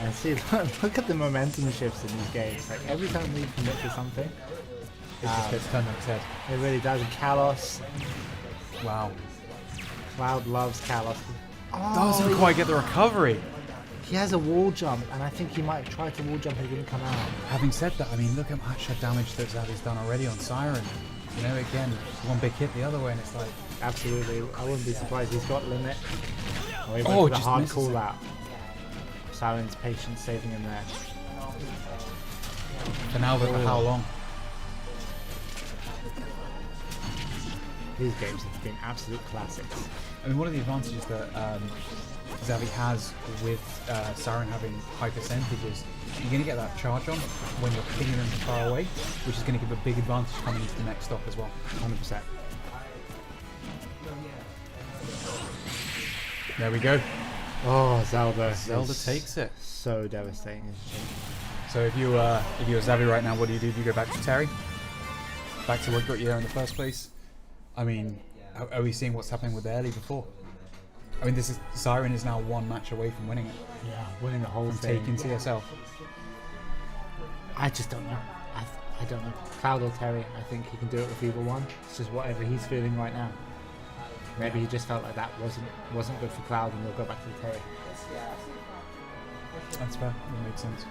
And see, look at the momentum shifts in these games. Like every time we commit to something, It just gets turned on its head. it really does. And Kalos, Wow. Cloud loves Kalos. Doesn't quite get the recovery. He has a wall jump, and I think he might have tried to wall jump and it didn't come out. Having said that, I mean, look at how much damage that Zavi's done already on Siren. Again, one big hit the other way, and it's like... Absolutely, I wouldn't be surprised. He's got limit. Oh, he went Oh, for the just hard misses call it. out. Siren's patience saving him there. For now, but for how long? These games have been absolute classics. I mean, one of the advantages that Zavi has with Siren having high percentages, you're going to get that charge on when you're pinging them from far away, which is going to give a big advantage coming into the next stop as well. 100%. There we go. Oh, Zelda. Zelda is takes it. So devastating. Isn't So if you're Xavi right now, what do? Do you go back to Terry? Back to what got you there in the first place? I mean, are we seeing what's happening with Early before? I mean, Siren is now one match away from winning it, Yeah, winning the whole from thing. taking TSL. I just don't know. I don't know. Cloud or Terry, I think he can do it with either one. It's just whatever he's feeling right now. Maybe he just felt like that wasn't good for Cloud, and we'll go back to the Terry. That's fair. That makes sense.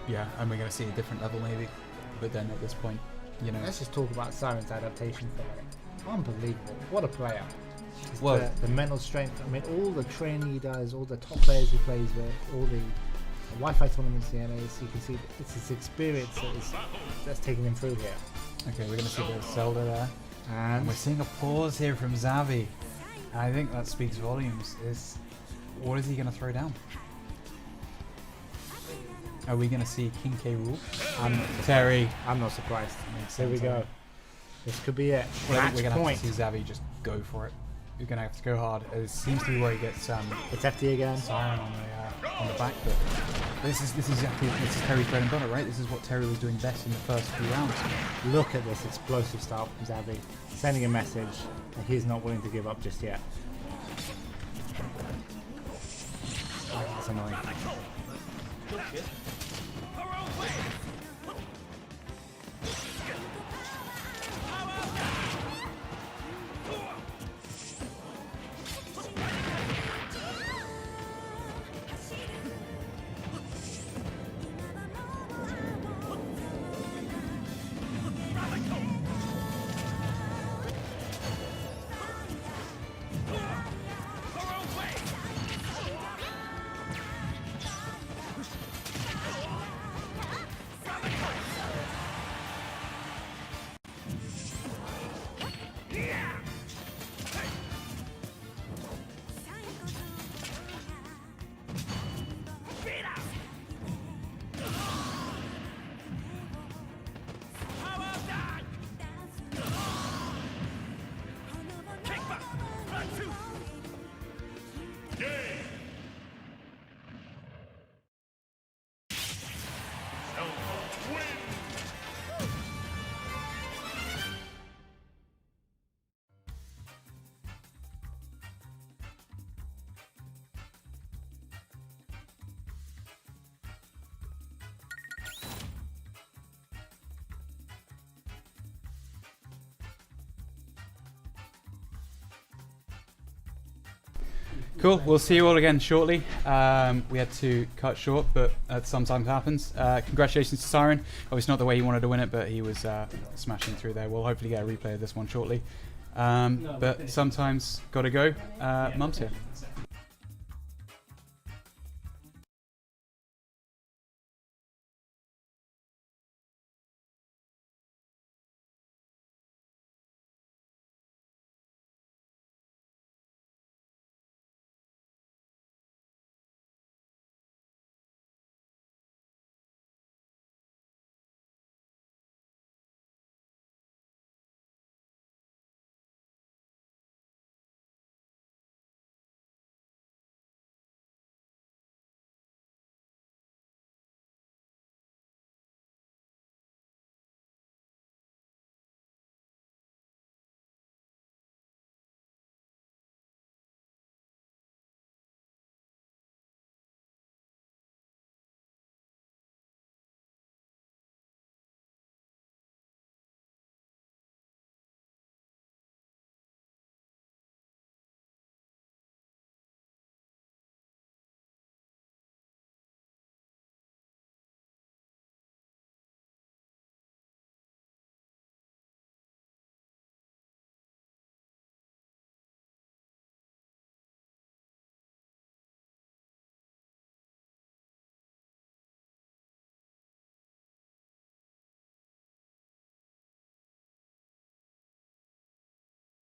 Yeah, and we're going to see a different level maybe, but then at this point, you know. Let's just talk about Siren's adaptation for a minute. Unbelievable. What a player. Just Well- the mental strength. I mean, all the training he does, all the top players he plays with, all the Wi-Fi tournaments he enters, you can see that it's his experience that's taking him through here. Okay, we're going to see the Zelda there. And And we're seeing a pause here from Xavi. And I think that speaks volumes. What is he going to throw down? Are we going to see King K. Rool? Terry. I'm not surprised. Makes Here we sense, go. This could be it. Well, I think Match we're going to point. have to see Xavi just go for it. You're going to have to go hard. It seems to be where he gets It's FD again. Siren on the back, but this is Terry's bread and butter, right? This is what Terry was doing best in the first few rounds. Look at this explosive start from Xavi. Sending a message that he's not willing to give up just yet. Oh, that's annoying. Cool. We'll see you all again shortly. We had to cut short, but that sometimes happens. Congratulations to Siren. Obviously not the way he wanted to win it, but he was smashing through there. We'll hopefully get a replay of this one shortly. But sometimes gotta go. Mum's here.